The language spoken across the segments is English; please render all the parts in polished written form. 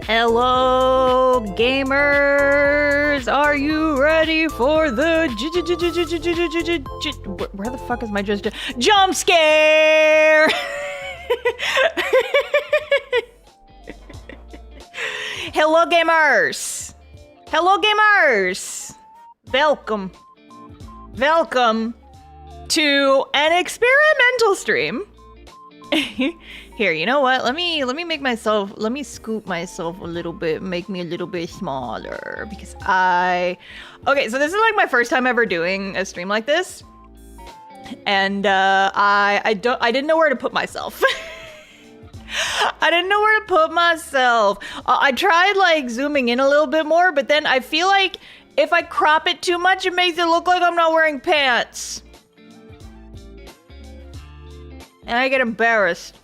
Hello, gamers! Are you ready for the where the fuck is my jump scare? Hello, gamers! Hello, gamers! Welcome to an experimental stream. Here, you know what? Let me scoop myself a little bit, make me a little bit smaller because okay, so this is like my first time ever doing a stream like this. And I didn't know where to put myself. I didn't know where to put myself. I tried like zooming in a little bit more, but then I feel like if I crop it too much, it makes it look like I'm not wearing pants. And I get embarrassed.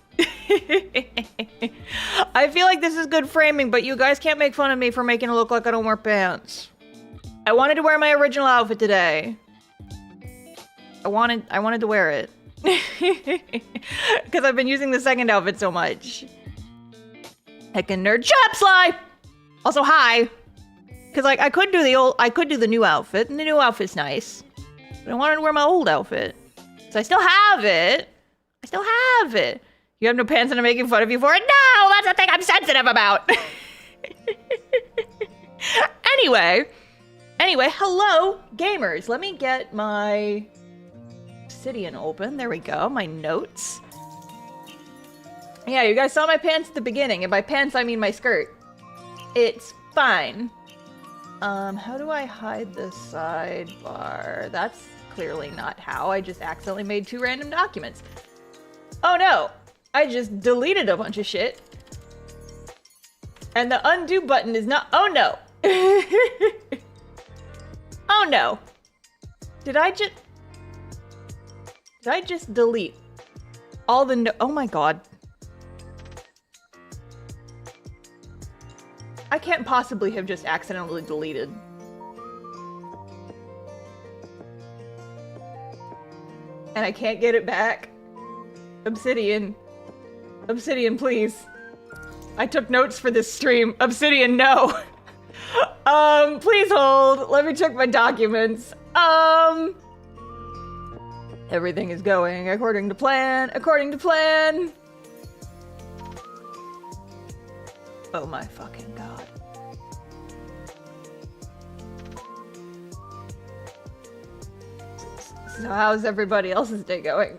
I feel like this is good framing, but you guys can't make fun of me for making it look like I don't wear pants. I wanted to wear my original outfit today. I wanted to wear it. Because I've been using the second outfit so much. Heckin' nerd. Shut up, Sly! Also, hi. Because like I could do the new outfit, and the new outfit's nice. But I wanted to wear my old outfit. So I still have it. You have no pants and I'm making fun of you for it? No, that's the thing I'm sensitive about. Anyway, hello, gamers. Let me get my Obsidian open. There we go, my notes. Yeah, you guys saw my pants at the beginning. And by pants, I mean my skirt. It's fine. How do I hide the sidebar? That's clearly not how. I just accidentally made 2 random documents. Oh no, I just deleted a bunch of shit. And the undo button is not, oh no. Oh no. Did I just delete all the oh my god. I can't possibly have just accidentally deleted. And I can't get it back. Obsidian, please. I took notes for this stream. Obsidian, no. Please hold. Let me check my documents. Everything is going according to plan. Oh my fucking god. So how's everybody else's day going?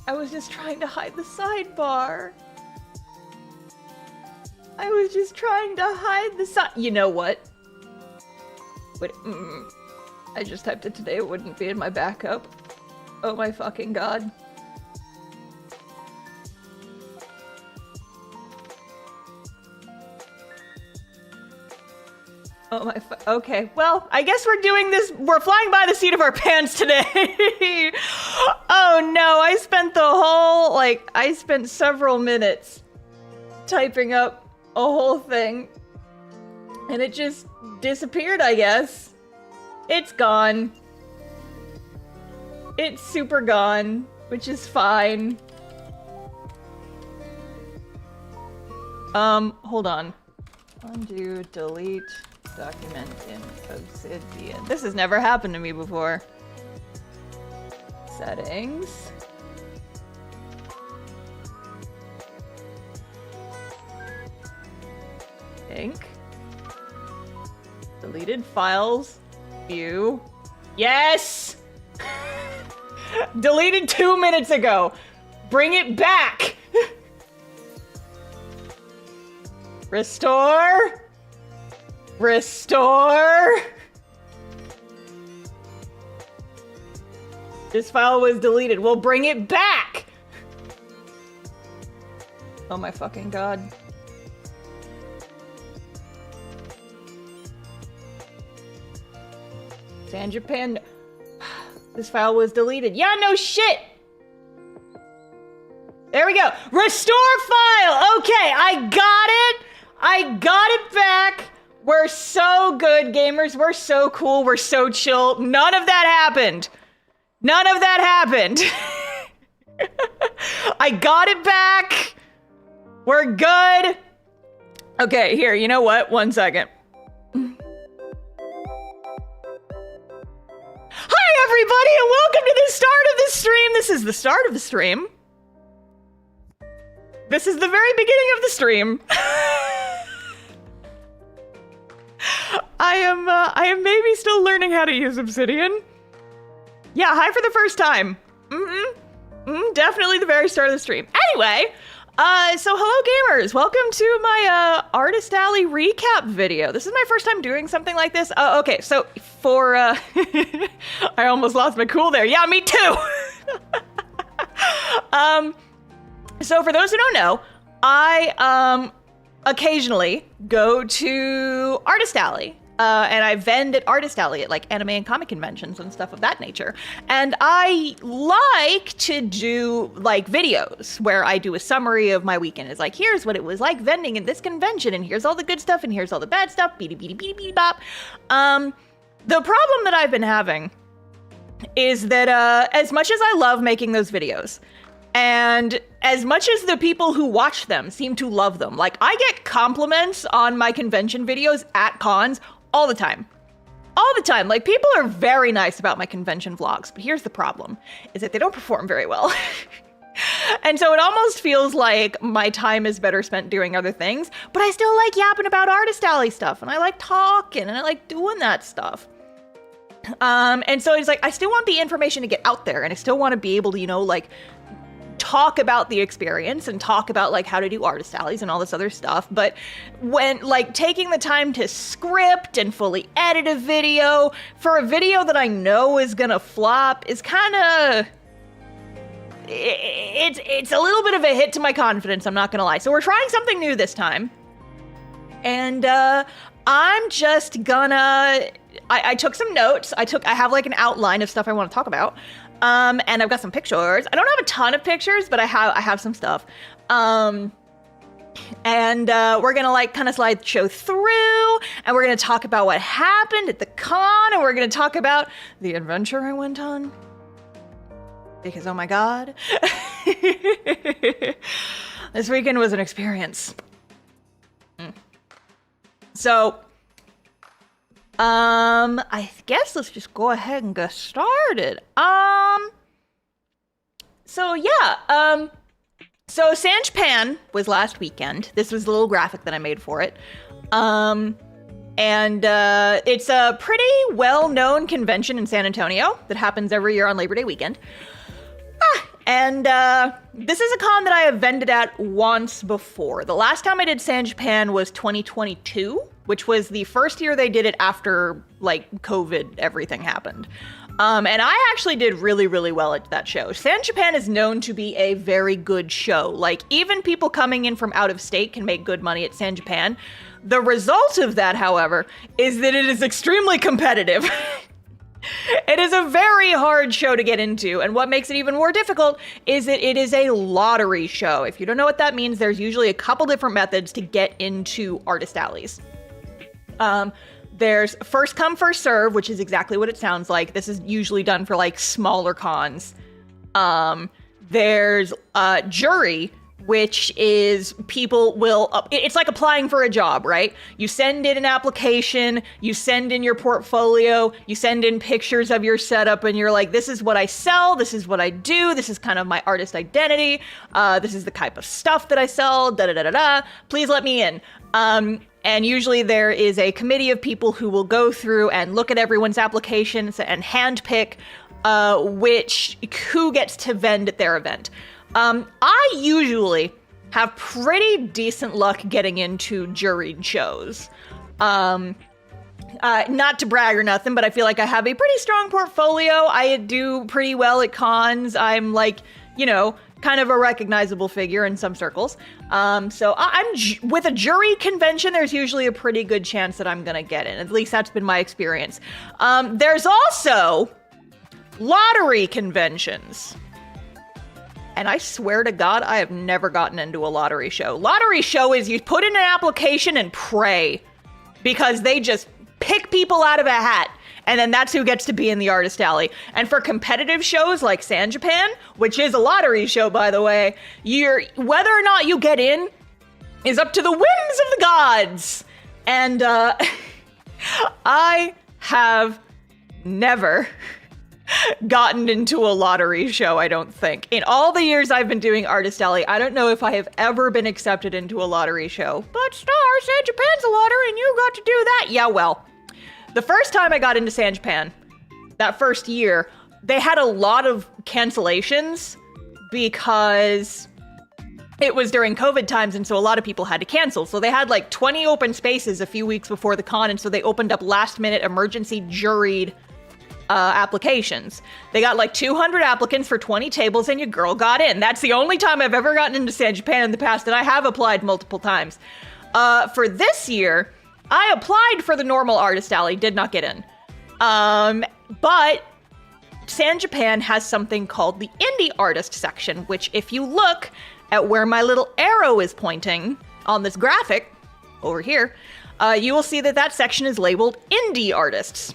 I was just trying to hide the sidebar. You know what? Wait, I just typed it today. It wouldn't be in my backup. Oh my fucking god. Oh my okay, well, I guess we're doing this, we're flying by the seat of our pants today. Oh no, I spent several minutes typing up a whole thing. And it just disappeared, I guess. It's gone. It's super gone, which is fine. Hold on. Undo, delete. Document in Obsidian. This has never happened to me before. Settings. Ink. Deleted files. View. Yes! Deleted 2 minutes ago. Bring it back! Restore. This file was deleted. We'll bring it back! Oh my fucking god. San Japan. This file was deleted. Yeah, no shit! There we go. Restore file! Okay, I got it! I got it back! We're so good, gamers. We're so cool. We're so chill. None of that happened. None of that happened. I got it back. We're good. Okay, here, you know what? 1 second. Hi, everybody, and welcome to the start of the stream. This is the start of the stream. This is the very beginning of the stream. I am maybe still learning how to use Obsidian. Yeah, hi for the first time. Definitely the very start of the stream. Anyway, so hello gamers. Welcome to my Artist Alley recap video. This is my first time doing something like this. Okay, so for I almost lost my cool there. Yeah, me too. So for those who don't know, I occasionally go to Artist Alley. And I vend at Artist Alley at like anime and comic conventions and stuff of that nature. And I like to do like videos where I do a summary of my weekend. It's like, here's what it was like vending at this convention, and here's all the good stuff, and here's all the bad stuff, beady beady beady beady bop. The problem that I've been having is that as much as I love making those videos, and as much as the people who watch them seem to love them, like I get compliments on my convention videos at cons all the time. All the time. Like, people are very nice about my convention vlogs, but here's the problem, is that they don't perform very well. And so it almost feels like my time is better spent doing other things, but I still like yapping about Artist Alley stuff, and I like talking, and I like doing that stuff. And so it's like, I still want the information to get out there, and I still want to be able to, you know, like, talk about the experience and talk about like how to do Artist Alleys and all this other stuff. But when like taking the time to script and fully edit a video for a video that I know is gonna flop is kind of, it's a little bit of a hit to my confidence, I'm not gonna lie. So we're trying something new this time, and I'm just gonna, I took some notes. I have like an outline of stuff I want to talk about. And I've got some pictures. I don't have a ton of pictures, but I have some stuff. And we're gonna like kind of slideshow through, and we're gonna talk about what happened at the con, and we're gonna talk about the adventure I went on. Because oh my god. This weekend was an experience. So, I guess let's just go ahead and get started. So yeah, so Sanjapan was last weekend. This was the little graphic that I made for it. And it's a pretty well-known convention in San Antonio that happens every year on Labor Day weekend. And this is a con that I have vended at once before. The last time I did Sanjapan was 2022, which was the first year they did it after, like, COVID, everything happened. And I actually did really, really well at that show. Sanjapan is known to be a very good show. Like, even people coming in from out of state can make good money at Sanjapan. The result of that, however, is that it is extremely competitive. It is a very hard show to get into, and what makes it even more difficult is that it is a lottery show. If you don't know what that means, there's usually a couple different methods to get into Artist Alleys. There's first come, first serve, which is exactly what it sounds like. This is usually done for like smaller cons. There's jury, which is people will, it's like applying for a job, right? You send in an application, you send in your portfolio, you send in pictures of your setup, and you're like, this is what I sell, this is what I do, this is kind of my artist identity, this is the type of stuff that I sell, da-da-da-da-da, please let me in. And usually there is a committee of people who will go through and look at everyone's applications and handpick who gets to vend at their event. I usually have pretty decent luck getting into juried shows. Not to brag or nothing, but I feel like I have a pretty strong portfolio. I do pretty well at cons. I'm like, you know, kind of a recognizable figure in some circles. So with a jury convention, there's usually a pretty good chance that I'm gonna get in. At least that's been my experience. There's also lottery conventions. And I swear to God, I have never gotten into a lottery show. Lottery show is you put in an application and pray. because they just pick people out of a hat. And then that's who gets to be in the artist alley. And for competitive shows like San Japan, which is a lottery show, by the way, whether or not you get in is up to the whims of the gods. And I have never gotten into a lottery show, I don't think. In all the years I've been doing Artist Alley, I don't know if I have ever been accepted into a lottery show. But San Japan's a lottery and you got to do that. Yeah, well. The first time I got into San Japan, that first year, they had a lot of cancellations because it was during COVID times, and so a lot of people had to cancel. So they had like 20 open spaces a few weeks before the con, and so they opened up last-minute emergency juried applications. They got like 200 applicants for 20 tables, and your girl got in. That's the only time I've ever gotten into San Japan in the past, and I have applied multiple times. For this year, I applied for the normal Artist Alley, did not get in. But San Japan has something called the Indie Artist section, which if you look at where my little arrow is pointing on this graphic over here, you will see that that section is labeled Indie Artists.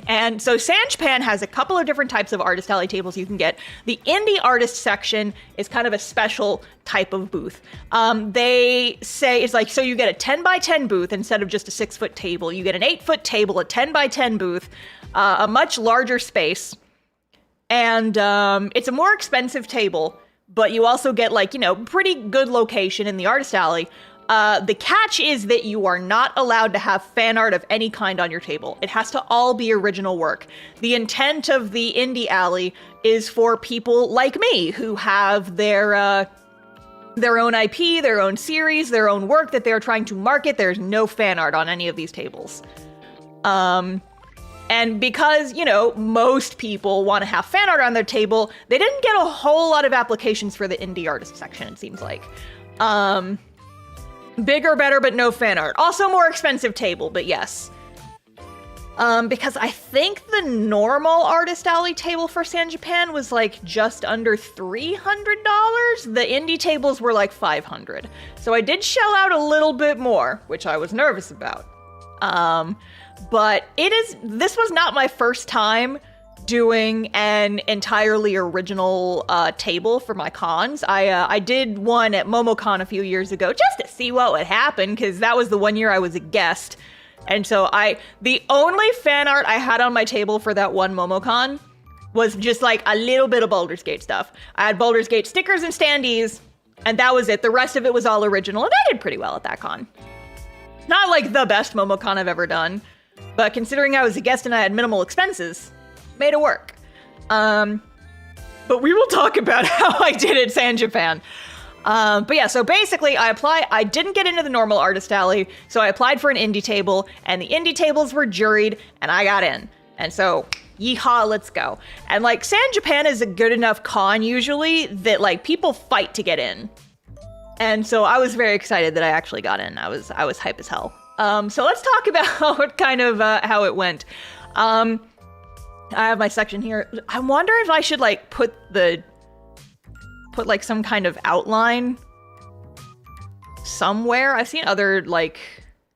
And so San Japan has a couple of different types of Artist Alley tables you can get. The Indie Artist section is kind of a special type of booth. They say it's like, so you get a 10 by 10 booth instead of just a 6-foot table. You get an 8-foot table, a 10 by 10 booth, a much larger space. And it's a more expensive table, but you also get like, pretty good location in the Artist Alley. The catch is that you are not allowed to have fan art of any kind on your table. It has to all be original work. The intent of the Indie Alley is for people like me who have their own IP, their own series, their own work that they're trying to market. There's no fan art on any of these tables. And because, most people want to have fan art on their table, they didn't get a whole lot of applications for the Indie Artist section, it seems like. Bigger, better, but no fan art. Also more expensive table, but yes. Because I think the normal Artist Alley table for San Japan was like just under $300. The indie tables were like $500. So I did shell out a little bit more, which I was nervous about. But this was not my first time doing an entirely original table for my cons. I did one at MomoCon a few years ago just to see what would happen, because that was the one year I was a guest. And so the only fan art I had on my table for that one MomoCon was just like a little bit of Baldur's Gate stuff. I had Baldur's Gate stickers and standees, and that was it. The rest of it was all original, and I did pretty well at that con. Not like the best MomoCon I've ever done, but considering I was a guest and I had minimal expenses, made it work. But we will talk about how I did at San Japan. But yeah, so basically I didn't get into the normal Artist Alley, so I applied for an indie table, and the indie tables were juried, and I got in. And so, yeehaw, let's go. And like, San Japan is a good enough con usually that like people fight to get in. And so I was very excited that I actually got in. I was hype as hell. So let's talk about kind of how it went. I have my section here. I wonder if I should like put like some kind of outline somewhere. I've seen other like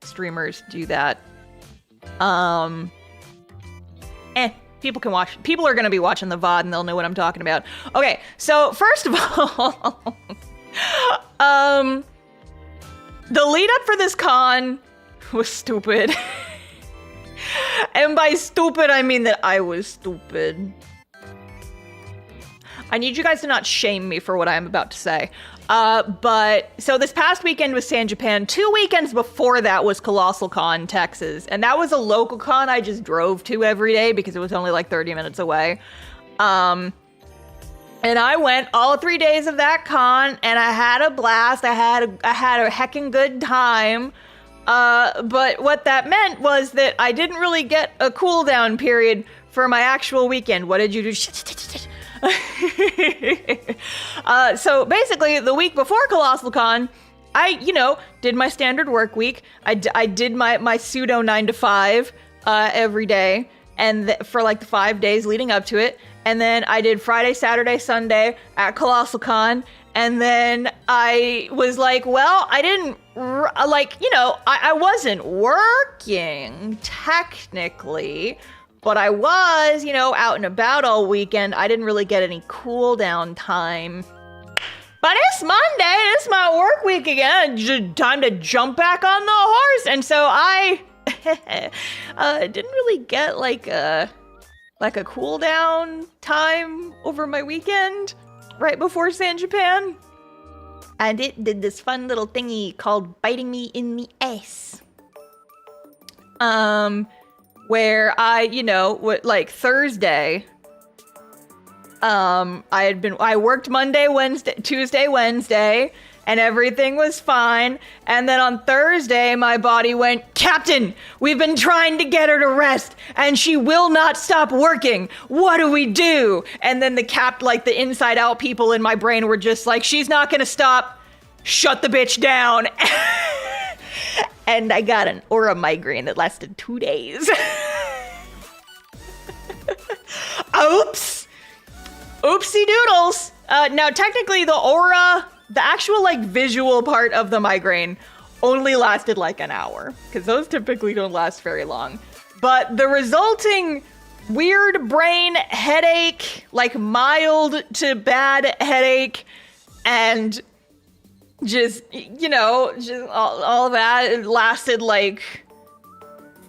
streamers do that. People can watch. People are gonna be watching the VOD and they'll know what I'm talking about. Okay, so first of all, the lead up for this con was stupid. And by stupid, I mean that I was stupid. I need you guys to not shame me for what I'm about to say. But so this past weekend was San Japan. 2 weekends before that was Colossal Con, Texas. And that was a local con I just drove to every day because it was only like 30 minutes away. And I went all 3 days of that con and I had a blast. I had a heckin' good time. But what that meant was that I didn't really get a cooldown period for my actual weekend. What did you do? So basically, the week before Colossal Con, I, did my standard work week. I did my pseudo 9 to 5 every day, and for like the 5 days leading up to it. And then I did Friday, Saturday, Sunday at Colossal Con. And then I was like, well, I didn't like, you know, I wasn't working technically, but I was, you know, out and about all weekend. I didn't really get any cool down time. But it's Monday, it's my work week again. Time to jump back on the horse. And so I didn't really get like a cool down time over my weekend right before San Japan. And it did this fun little thingy called biting me in the ass. Where I, you know, like Thursday, I worked Monday, Wednesday, Tuesday, Wednesday, and everything was fine. And then on Thursday, my body went, Captain, we've been trying to get her to rest, and she will not stop working. What do we do? And then the inside out people in my brain were just like, she's not gonna stop. Shut the bitch down. And I got an aura migraine that lasted 2 days. Oops. Oopsie doodles. Now, technically, the aura, the actual, like, visual part of the migraine only lasted, like, an hour. Because those typically don't last very long. But the resulting weird brain headache, like, mild to bad headache, and just, you know, just all that, it lasted, like,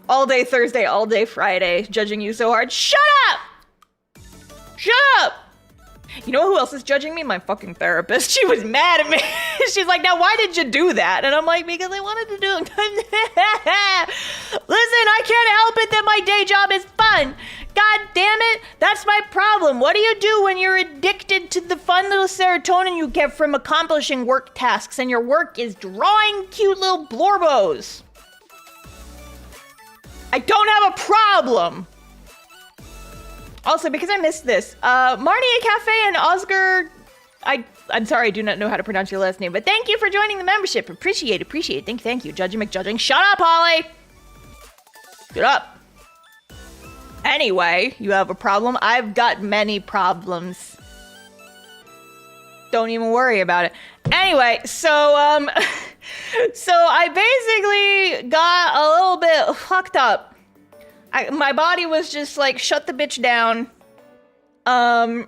all day Thursday, all day Friday, judging you so hard. Shut up! Shut up! You know who else is judging me? My fucking therapist. She was mad at me. She's like, now why did you do that? And I'm like, because I wanted to do it. Listen, I can't help it that my day job is fun. God damn it. That's my problem. What do you do when you're addicted to the fun little serotonin you get from accomplishing work tasks and your work is drawing cute little blorbos? I don't have a problem. Also, because I missed this, Marnie Cafe and Oscar, I'm sorry, I do not know how to pronounce your last name, but thank you for joining the membership. Appreciate it. Thank you. Judging McJudging. Shut up, Holly! Shut up. Anyway, you have a problem? I've got many problems. Don't even worry about it. Anyway, so I basically got a little bit fucked up. My body was just like, shut the bitch down. And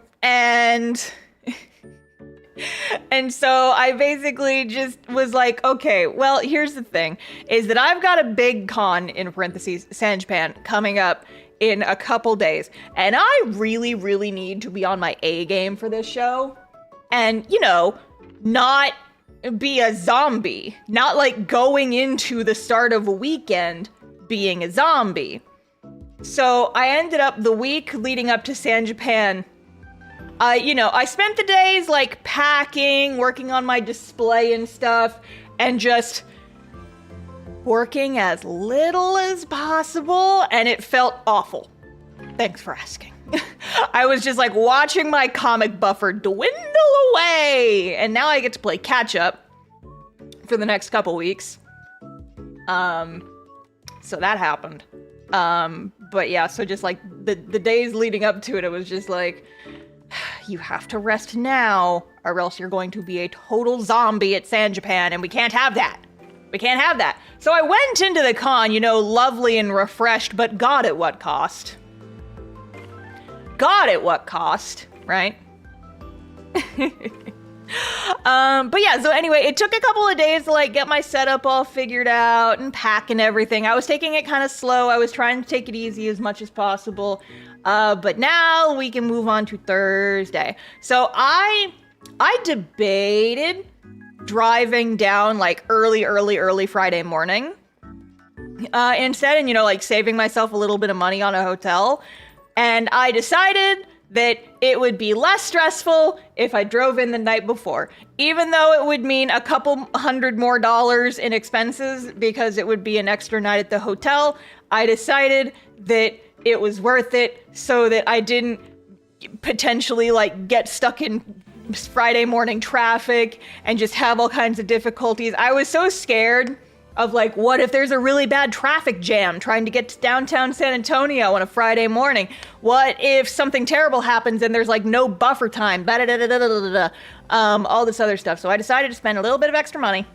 so I basically just was like, okay, well, here's the thing, is that I've got a big con, in parentheses, San Japan, coming up in a couple days. And I really, really need to be on my A game for this show. And, you know, not be a zombie. Not like going into the start of a weekend being a zombie. So I ended up the week leading up to San Japan. I spent the days like packing, working on my display and stuff, and just working as little as possible, and it felt awful. Thanks for asking. I was just like watching my comic buffer dwindle away, and now I get to play catch up for the next couple weeks. So that happened. But yeah, so just like the days leading up to it, it was just like, you have to rest now, or else you're going to be a total zombie at San Japan, and we can't have that. We can't have that. So I went into the con, you know, lovely and refreshed, but God, at what cost? God, at what cost, right? But yeah, so anyway, it took a couple of days to like get my setup all figured out and pack and everything. I was taking it kind of slow. I was trying to take it easy as much as possible. But now we can move on to Thursday. So I debated driving down like early Friday morning instead, and, you know, like saving myself a little bit of money on a hotel. And I decided that it would be less stressful if I drove in the night before, even though it would mean a couple $100 more in expenses because it would be an extra night at the hotel. I decided that it was worth it so that I didn't potentially like get stuck in Friday morning traffic and just have all kinds of difficulties. I was so scared of like, what if there's a really bad traffic jam trying to get to downtown San Antonio on a Friday morning? What if something terrible happens and there's like no buffer time? All this other stuff. So I decided to spend a little bit of extra money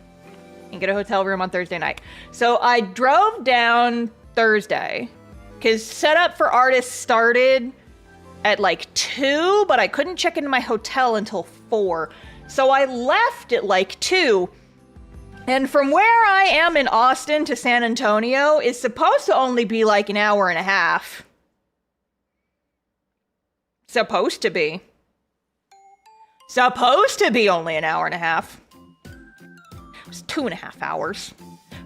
and get a hotel room on Thursday night. So I drove down Thursday because setup for artists started at like 2, but I couldn't check into my hotel until 4. So I left at like 2. And from where I am in Austin to San Antonio is supposed to only be like an hour and a half. Supposed to be. Supposed to be only an hour and a half. It was 2.5 hours.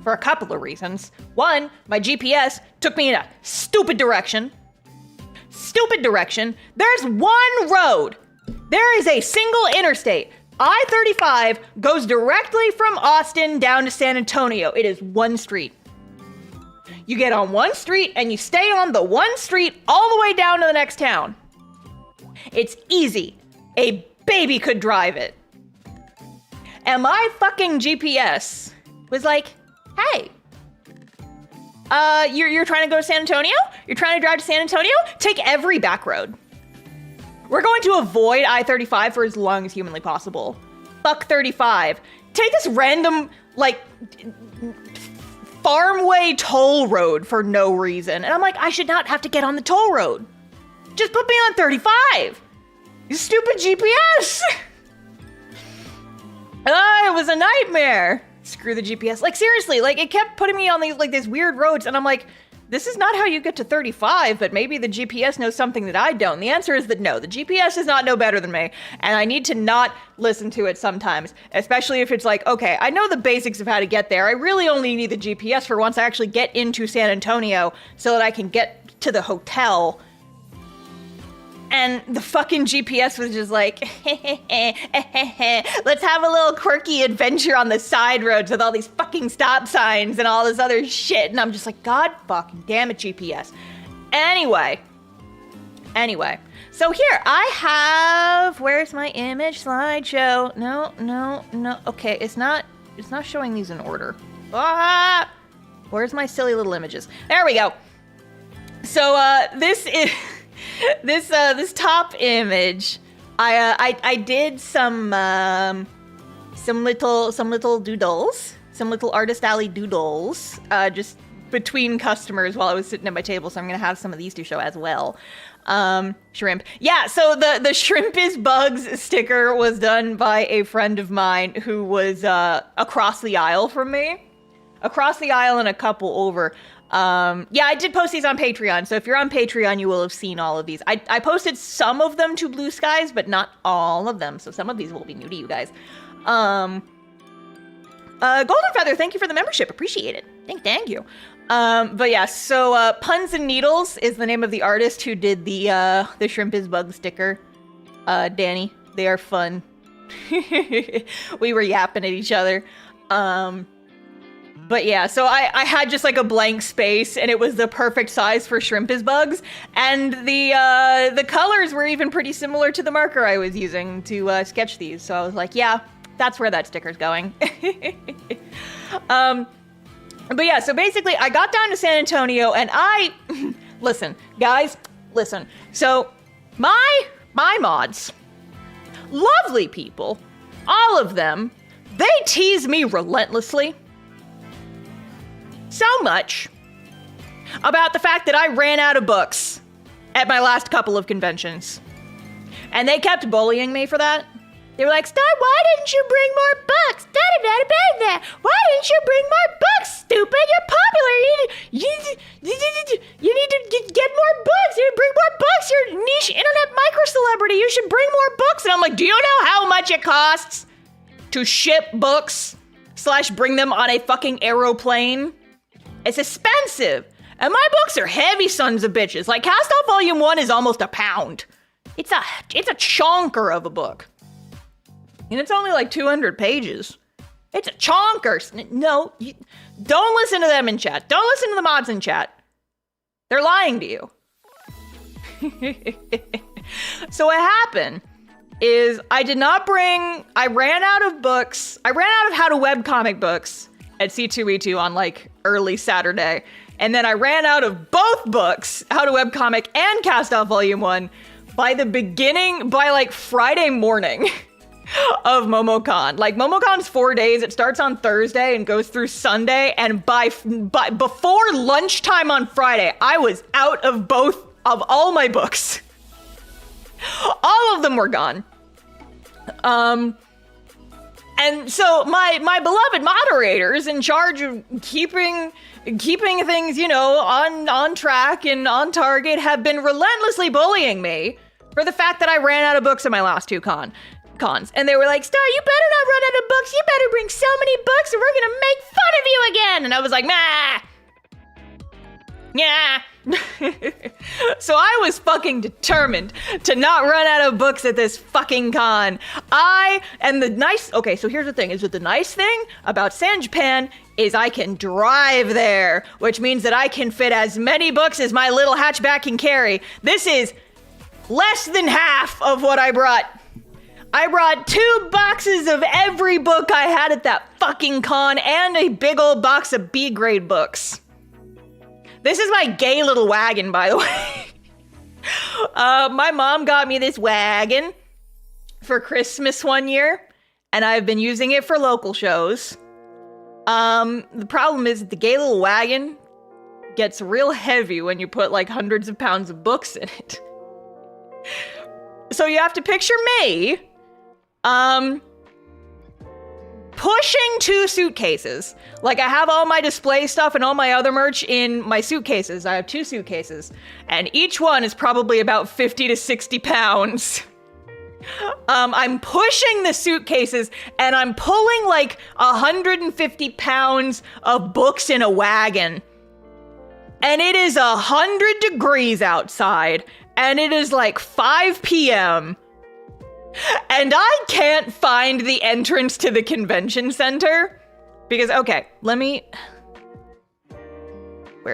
For a couple of reasons. One, my GPS took me in a stupid direction. Stupid direction. There's one road. There is a single interstate. I-35 goes directly from Austin down to San Antonio. It is one street. You get on one street and you stay on the one street all the way down to the next town. It's easy. A baby could drive it. And my fucking GPS was like, hey, you're trying to go to San Antonio? You're trying to drive to San Antonio? Take every back road. We're going to avoid I-35 for as long as humanly possible. Fuck 35. Take this random, like, farmway toll road for no reason. And I'm like, I should not have to get on the toll road. Just put me on 35. You stupid GPS. It was a nightmare. Screw the GPS. Like, seriously, like, it kept putting me on these, like, these weird roads. And I'm like, this is not how you get to 35, but maybe the GPS knows something that I don't. And the answer is that no, the GPS does not know better than me. And I need to not listen to it sometimes, especially if it's like, okay, I know the basics of how to get there. I really only need the GPS for once I actually get into San Antonio so that I can get to the hotel. And the fucking GPS was just like, let's have a little quirky adventure on the side roads with all these fucking stop signs and all this other shit. And I'm just like, God fucking damn it, GPS. Anyway. So here, I have, where's my image slideshow? No. Okay, it's not showing these in order. Ah! Where's my silly little images? There we go. So, this is... This top image, I did some little doodles, some little artist alley doodles, just between customers while I was sitting at my table. So I'm gonna have some of these to show as well. Shrimp. Yeah, so the shrimp is bugs sticker was done by a friend of mine who was across the aisle from me, across the aisle and a couple over. Yeah, I did post these on Patreon, so if you're on Patreon, you will have seen all of these. I posted some of them to Blue Skies, but not all of them, so some of these will be new to you guys. Golden Feather, thank you for the membership, appreciate it. Thank you. But yeah, so Puns and Needles is the name of the artist who did the Shrimp is Bug sticker. Danny, they are fun. We were yapping at each other. But yeah, so I had just like a blank space and it was the perfect size for Shrimp is Bugs. And the colors were even pretty similar to the marker I was using to sketch these. So I was like, yeah, that's where that sticker's going. But yeah, so basically I got down to San Antonio and listen, guys, listen. So my mods, lovely people, all of them, they tease me relentlessly. So much about the fact that I ran out of books at my last couple of conventions. And they kept bullying me for that. They were like, Star, why didn't you bring more books? Da-da-da-da-da-da. Why didn't you bring more books, stupid? You're popular. You need to get more books. You need to bring more books. You're a niche internet micro-celebrity. You should bring more books. And I'm like, do you know how much it costs to ship books / bring them on a fucking aeroplane? It's expensive. And my books are heavy sons of bitches. Like, Cast Off Volume 1 is almost a pound. It's a chonker of a book. And it's only like 200 pages. It's a chonker. No, don't listen to them in chat. Don't listen to the mods in chat. They're lying to you. So what happened is I ran out of books. I ran out of how to webcomic books at C2E2 on like early Saturday. And then I ran out of both books, How to Webcomic and Cast Off Volume 1, by like Friday morning. of MomoCon. Like, MomoCon's 4 days. It starts on Thursday and goes through Sunday. And by before lunchtime on Friday, I was out of all my books. All of them were gone. And so my beloved moderators in charge of keeping things, you know, on track and on target have been relentlessly bullying me for the fact that I ran out of books in my last two cons. And they were like, Star, you better not run out of books. You better bring so many books or we're gonna make fun of you again. And I was like, nah. Yeah. So I was fucking determined to not run out of books at this fucking con. Okay, so here's the thing, is that the nice thing about San Japan is I can drive there, which means that I can fit as many books as my little hatchback can carry. This is less than half of what I brought. I brought 2 boxes of every book I had at that fucking con and a big old box of B-grade books. This is my gay little wagon, by the way. My mom got me this wagon for Christmas one year, and I've been using it for local shows. The problem is that the gay little wagon gets real heavy when you put like hundreds of pounds of books in it. So you have to picture me, pushing 2 suitcases. Like, I have all my display stuff and all my other merch in my suitcases. I have 2 suitcases, and each one is probably about 50 to 60 pounds. I'm pushing the suitcases, and I'm pulling like 150 pounds of books in a wagon. And it is 100 degrees outside, and it is like 5 p.m. And I can't find the entrance to the convention center because, okay,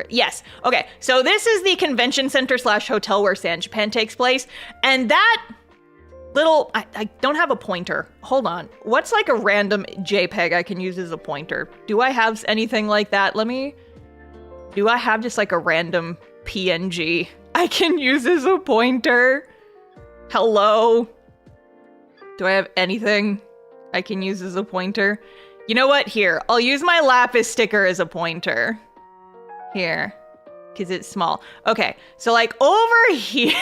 yes. Okay, so this is the convention center / hotel where San Japan takes place. And that little, I don't have a pointer. Hold on. What's like a random JPEG I can use as a pointer? Do I have anything like that? Do I have just like a random PNG I can use as a pointer? Hello? Do I have anything I can use as a pointer? You know what? Here, I'll use my lapis sticker as a pointer. Here, because it's small. Okay, so like over here,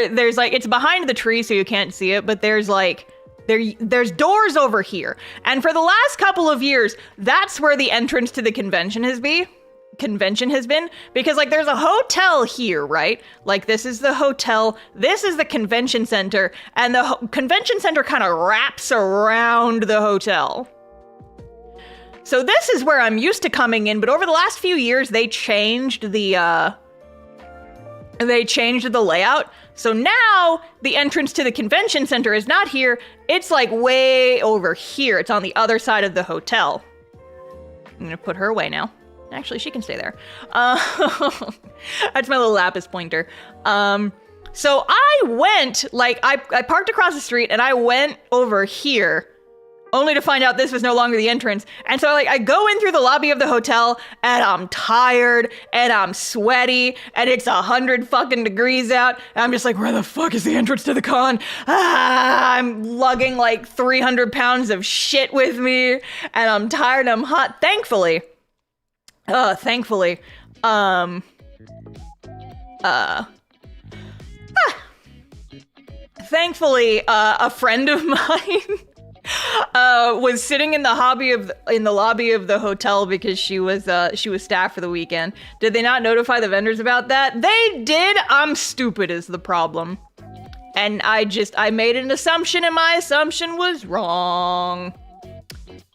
there's like, it's behind the tree so you can't see it, but there's like, there's doors over here. And for the last couple of years, that's where the entrance to the convention has been, because like there's a hotel here, right? Like this is the hotel, this is the convention center, and the convention center kind of wraps around the hotel. So this is where I'm used to coming in, but over the last few years they changed the layout. So now the entrance to the convention center is not here, it's like way over here. It's on the other side of the hotel. I'm gonna put her away now. Actually, she can stay there. That's my little lapis pointer. So I went, like, I parked across the street and I went over here, only to find out this was no longer the entrance. And so like I go in through the lobby of the hotel and I'm tired and I'm sweaty and it's 100 fucking degrees out. And I'm just like, where the fuck is the entrance to the con? I'm lugging like 300 pounds of shit with me and I'm tired and I'm hot. Thankfully, a friend of mine was sitting in the lobby of the hotel because she was staff for the weekend. Did they not notify the vendors about that? They did. I'm stupid is the problem. And I made an assumption and my assumption was wrong.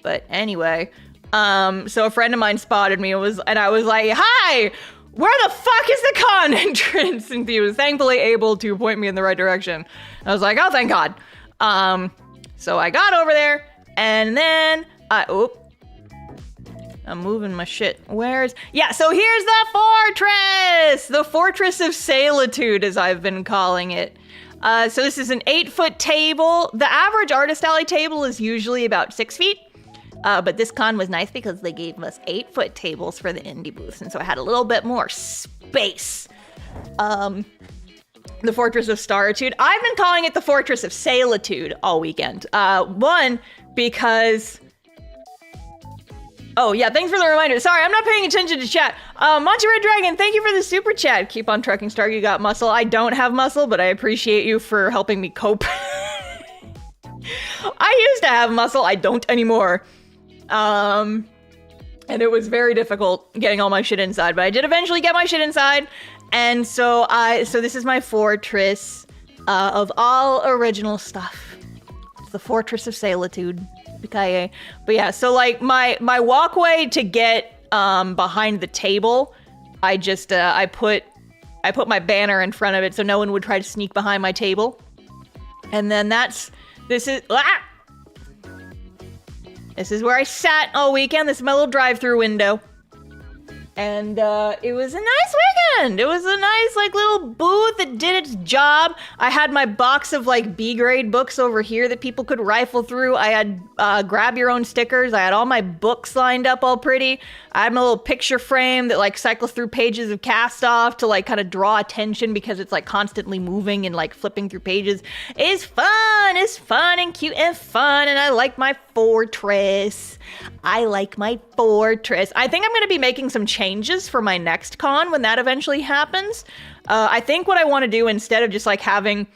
But anyway, so a friend of mine spotted me and I was like, hi, where the fuck is the con entrance? And he was thankfully able to point me in the right direction. I was like, oh, thank God. So I got over there and then I'm moving my shit. So here's the Fortress of Solitude, as I've been calling it. So this is an 8-foot table. The average artist alley table is usually about 6 feet. But this con was nice because they gave us 8-foot tables for the indie booth, and so I had a little bit more space. the Fortress of Staritude. I've been calling it the Fortress of Sailitude all weekend. One, because... Oh, yeah, thanks for the reminder. Sorry, I'm not paying attention to chat. Monty Red Dragon, thank you for the super chat. Keep on trucking, Star. You got muscle. I don't have muscle, but I appreciate you for helping me cope. I used to have muscle. I don't anymore. And it was very difficult getting all my shit inside, but I did eventually get my shit inside. And so this is my fortress of all original stuff. It's the Fortress of Sailitude. But yeah, so like my walkway to get behind the table, I just I put my banner in front of it so no one would try to sneak behind my table. And then this is where I sat all weekend. This is my little drive-through window. And it was a nice weekend. It was a nice, like, little booth that did its job. I had my box of, like, B-grade books over here that people could rifle through. I had grab your own stickers. I had all my books lined up all pretty. I had my little picture frame that, like, cycles through pages of cast off to, like, kind of draw attention because it's, like, constantly moving and, like, flipping through pages. It's fun. It's fun and cute and fun. And I like my fortress. I like my fortress. I think I'm going to be making some changes for my next con when that eventually happens. I think what I want to do, instead of just like having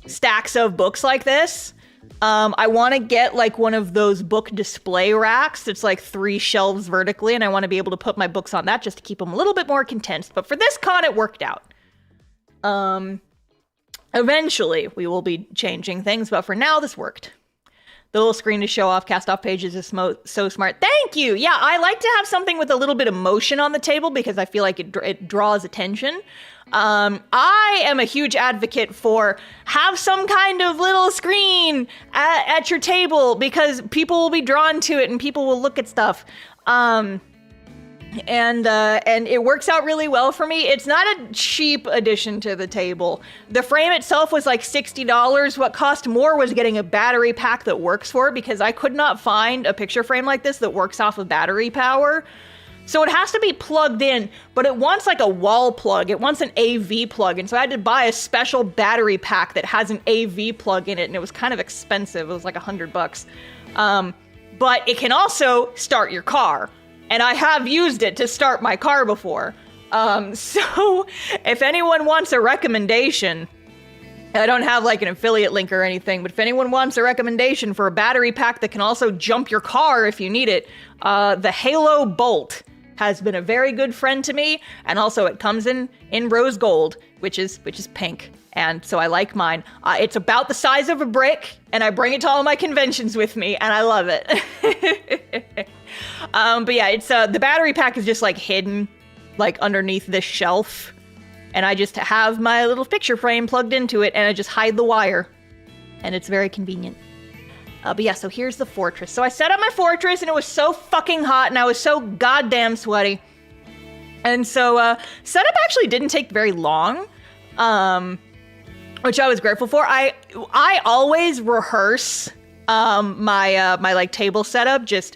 stacks of books like this, I want to get like one of those book display racks that's like 3 shelves vertically, and I want to be able to put my books on that just to keep them a little bit more condensed. But for this con, it worked out. Eventually, we will be changing things, but for now, this worked. The little screen to show off cast off pages is so smart. Thank you. Yeah, I like to have something with a little bit of motion on the table because I feel like it draws attention. I am a huge advocate for have some kind of little screen at your table because people will be drawn to it and people will look at stuff. And it works out really well for me. It's not a cheap addition to the table. The frame itself was like $60. What cost more was getting a battery pack that works for it because I could not find a picture frame like this that works off of battery power. So it has to be plugged in, but it wants like a wall plug. It wants an AV plug. And so I had to buy a special battery pack that has an AV plug in it. And it was kind of expensive. It was like $100. But it can also start your car. And I have used it to start my car before. So if anyone wants a recommendation, I don't have like an affiliate link or anything, but if anyone wants a recommendation for a battery pack that can also jump your car if you need it, the Halo Bolt has been a very good friend to me. And also it comes in rose gold, which is pink. And so I like mine. It's about the size of a brick, and I bring it to all my conventions with me, and I love it. But yeah, it's the battery pack is just like hidden, like underneath this shelf, and I just have my little picture frame plugged into it, and I just hide the wire, and it's very convenient. But yeah, so here's the fortress. So I set up my fortress, and it was so fucking hot, and I was so goddamn sweaty, and so setup actually didn't take very long. Which I was grateful for. I always rehearse my like table setup just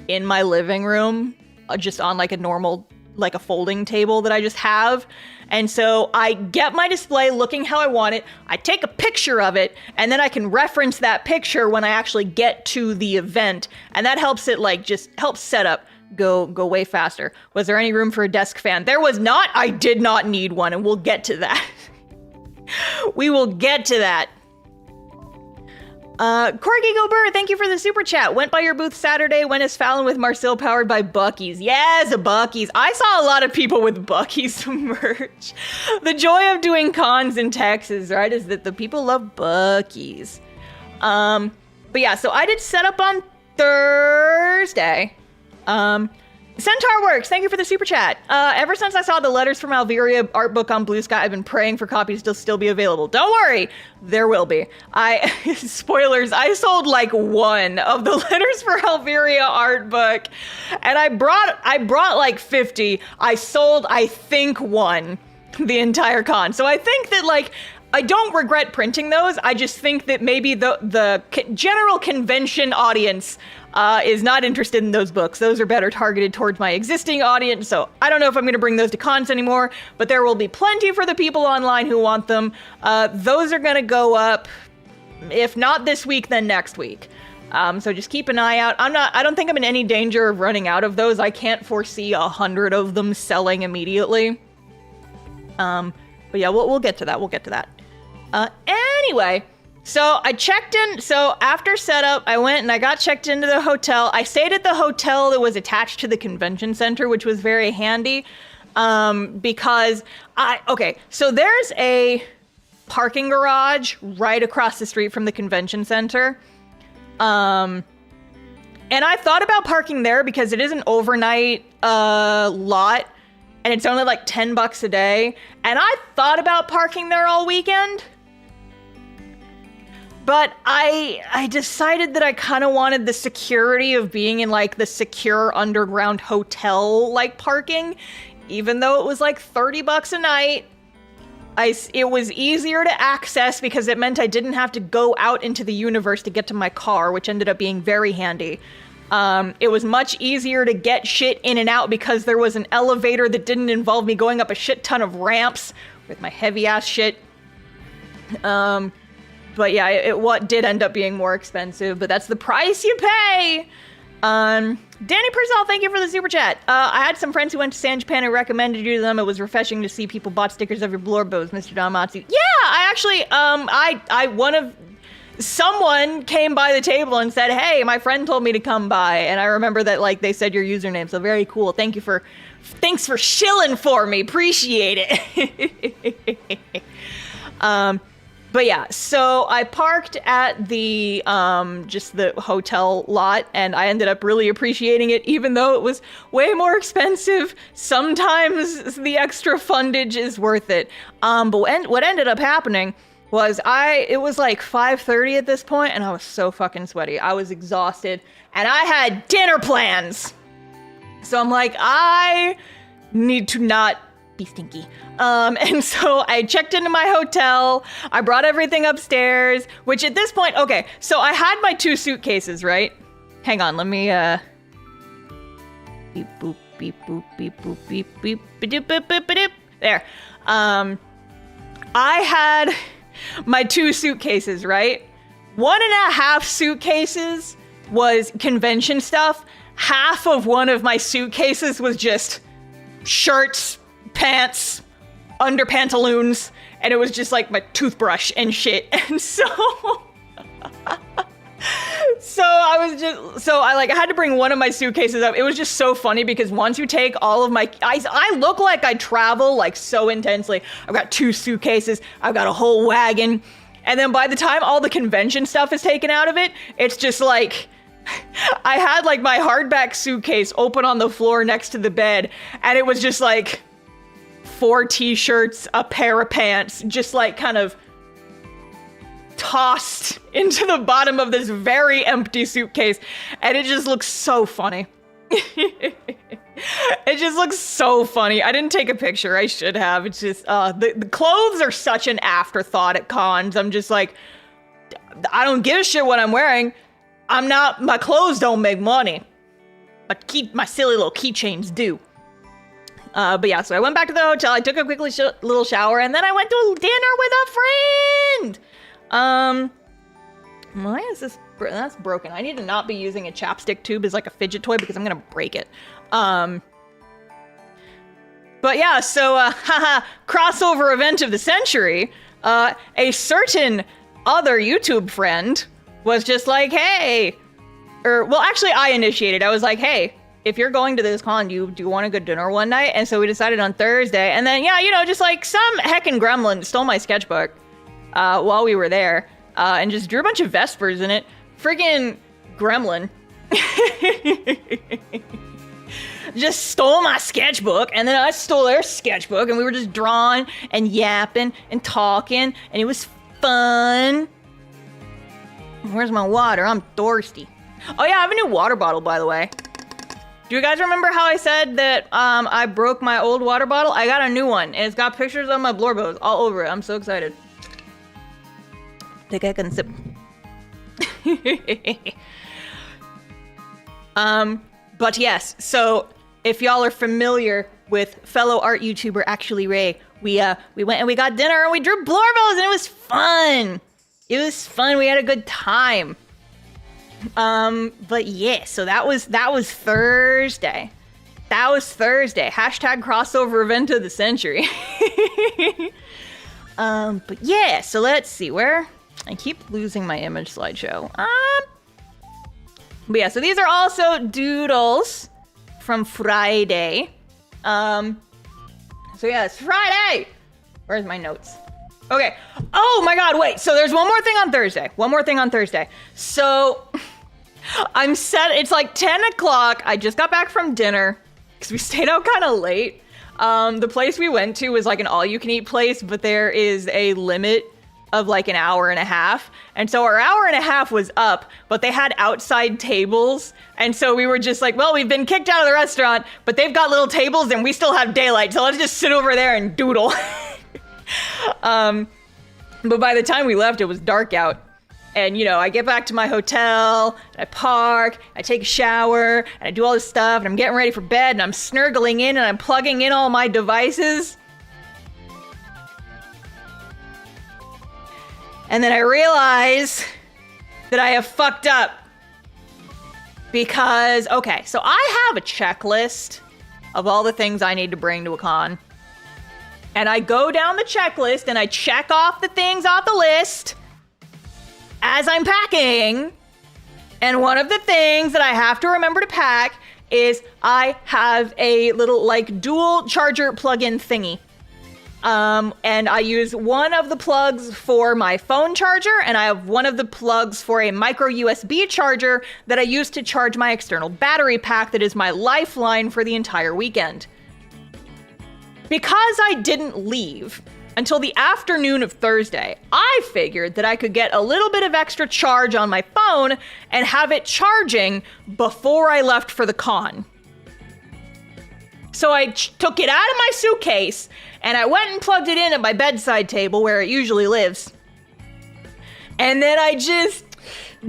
in my living room, just on like a normal, like a folding table that I just have. And so I get my display looking how I want it. I take a picture of it, and then I can reference that picture when I actually get to the event. And that helps it like just helps setup go way faster. Was there any room for a desk fan? There was not. I did not need one, and we'll get to that. We will get to that. Corgi Gobert, thank you for the super chat. Went by your booth Saturday. Went as Fallon with Marcel powered by Buc-ee's. Yes, Buc-ee's. I saw a lot of people with Buc-ee's merch. The joy of doing cons in Texas, right, is that the people love Buc-ee's. But yeah, so I did set up on Thursday. Centaur Works, thank you for the super chat. Ever since I saw the Letters from Alveria art book on Blue Sky, I've been praying for copies to still be available. Don't worry, there will be. Spoilers, I sold like one of the Letters for Alveria art book, and I brought like 50. I sold, I think, one the entire con. So I think that like, I don't regret printing those. I just think that maybe the general convention audience is not interested in those books. Those are better targeted towards my existing audience, so I don't know if I'm going to bring those to cons anymore, but there will be plenty for the people online who want them. Those are going to go up, if not this week, then next week. So just keep an eye out. I don't think I'm in any danger of running out of those. I can't foresee 100 of them selling immediately. But yeah, we'll get to that. We'll get to that. Anyway, so I checked in. So after setup, I went and I got checked into the hotel. I stayed at the hotel that was attached to the convention center, which was very handy. Because so there's a parking garage right across the street from the convention center. And I thought about parking there because it is an overnight, lot. And it's only like $10 a day. And I thought about parking there all weekend. But I decided that I kind of wanted the security of being in like the secure underground hotel like parking. Even though it was like $30 a night. It was easier to access because it meant I didn't have to go out into the universe to get to my car, which ended up being very handy. It was much easier to get shit in and out because there was an elevator that didn't involve me going up a shit ton of ramps with my heavy ass shit. But yeah, it did end up being more expensive, but that's the price you pay. Danny Purcell, thank you for the super chat. I had some friends who went to San Japan and recommended you to them. It was refreshing to see people bought stickers of your Blorbos, Mr. Damatsu. Yeah, I actually, someone came by the table and said, hey, my friend told me to come by. And I remember that, like, they said your username, so very cool. Thanks for shilling for me. Appreciate it. But yeah, so I parked at the, just the hotel lot, and I ended up really appreciating it, even though it was way more expensive. Sometimes the extra fundage is worth it. But what ended up happening was it was like 5:30 at this point, and I was so fucking sweaty. I was exhausted, and I had dinner plans. So I'm like, I need to not be stinky. And so I checked into my hotel. I brought everything upstairs, which at this point, okay, so I had my 2 suitcases, right? Hang on, let me, beep, boop, beep, boop, beep, boop, beep, beep, ba-doop, boop, boop, ba-doop. There. I had my 2 suitcases, right? 1.5 suitcases was convention stuff. Half of one of my suitcases was just shirts, pants, underpantaloons, and it was just like my toothbrush and shit. And so I had to bring one of my suitcases up. It was just so funny because once you take all of my, I look like I travel like so intensely. I've got 2 suitcases, I've got a whole wagon, and then by the time all the convention stuff is taken out of it, it's just like, I had like my hardback suitcase open on the floor next to the bed, and it was just like 4 t-shirts, a pair of pants, just like kind of tossed into the bottom of this very empty suitcase, and it just looks so funny. It just looks so funny. I didn't take a picture. I should have. It's just, the clothes are such an afterthought at cons. I'm just like, I don't give a shit what I'm wearing. My clothes don't make money. My silly little keychains do. But yeah, so I went back to the hotel. I took a quick little shower, and then I went to dinner with a friend. Why is this? That's broken. I need to not be using a chapstick tube as like a fidget toy because I'm gonna break it. But yeah, so crossover event of the century. A certain other YouTube friend was just like, hey, actually I initiated. I was like, hey, if you're going to this con, do you want to go dinner one night? And so we decided on Thursday. And then, yeah, just like some heckin' gremlin stole my sketchbook while we were there and just drew a bunch of Vespers in it. Friggin' gremlin. Just stole my sketchbook, and then I stole their sketchbook, and we were just drawing and yapping and talking, and it was fun. Where's my water? I'm thirsty. Oh yeah, I have a new water bottle, by the way. Do you guys remember how I said that I broke my old water bottle? I got a new one, and it's got pictures of my Blorbos all over it. I'm so excited. Take a sip. But yes, so if y'all are familiar with fellow art YouTuber Actually Ray, we went and we got dinner and we drew Blorbo's and it was fun. It was fun. We had a good time. But yeah, so that was Thursday. That was Thursday. Hashtag crossover event of the century. But yeah, so let's see where I keep losing my image slideshow. But yeah, so these are also doodles from Friday. So yeah, it's Friday. Where's my notes? Okay. Oh my God, wait. So there's one more thing on Thursday. So I'm set. It's like 10 o'clock. I just got back from dinner because we stayed out kind of late. The place we went to was like an all-you-can-eat place, but there is a limit of like an hour and a half. And so our hour and a half was up, but they had outside tables. And so we were just like, well, we've been kicked out of the restaurant, but they've got little tables and we still have daylight. So let's just sit over there and doodle. But by the time we left, it was dark out. And, you know, I get back to my hotel, and I park, I take a shower, and I do all this stuff, and I'm getting ready for bed, and I'm snurgling in, and I'm plugging in all my devices. And then I realize that I have fucked up. Because, okay, so I have a checklist of all the things I need to bring to a con. And I go down the checklist, and I check off the things off the list as I'm packing. And one of the things that I have to remember to pack is I have a little like dual charger plug-in thingy. And I use one of the plugs for my phone charger, and I have one of the plugs for a micro USB charger that I use to charge my external battery pack that is my lifeline for the entire weekend. Because I didn't leave until the afternoon of Thursday, I figured that I could get a little bit of extra charge on my phone and have it charging before I left for the con. So I took it out of my suitcase and I went and plugged it in at my bedside table where it usually lives. And then I just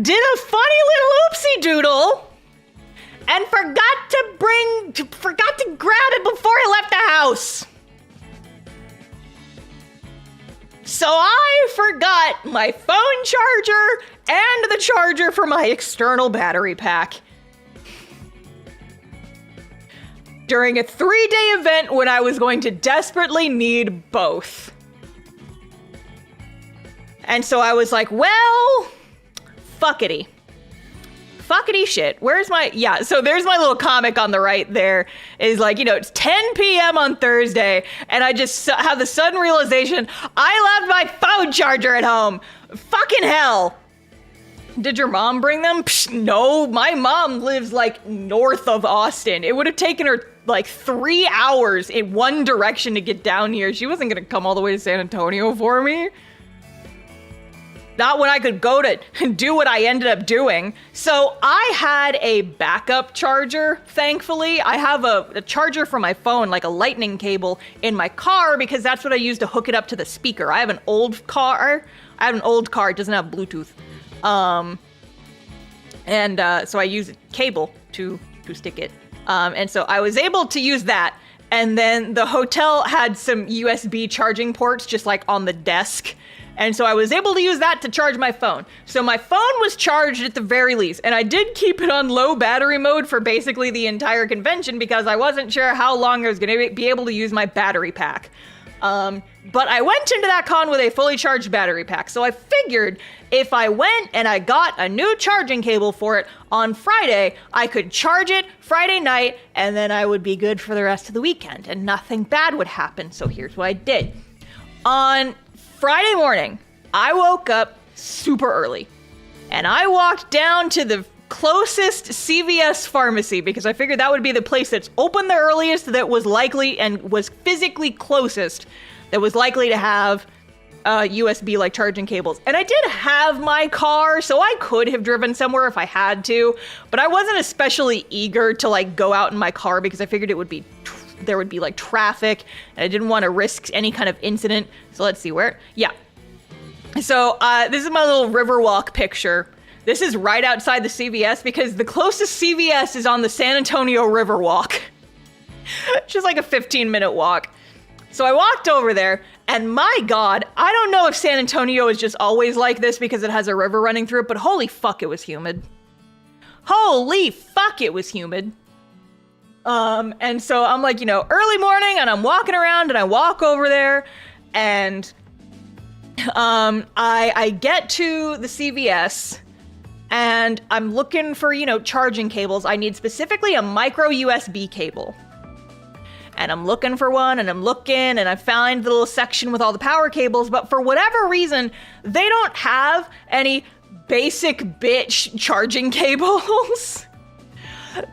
did a funny little oopsie doodle and forgot to grab it before I left the house. So I forgot my phone charger and the charger for my external battery pack during a 3-day event when I was going to desperately need both. And so I was like, well, fuckity shit. Where's my, yeah, so there's my little comic on the right there is like, you know, it's 10 p.m. on Thursday and I just have the sudden realization I left my phone charger at home. Fucking hell. Did your mom bring them? Psh, no, my mom lives like north of Austin. It would have taken her like 3 hours in one direction to get down here. She wasn't gonna come all the way to San Antonio for me. Not when I could go to do what I ended up doing. So I had a backup charger, thankfully. I have a charger for my phone, like a lightning cable in my car because that's what I use to hook it up to the speaker. I have an old car. It doesn't have Bluetooth. So I use a cable to stick it. And so I was able to use that. And then the hotel had some USB charging ports just like on the desk. And so I was able to use that to charge my phone. So my phone was charged at the very least. And I did keep it on low battery mode for basically the entire convention because I wasn't sure how long I was going to be able to use my battery pack. But I went into that con with a fully charged battery pack. So I figured if I went and I got a new charging cable for it on Friday, I could charge it Friday night and then I would be good for the rest of the weekend and nothing bad would happen. So here's what I did. On Friday morning, I woke up super early and I walked down to the closest CVS pharmacy because I figured that would be the place that's open the earliest, that was likely and was physically closest, that was likely to have USB like charging cables. And I did have my car, so I could have driven somewhere if I had to, but I wasn't especially eager to like go out in my car because I figured there would be like traffic and I didn't want to risk any kind of incident. So let's see where, yeah. So this is my little Riverwalk picture. This is right outside the CVS because the closest CVS is on the San Antonio Riverwalk. Just like a 15-minute walk. So I walked over there, and my God, I don't know if San Antonio is just always like this because it has a river running through it, but holy fuck, it was humid. Holy fuck, it was humid. And so I'm like, early morning, and I'm walking around, and I walk over there, and I get to the CVS, and I'm looking for, charging cables. I need specifically a micro USB cable. And I'm looking for one, and I'm looking, and I find the little section with all the power cables, but for whatever reason, they don't have any basic bitch charging cables.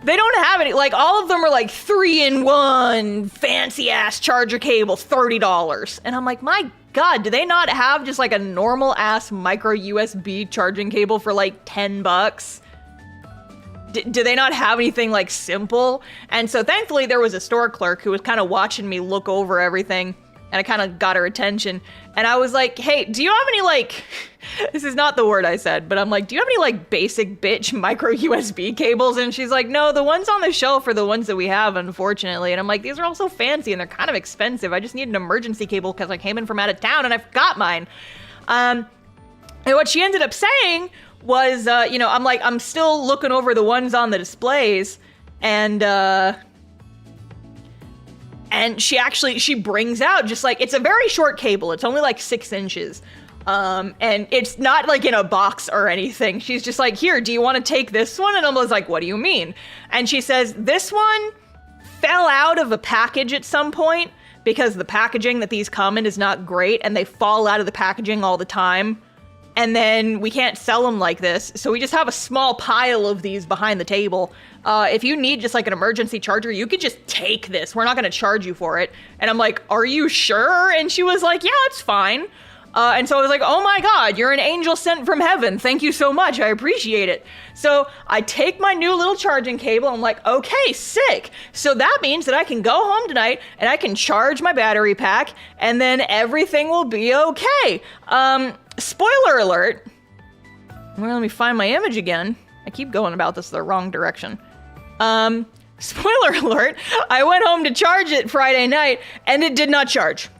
They don't have any, like, all of them are like 3-in-1 fancy ass charger cables, $30. And I'm like, my God, do they not have just like a normal ass micro USB charging cable for like $10? Do they not have anything like simple? And so thankfully there was a store clerk who was kind of watching me look over everything, and I kind of got her attention. And I was like, hey, do you have any like, this is not the word I said, but I'm like, do you have any like basic bitch micro USB cables? And she's like, no, the ones on the shelf are the ones that we have, unfortunately. And I'm like, these are all so fancy and they're kind of expensive. I just need an emergency cable because I came in from out of town and I forgot mine. And what she ended up saying was, I'm like, I'm still looking over the ones on the displays, and she brings out just like, it's a very short cable. It's only like 6 inches. And it's not like in a box or anything. She's just like, here, do you want to take this one? And I was like, what do you mean? And she says, this one fell out of a package at some point because the packaging that these come in is not great, and they fall out of the packaging all the time. And then we can't sell them like this, so we just have a small pile of these behind the table. If you need just like an emergency charger, you could just take this. We're not gonna charge you for it. And I'm like, are you sure? And she was like, yeah, it's fine. And so I was like, oh my God, you're an angel sent from heaven. Thank you so much, I appreciate it. So I take my new little charging cable. I'm like, okay, sick. So that means that I can go home tonight and I can charge my battery pack, and then everything will be okay. Spoiler alert. Well, let me find my image again. I keep going about this the wrong direction. Spoiler alert. I went home to charge it Friday night, and it did not charge.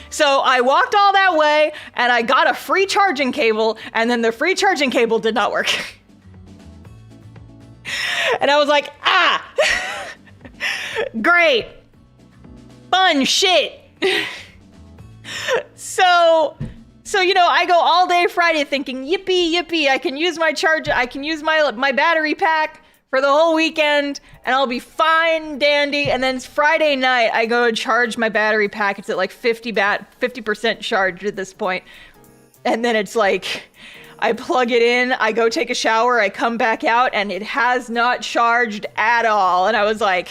So I walked all that way, and I got a free charging cable, and then the free charging cable did not work. And I was like, great. Fun shit. So, I go all day Friday thinking, yippee, I can use my charger, I can use my battery pack for the whole weekend, and I'll be fine, dandy. And then Friday night, I go to charge my battery pack. It's at like 50% charged at this point. And then it's like, I plug it in, I go take a shower, I come back out, and it has not charged at all. And I was like,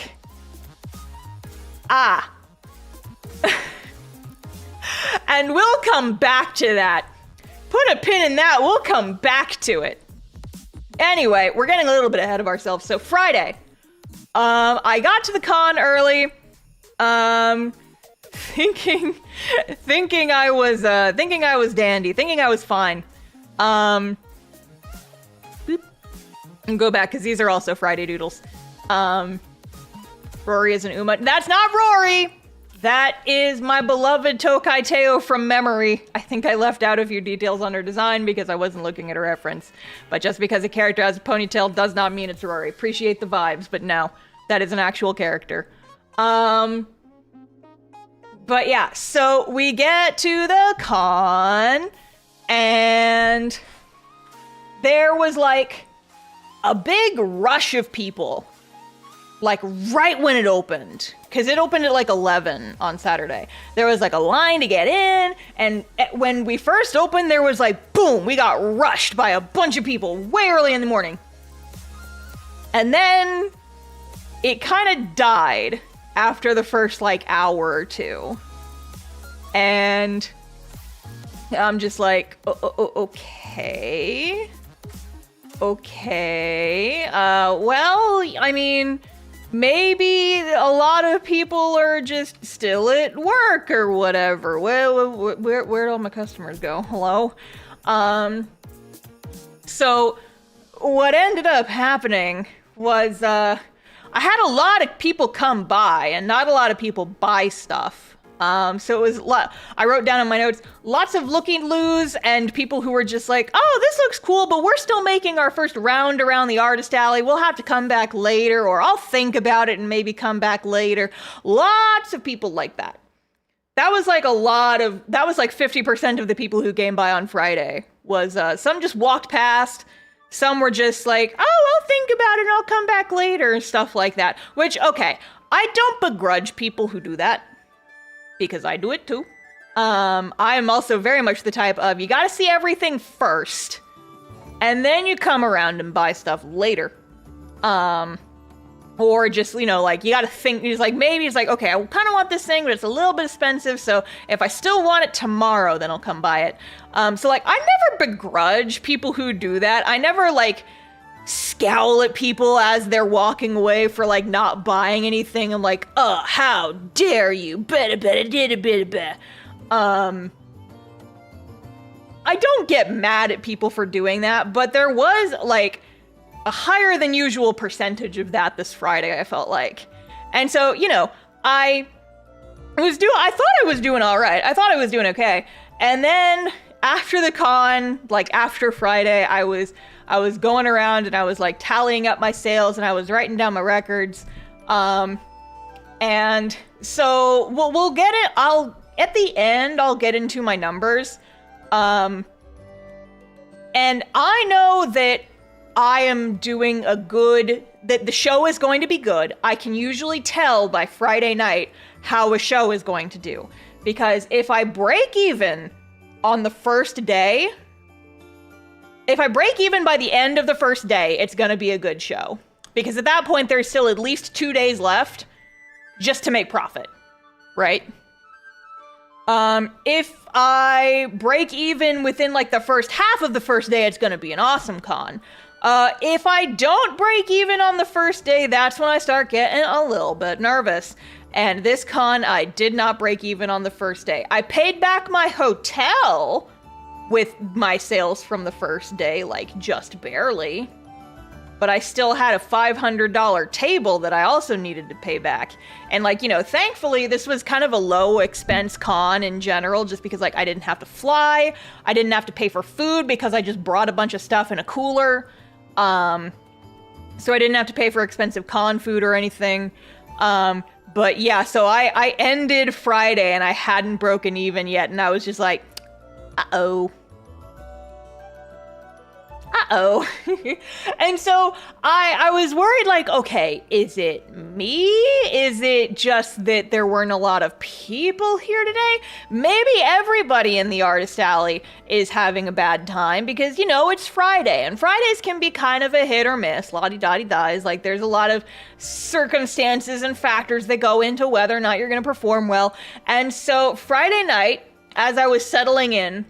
And we'll come back to that. Put a pin in that, we'll come back to it. Anyway, we're getting a little bit ahead of ourselves. So Friday, I got to the con early, thinking I was dandy, thinking I was fine. And go back, because these are also Friday doodles. Rory is an Uma. That's not Rory! That is my beloved Tokai Teo from memory. I think I left out a few details on her design because I wasn't looking at a reference. But just because a character has a ponytail does not mean it's Rory. Appreciate the vibes, but no, that is an actual character. But yeah, so we get to the con, and there was like a big rush of people. Like right when it opened, because it opened at like 11 on Saturday. There was like a line to get in, and when we first opened, there was like, boom, we got rushed by a bunch of people way early in the morning. And then it kind of died after the first like hour or two. And I'm just like, okay. Well, I mean, maybe a lot of people are just still at work or whatever. Where'd all my customers go? Hello? So what ended up happening was, I had a lot of people come by and not a lot of people buy stuff. So it was I wrote down in my notes, lots of looky-loos and people who were just like, oh, this looks cool, but we're still making our first round around the artist alley. We'll have to come back later, or I'll think about it and maybe come back later. Lots of people like that. That was like 50% of the people who came by on Friday was, some just walked past. Some were just like, oh, I'll think about it and I'll come back later and stuff like that. Which, okay, I don't begrudge people who do that, because I do it too. I am also very much the type of, you gotta see everything first, and then you come around and buy stuff later. Or just, you know, like, you gotta think, it's like, maybe it's like, okay, I kind of want this thing, but it's a little bit expensive, so if I still want it tomorrow, then I'll come buy it. So, like, I never begrudge people who do that. I never, like, scowl at people as they're walking away for, like, not buying anything. I'm like, oh, how dare you? I don't get mad at people for doing that, but there was, like, a higher than usual percentage of that this Friday, I felt like. And so, you know, I thought I was doing all right. I thought I was doing okay. And then after the con, like after Friday, I was going around and I was like tallying up my sales and I was writing down my records. And so we'll get it. At the end, I'll get into my numbers. And I know that I am doing that the show is going to be good. I can usually tell by Friday night how a show is going to do. Because if I break even on the first day, if I break even by the end of the first day, it's going to be a good show. Because at that point, there's still at least 2 days left just to make profit, right? If I break even within like the first half of the first day, it's going to be an awesome con. If I don't break even on the first day, that's when I start getting a little bit nervous. And this con, I did not break even on the first day. I paid back my hotel with my sales from the first day, like just barely. But I still had a $500 table that I also needed to pay back. And like, you know, thankfully this was kind of a low expense con in general, just because like I didn't have to fly. I didn't have to pay for food because I just brought a bunch of stuff in a cooler. So I didn't have to pay for expensive con food or anything. But yeah, so I ended Friday and I hadn't broken even yet. And I was just like, uh-oh. And so I was worried, like, okay, is it me? Is it just that there weren't a lot of people here today? Maybe everybody in the artist alley is having a bad time because, you know, it's Friday and Fridays can be kind of a hit or miss. La-di-da-di-dies. Like there's a lot of circumstances and factors that go into whether or not you're going to perform well. And so Friday night, as I was settling in,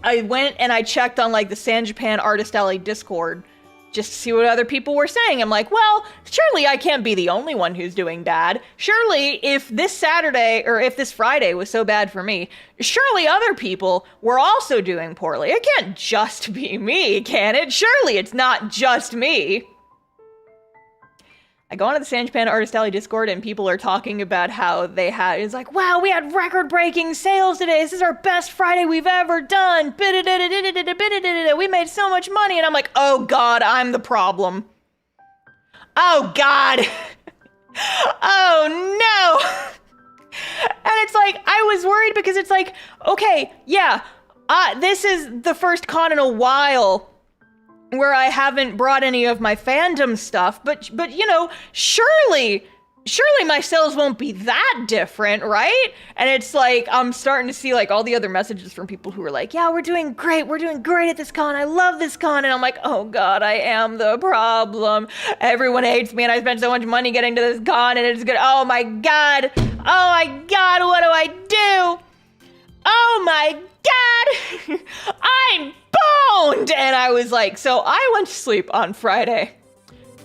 I went and I checked on like the San Japan Artist Alley Discord just to see what other people were saying. I'm like, well, surely I can't be the only one who's doing bad. Surely if this Saturday or if this Friday was so bad for me, surely other people were also doing poorly. It can't just be me, can it? Surely it's not just me. I go onto the San Japan Artist Alley Discord and people are talking about how it's like, wow, we had record-breaking sales today. This is our best Friday we've ever done. We made so much money. And I'm like, oh God, I'm the problem. Oh God. Oh no. And it's like, I was worried because it's like, okay, yeah, this is the first con in a while where I haven't brought any of my fandom stuff, but you know, surely my sales won't be that different, right? And it's like, I'm starting to see like all the other messages from people who are like, yeah, we're doing great at this con, I love this con, and I'm like, oh God, I am the problem. Everyone hates me and I spent so much money getting to this con and it's good. Oh my God, what do I do? Oh my God, I'm boned! And I was like, so I went to sleep on Friday,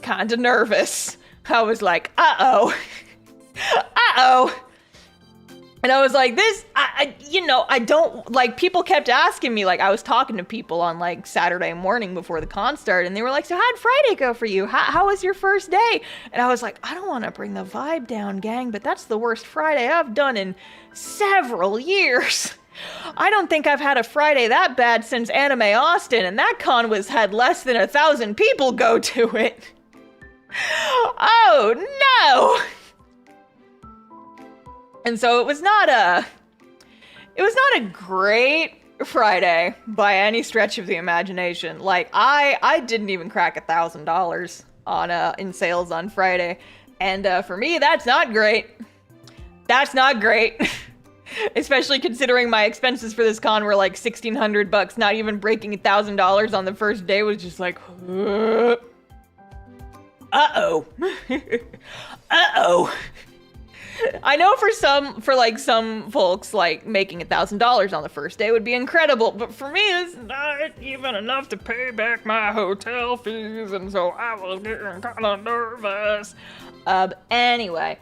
kinda nervous. I was like, uh-oh. Uh-oh. And I was like, I don't, like, people kept asking me, like, I was talking to people on, like, Saturday morning before the con started, and they were like, so how'd Friday go for you? How was your first day? And I was like, I don't want to bring the vibe down, gang, but that's the worst Friday I've done in several years. I don't think I've had a Friday that bad since Anime Austin, and that con had less than 1,000 people go to it. Oh, no! And so it was not a great Friday by any stretch of the imagination. Like, I didn't even crack $1,000 on in sales on Friday, and for me, that's not great. That's not great, especially considering my expenses for this con were like $1,600. Not even breaking $1,000 on the first day was just like, uh-oh, uh-oh. I know for some folks, like, making $1,000 on the first day would be incredible, but for me, it's not even enough to pay back my hotel fees, and so I was getting kind of nervous. Anyway,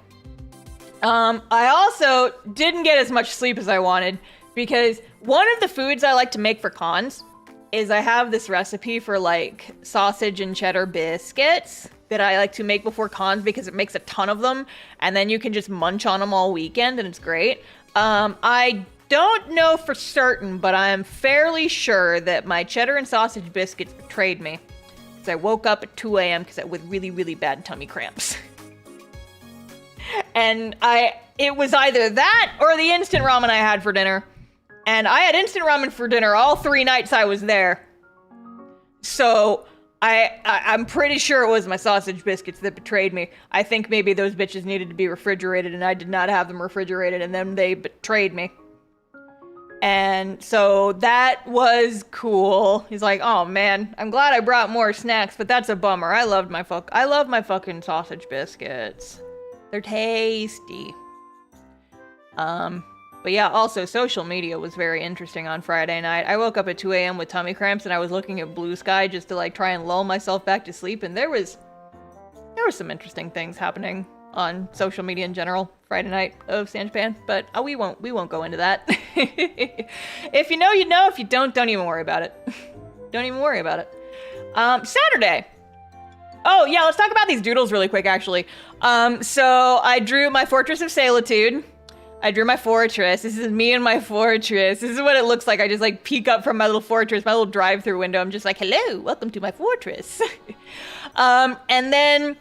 I also didn't get as much sleep as I wanted, because one of the foods I like to make for cons is I have this recipe for, like, sausage and cheddar biscuits that I like to make before cons because it makes a ton of them, and then you can just munch on them all weekend, and it's great. I don't know for certain, but I'm fairly sure that my cheddar and sausage biscuits betrayed me, because I woke up at 2 a.m. with really, really bad tummy cramps. And it was either that or the instant ramen I had for dinner, and I had instant ramen for dinner all 3 nights I was there. So I'm pretty sure it was my sausage biscuits that betrayed me. I think maybe those bitches needed to be refrigerated, and I did not have them refrigerated, and then they betrayed me. And so that was cool. He's like, oh man, I'm glad I brought more snacks, but that's a bummer. I love my fucking sausage biscuits. They're tasty. But yeah, also social media was very interesting on Friday night. I woke up at 2 a.m. with tummy cramps, and I was looking at blue sky just to, like, try and lull myself back to sleep, and there were some interesting things happening on social media in general Friday night of San Japan, but we won't go into that. If you know, you know. If you don't even worry about it. Don't even worry about it. Saturday. Oh yeah, let's talk about these doodles really quick, actually. So I drew my Fortress of Solitude. I drew my fortress. This is me and my fortress. This is what it looks like. I just, like, peek up from my little fortress, my little drive-through window. I'm just like, hello, welcome to my fortress. And then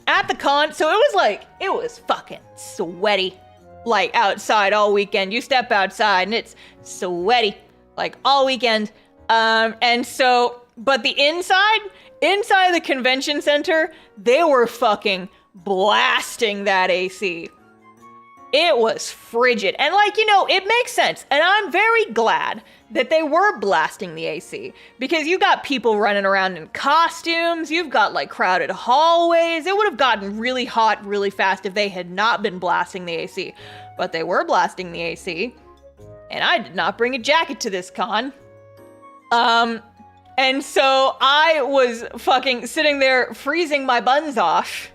at the con, so it was fucking sweaty, like, outside all weekend. You step outside and it's sweaty, like, all weekend. And so, but the inside the convention center, they were fucking blasting that AC. It was frigid. And, like, you know, it makes sense. And I'm very glad that they were blasting the AC, because you got people running around in costumes. You've got, like, crowded hallways. It would have gotten really hot really fast if they had not been blasting the AC. But they were blasting the AC. And I did not bring a jacket to this con. And so I was fucking sitting there freezing my buns off.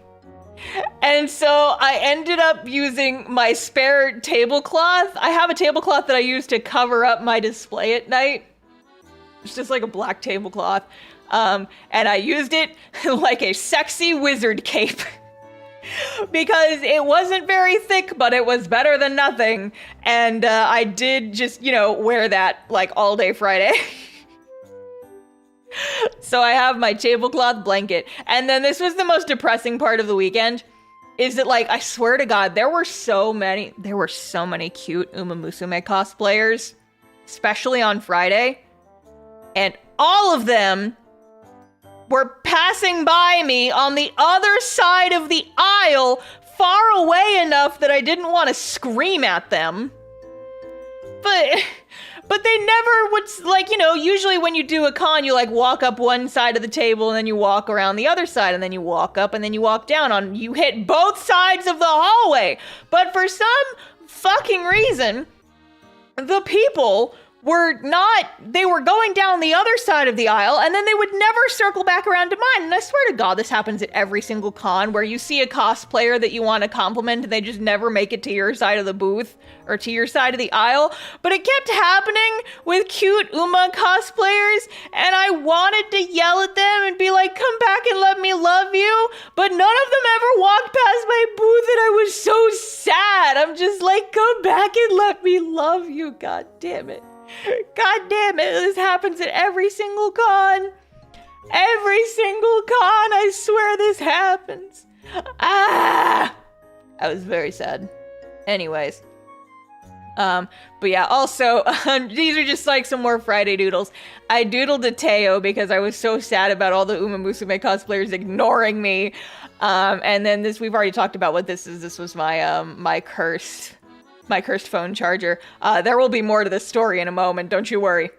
And so I ended up using my spare tablecloth. I have a tablecloth that I use to cover up my display at night. It's just like a black tablecloth. And I used it like a sexy wizard cape. Because it wasn't very thick, but it was better than nothing. And I did just, you know, wear that like all day Friday. So I have my tablecloth blanket. And then this was the most depressing part of the weekend, is that, like, I swear to God, there were so many cute Uma Musume cosplayers, especially on Friday. And all of them were passing by me on the other side of the aisle, far away enough that I didn't want to scream at them. But they never would, like, you know, usually when you do a con, you, like, walk up one side of the table, and then you walk around the other side, and then you walk up, and then you walk down. You hit both sides of the hallway. But for some fucking reason, the people they were going down the other side of the aisle, and then they would never circle back around to mine. And I swear to God, this happens at every single con where you see a cosplayer that you want to compliment and they just never make it to your side of the booth or to your side of the aisle. But it kept happening with cute Uma cosplayers, and I wanted to yell at them and be like, come back and let me love you. But none of them ever walked past my booth, and I was so sad. I'm just like, come back and let me love you. God damn it. God damn it, this happens at every single con. Every single con, I swear this happens. I was very sad. Anyways. But yeah, also, these are just like some more Friday doodles. I doodled a Teo because I was so sad about all the Uma Musume cosplayers ignoring me. And then this, we've already talked about what this is. This was my, my cursed phone charger. There will be more to this story in a moment, don't you worry.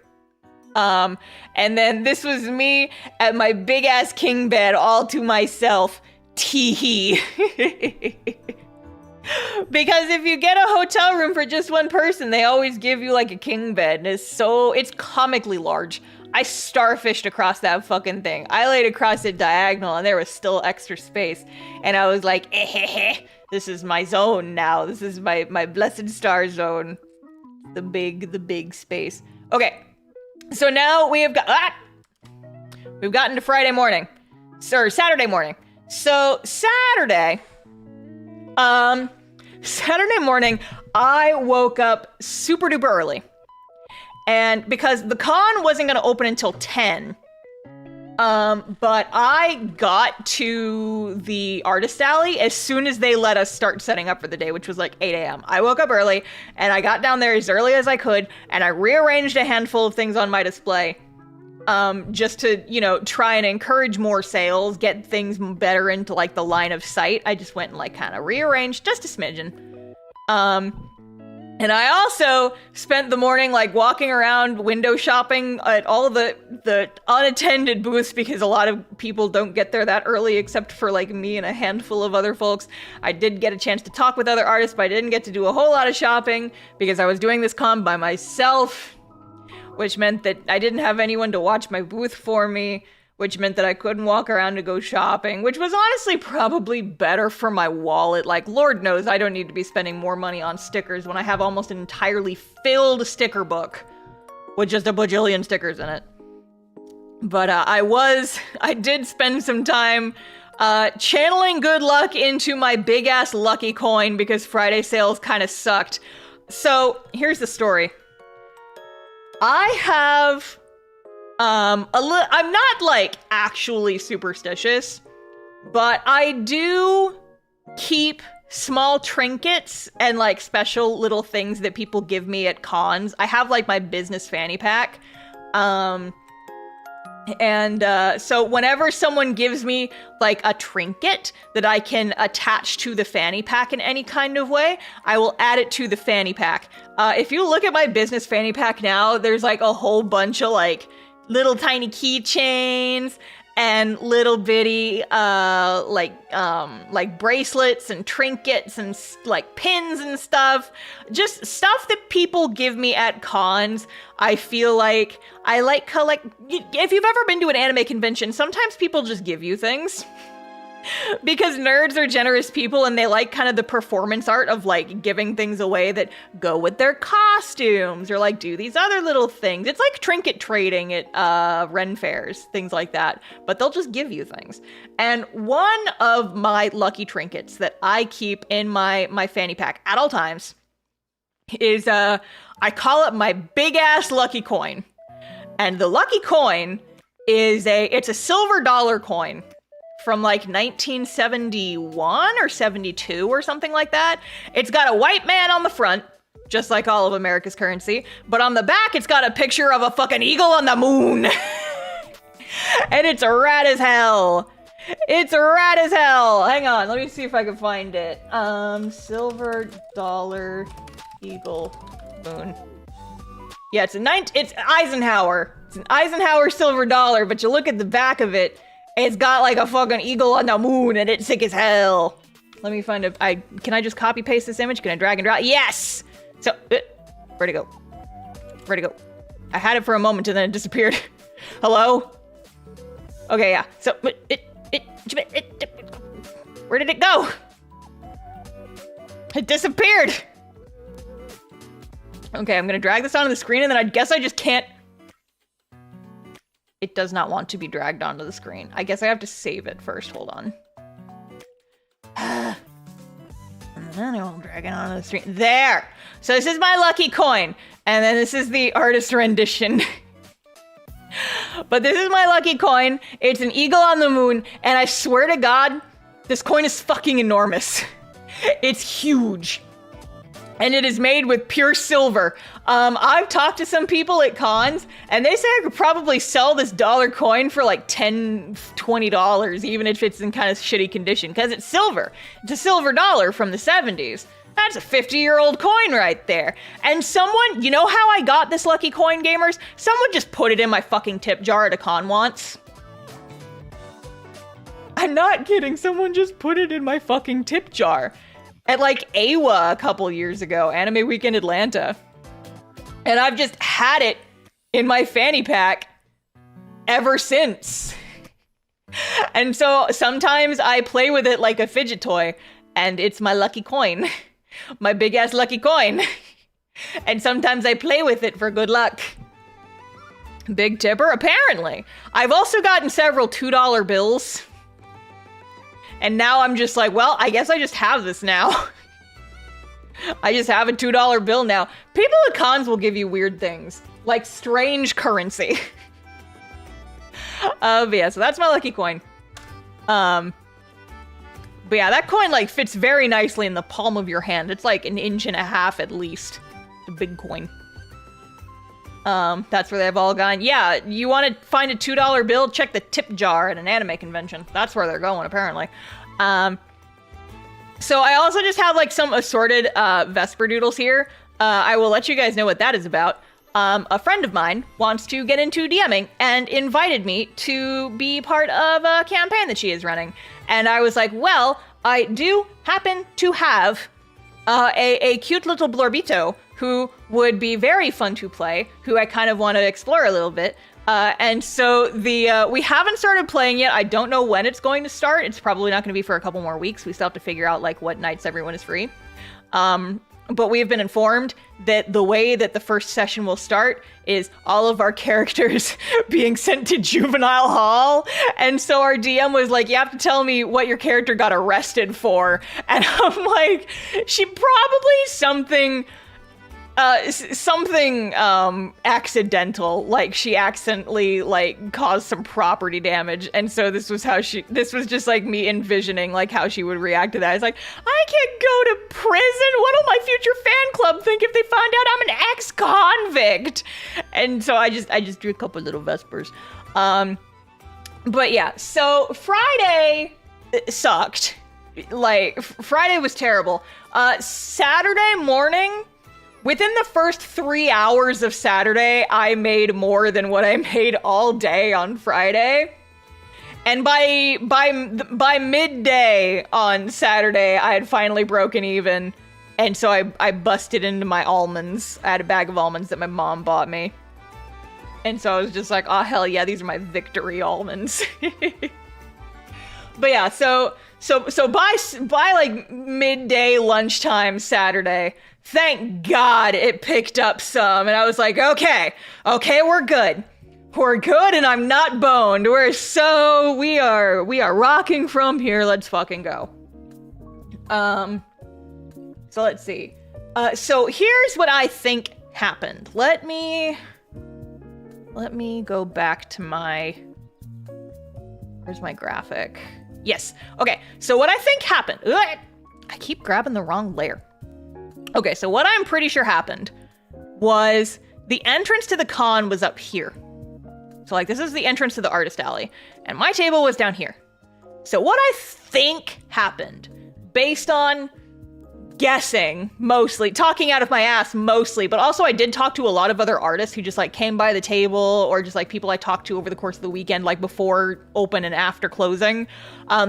And then this was me at my big ass king bed all to myself. Tee-hee. Because if you get a hotel room for just one person, they always give you like a king bed. And it's comically large. I starfished across that fucking thing. I laid across it diagonal and there was still extra space. And I was like, this is my zone now. This is my blessed star zone. The big space. Okay. So now we've gotten to Friday morning. Saturday morning. So Saturday morning, I woke up super duper early. And because the con wasn't going to open until 10, but I got to the artist alley as soon as they let us start setting up for the day, which was like 8 a.m. I woke up early and I got down there as early as I could, and I rearranged a handful of things on my display, just to, you know, try and encourage more sales, get things better into like the line of sight. I just went and like kind of rearranged just a smidgen. And I also spent the morning like walking around window shopping at all the unattended booths, because a lot of people don't get there that early except for like me and a handful of other folks. I did get a chance to talk with other artists, but I didn't get to do a whole lot of shopping because I was doing this con by myself, which meant that I didn't have anyone to watch my booth for me, which meant that I couldn't walk around to go shopping, which was honestly probably better for my wallet. Like, Lord knows I don't need to be spending more money on stickers when I have almost an entirely filled sticker book with just a bajillion stickers in it. But I did spend some time channeling good luck into my big ass lucky coin because Friday sales kind of sucked. So here's the story. I have I'm not like actually superstitious, but I do keep small trinkets and like special little things that people give me at cons. I have like my business fanny pack. So whenever someone gives me like a trinket that I can attach to the fanny pack in any kind of way, I will add it to the fanny pack. If you look at my business fanny pack now, there's like a whole bunch of like little tiny keychains and little bitty like bracelets and trinkets and like pins and stuff. Just stuff that people give me at cons. I feel like I like collect. If you've ever been to an anime convention, sometimes people just give you things. Because nerds are generous people and they like kind of the performance art of like giving things away that go with their costumes or like do these other little things. It's like trinket trading at Ren fairs, things like that, but they'll just give you things. And one of my lucky trinkets that I keep in my fanny pack at all times is I call it my big ass lucky coin. And the lucky coin is it's a silver dollar coin from like 1971 or 72 or something like that. It's got a white man on the front, just like all of America's currency, but on the back it's got a picture of a fucking eagle on the moon. And it's rad as hell. It's rad as hell. Hang on, let me see if I can find it. Silver dollar eagle moon. Yeah, it's Eisenhower. It's an Eisenhower silver dollar, but you look at the back of it, it's got like a fucking eagle on the moon and it's sick as hell. Let me find can I just copy paste this image? Can I drag and drop? Yes! So, where'd it go? Where'd it go? I had it for a moment and then it disappeared. Hello? Okay, yeah. So, where did it go? It disappeared. Okay, I'm gonna drag this onto the screen and then I guess I just can't. It does not want to be dragged onto the screen. I guess I have to save it first. Hold on. And then I'll drag it onto the screen. There! So this is my lucky coin. And then this is the artist rendition. But this is my lucky coin. It's an eagle on the moon. And I swear to God, this coin is fucking enormous. It's huge. And it is made with pure silver. I've talked to some people at cons, and they say I could probably sell this dollar coin for like $10, $20, even if it's in kind of shitty condition, because it's silver. It's a silver dollar from the 70s. That's a 50-year-old coin right there. And someone, you know how I got this lucky coin, gamers? Someone just put it in my fucking tip jar at a con once. I'm not kidding, someone just put it in my fucking tip jar. At like AWA a couple years ago, Anime Weekend Atlanta. And I've just had it in my fanny pack ever since. And so sometimes I play with it like a fidget toy, and it's my lucky coin. My big ass lucky coin. And sometimes I play with it for good luck. Big tipper, apparently. I've also gotten several $2 bills. And now I'm just like, well, I guess I just have this now. I just have a $2 bill now. People at cons will give you weird things, like strange currency. But yeah, so that's my lucky coin. But yeah, that coin like fits very nicely in the palm of your hand. It's like 1.5 inches at least. It's a big coin. That's where they've all gone. Yeah, you want to find a $2 bill? Check the tip jar at an anime convention. That's where they're going, apparently. So I also just have like some assorted Vesper doodles here. I will let you guys know what that is about. A friend of mine wants to get into DMing and invited me to be part of a campaign that she is running. And I was like, well, I do happen to have a cute little Blorbito who would be very fun to play, who I kind of want to explore a little bit. And so we haven't started playing yet. I don't know when it's going to start. It's probably not going to be for a couple more weeks. We still have to figure out like what nights everyone is free. But we have been informed that the way that the first session will start is all of our characters being sent to juvenile hall. And so our DM was like, you have to tell me what your character got arrested for. And I'm like, she probably something accidental, like she accidentally like caused some property damage. And so this was just like me envisioning like how she would react to that. It's like, I can't go to prison. What'll my future fan club think if they find out I'm an ex-convict? And so I just drew a couple little Vespers. But yeah, so Friday sucked. Like Friday was terrible. Saturday morning, within the first 3 hours of Saturday, I made more than what I made all day on Friday. And by midday on Saturday, I had finally broken even. And so I busted into my almonds. I had a bag of almonds that my mom bought me. And so I was just like, oh, hell yeah, these are my victory almonds. But yeah, so by like midday lunchtime Saturday, thank God it picked up some. And I was like, okay, we're good. We're good and I'm not boned. We are rocking from here. Let's fucking go. So let's see. So here's what I think happened. Let me go back to where's my graphic? Yes. Okay. So what I think happened, I keep grabbing the wrong layer. Okay. So what I'm pretty sure happened was the entrance to the con was up here. So like, this is the entrance to the artist alley and my table was down here. So what I think happened, based on guessing mostly, talking out of my ass mostly, but also I did talk to a lot of other artists who just like came by the table, or just like people I talked to over the course of the weekend, like before open and after closing.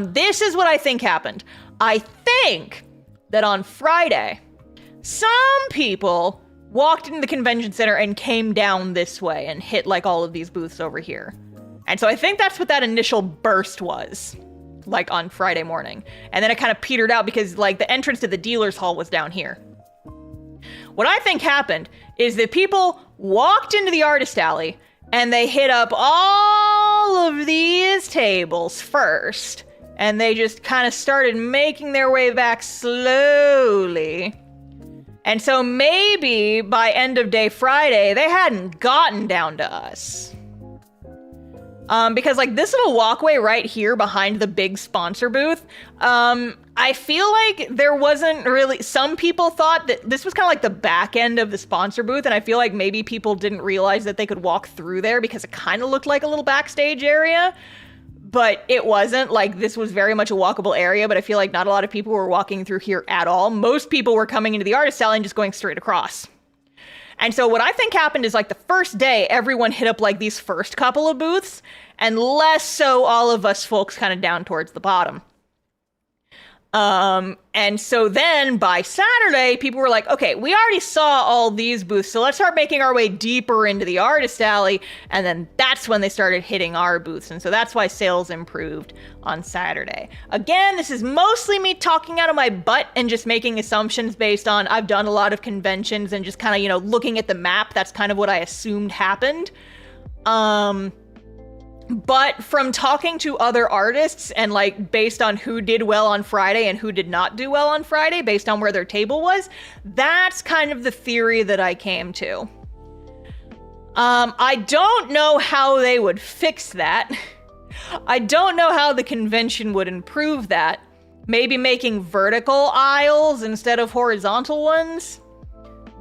This is what I think happened. I think that on Friday, some people walked into the convention center and came down this way and hit like all of these booths over here. And so I think that's what that initial burst was, like on Friday morning. And then it kind of petered out because like the entrance to the dealer's hall was down here. What I think happened is that people walked into the artist alley and they hit up all of these tables first. And they just kind of started making their way back slowly. And so maybe by end of day Friday, they hadn't gotten down to us. Because like this little walkway right here behind the big sponsor booth, I feel like there wasn't really, some people thought that this was kind of like the back end of the sponsor booth. And I feel like maybe people didn't realize that they could walk through there because it kind of looked like a little backstage area. But it wasn't. Like, this was very much a walkable area, but I feel like not a lot of people were walking through here at all. Most people were coming into the artist alley and just going straight across. And so what I think happened is, like, the first day, everyone hit up, like, these first couple of booths, and less so all of us folks kind of down towards the bottom. And so then by Saturday, people were like, okay, we already saw all these booths, so let's start making our way deeper into the artist alley. And then that's when they started hitting our booths. And so that's why sales improved on Saturday. Again, this is mostly me talking out of my butt and just making assumptions based on, I've done a lot of conventions and just kind of, you know, looking at the map. That's kind of what I assumed happened. But from talking to other artists and like based on who did well on Friday and who did not do well on Friday based on where their table was, that's kind of the theory that I came to. I don't know how they would fix that. I don't know how the convention would improve that. Maybe making vertical aisles instead of horizontal ones.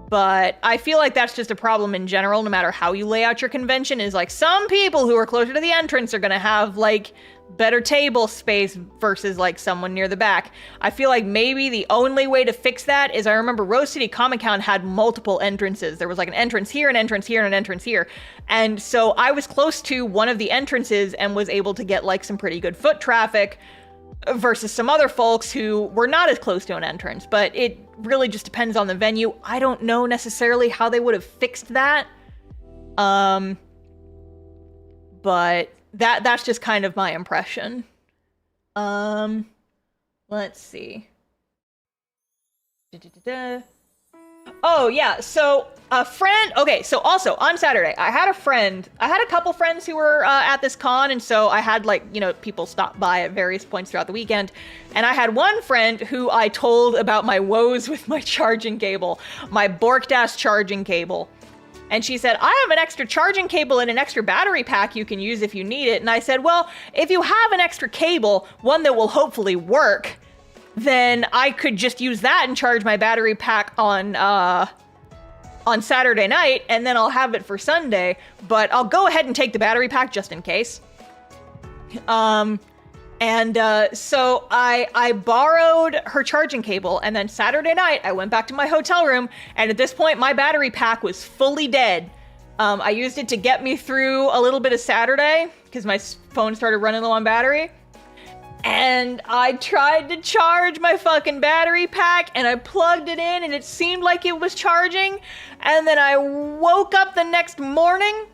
But I feel like that's just a problem in general, no matter how you lay out your convention, is like some people who are closer to the entrance are going to have like better table space versus like someone near the back. I feel like maybe the only way to fix that is, I remember Rose City Comic Con had multiple entrances. There was like an entrance here, an entrance here, and an entrance here. And so I was close to one of the entrances and was able to get like some pretty good foot traffic versus some other folks who were not as close to an entrance. But it really just depends on the venue. I don't know necessarily how they would have fixed that. But that's just kind of my impression. Let's see. Oh yeah, so a friend, okay, so also on Saturday, I had a couple friends who were at this con, and so I had like, you know, people stop by at various points throughout the weekend, and I had one friend who I told about my woes with my charging cable, my borked-ass charging cable. And she said, I have an extra charging cable and an extra battery pack you can use if you need it. And I said, well, if you have an extra cable, one that will hopefully work, then I could just use that and charge my battery pack on Saturday night, and then I'll have it for Sunday. But I'll go ahead and take the battery pack just in case. So I borrowed her charging cable, and then Saturday night I went back to my hotel room, and at this point my battery pack was fully dead. I used it to get me through a little bit of Saturday because my phone started running low on battery. And I tried to charge my fucking battery pack, and I plugged it in, and it seemed like it was charging. And then I woke up the next morning,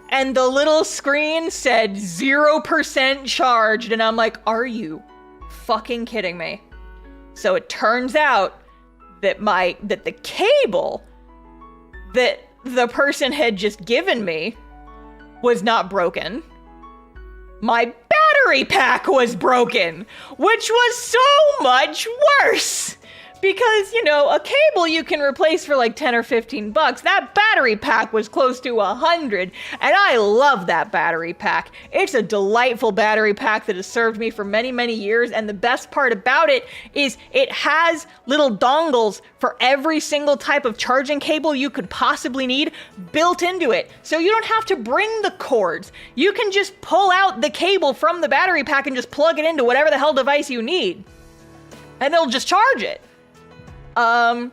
and the little screen said 0% charged. And I'm like, are you fucking kidding me? So it turns out that the cable that the person had just given me was not broken. My battery pack was broken, which was so much worse. Because, you know, a cable you can replace for like 10 or 15 bucks. That battery pack was close to 100, and I love that battery pack. It's a delightful battery pack that has served me for many, many years, and the best part about it is it has little dongles for every single type of charging cable you could possibly need built into it. So you don't have to bring the cords. You can just pull out the cable from the battery pack and just plug it into whatever the hell device you need, and it'll just charge it. And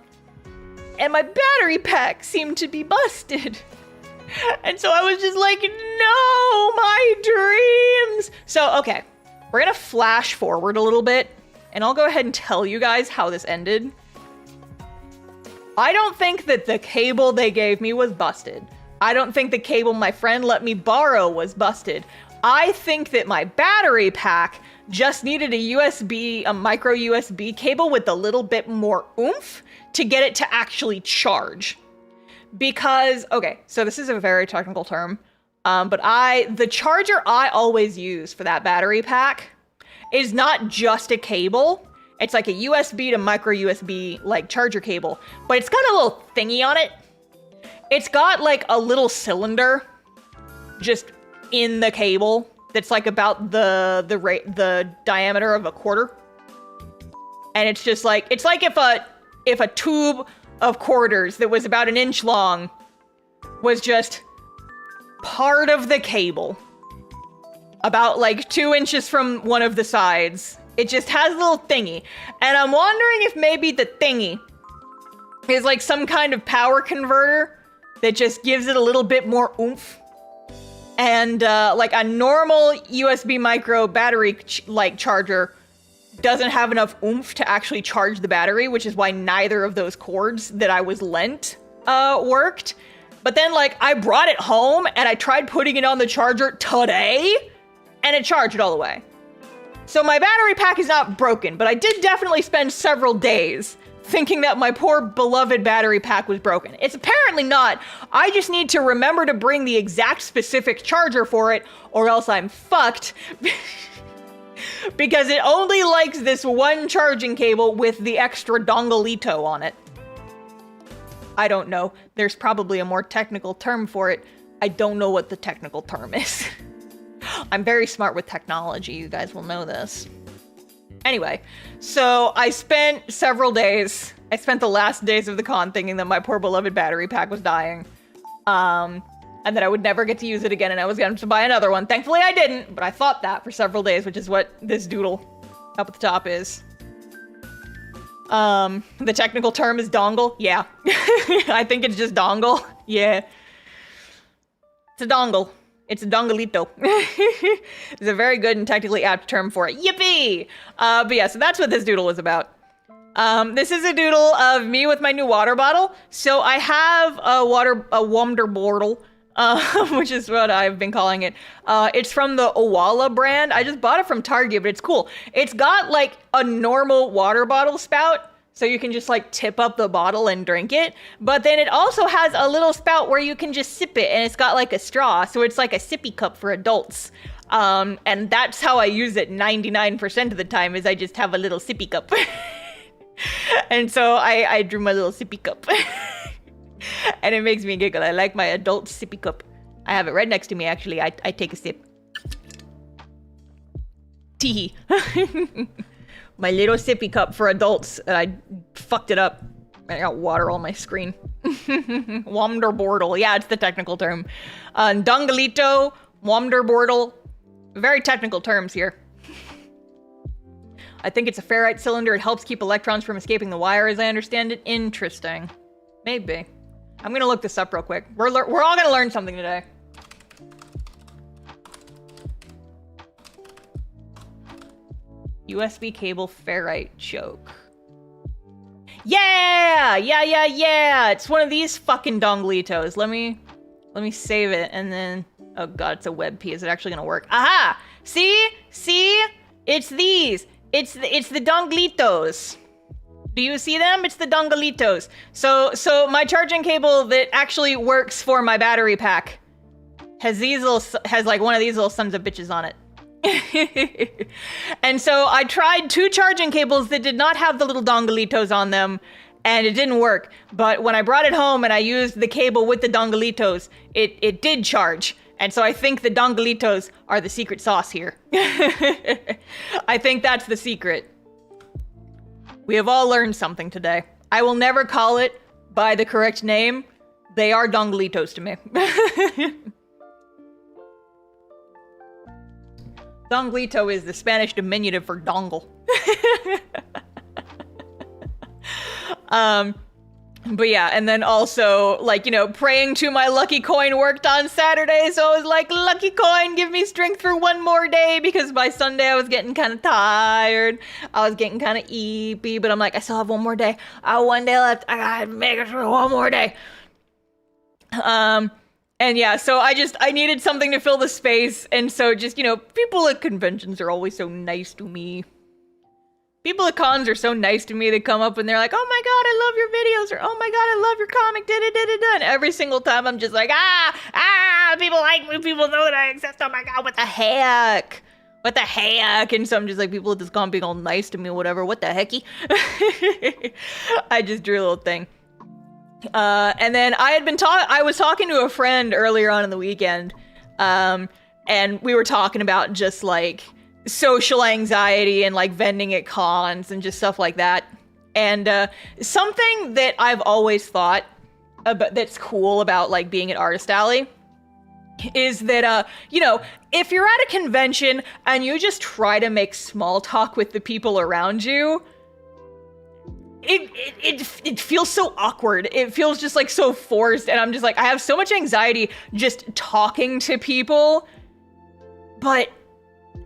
my battery pack seemed to be busted. And so I was just like, no, my dreams. So, okay, we're gonna flash forward a little bit, and I'll go ahead and tell you guys how this ended. I don't think that the cable they gave me was busted. I don't think the cable my friend let me borrow was busted. I think that my battery pack just needed a micro USB cable with a little bit more oomph to get it to actually charge. Because, okay, so this is a very technical term, but the charger I always use for that battery pack is not just a cable. It's like a USB to micro USB like charger cable, but it's got a little thingy on it. It's got like a little cylinder just in the cable that's like about the diameter of a quarter. And it's just like, it's like if a tube of quarters that was about 1 inch long was just part of the cable, about like 2 inches from one of the sides. It just has a little thingy. And I'm wondering if maybe the thingy is like some kind of power converter that just gives it a little bit more oomph. And like a normal USB micro battery charger doesn't have enough oomph to actually charge the battery, which is why neither of those cords that I was lent worked. But then like I brought it home and I tried putting it on the charger today and it charged all the way. So my battery pack is not broken, but I did definitely spend several days thinking that my poor beloved battery pack was broken. It's apparently not. I just need to remember to bring the exact specific charger for it, or else I'm fucked. Because it only likes this one charging cable with the extra dongelito on it. I don't know. There's probably a more technical term for it. I don't know what the technical term is. I'm very smart with technology, you guys will know this. Anyway, so I spent several days, I spent the last days of the con thinking that my poor beloved battery pack was dying. And that I would never get to use it again and I was going to buy another one. Thankfully I didn't, but I thought that for several days, which is what this doodle up at the top is. The technical term is dongle. Yeah. I think it's just dongle. Yeah. It's a dongle. It's a dongelito. It's a very good and technically apt term for it. Yippee! But yeah, so that's what this doodle was about. This is a doodle of me with my new water bottle. So I have a Wonder Bottle, which is what I've been calling it. It's from the Owala brand. I just bought it from Target, but it's cool. It's got like a normal water bottle spout, so you can just like tip up the bottle and drink it. But then it also has a little spout where you can just sip it, and it's got like a straw, so it's like a sippy cup for adults. And that's how I use it 99% of the time, is I just have a little sippy cup. And so I drew my little sippy cup. And it makes me giggle. I like my adult sippy cup. I have it right next to me, actually. I take a sip. Teehee. My little sippy cup for adults. I fucked it up. I got water on my screen. Womderbordel. Yeah, it's the technical term. Dongelito, Womderbordel. Very technical terms here. I think it's a ferrite cylinder. It helps keep electrons from escaping the wire, as I understand it. Interesting. Maybe. I'm gonna look this up real quick. We're all gonna learn something today. USB cable ferrite choke. Yeah! Yeah! It's one of these fucking dongelitos. Let me save it and then... Oh god, it's a WebP. Is it actually gonna work? Aha! See? It's these. It's the dongelitos. Do you see them? It's the dongelitos. So my charging cable that actually works for my battery pack has like one of these little sons of bitches on it. And so I tried 2 charging cables that did not have the little dongelitos on them, and it didn't work. But when I brought it home and I used the cable with the dongelitos, it did charge. And so I think the dongelitos are the secret sauce here. I think that's the secret. We have all learned something today. I will never call it by the correct name. They are dongelitos to me. Dongelito is the Spanish diminutive for dongle. But yeah, and then also, like, you know, praying to my lucky coin worked on Saturday, so I was like, lucky coin, give me strength for one more day, because by Sunday I was getting kind of tired, I was getting kind of eepy, but I'm like, I still have one more day, I have one day left, I gotta make it through one more day. And yeah, so I needed something to fill the space, and so just, you know, people at conventions are always so nice to me. People at cons are so nice to me. They come up and they're like, oh my god, I love your videos, or oh my god, I love your comic, da-da-da-da-da. And every single time I'm just like, people like me, people know that I exist, oh my god, what the heck? What the heck? And so I'm just like, people at this con being all nice to me, whatever, what the hecky? I just drew a little thing. And then I was talking to a friend earlier on in the weekend, and we were talking about just like social anxiety and like vending at cons and just stuff like that. And something that I've always thought about that's cool about like being at Artist Alley is that, you know, if you're at a convention and you just try to make small talk with the people around you, it feels so awkward. It feels just like so forced. And I'm just like, I have so much anxiety just talking to people, but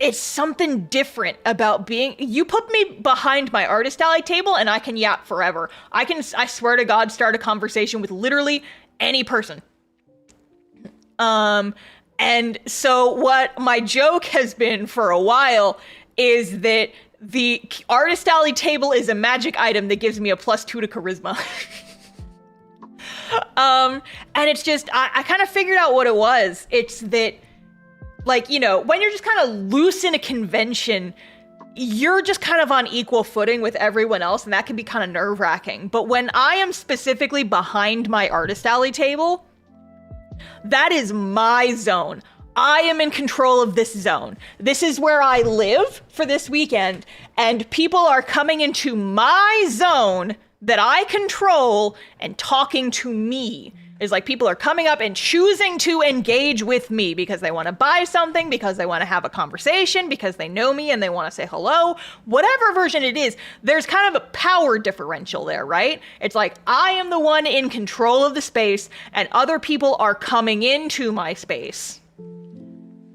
it's something different about you put me behind my Artist Alley table and I can yap forever. I swear to God, start a conversation with literally any person. And so what my joke has been for a while is that the Artist Alley table is a magic item that gives me a +2 to charisma. And it's just, I kind of figured out what it was. It's that, like, you know, when you're just kind of loose in a convention, you're just kind of on equal footing with everyone else, and that can be kind of nerve-wracking. But when I am specifically behind my Artist Alley table, that is my zone. I am in control of this zone. This is where I live for this weekend, and people are coming into my zone that I control and talking to me. It's like people are coming up and choosing to engage with me because they want to buy something, because they want to have a conversation, because they know me and they want to say hello. Whatever version it is, there's kind of a power differential there, right? It's like I am the one in control of the space and other people are coming into my space.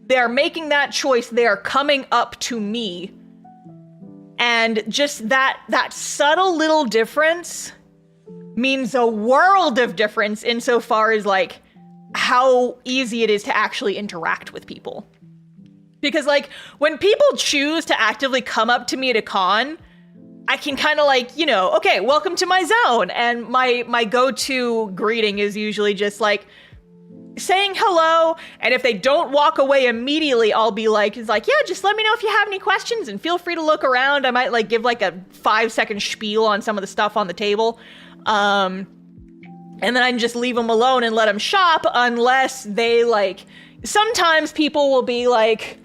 They're making that choice. They are coming up to me. And just that subtle little difference means a world of difference insofar as like how easy it is to actually interact with people. Because like when people choose to actively come up to me at a con, I can kind of like, you know, okay, welcome to my zone. And my go-to greeting is usually just like saying hello, and if they don't walk away immediately, I'll be like, yeah, just let me know if you have any questions and feel free to look around. I might like give like a 5-second spiel on some of the stuff on the table. And then I can just leave them alone and let them shop unless they like, sometimes people will be like,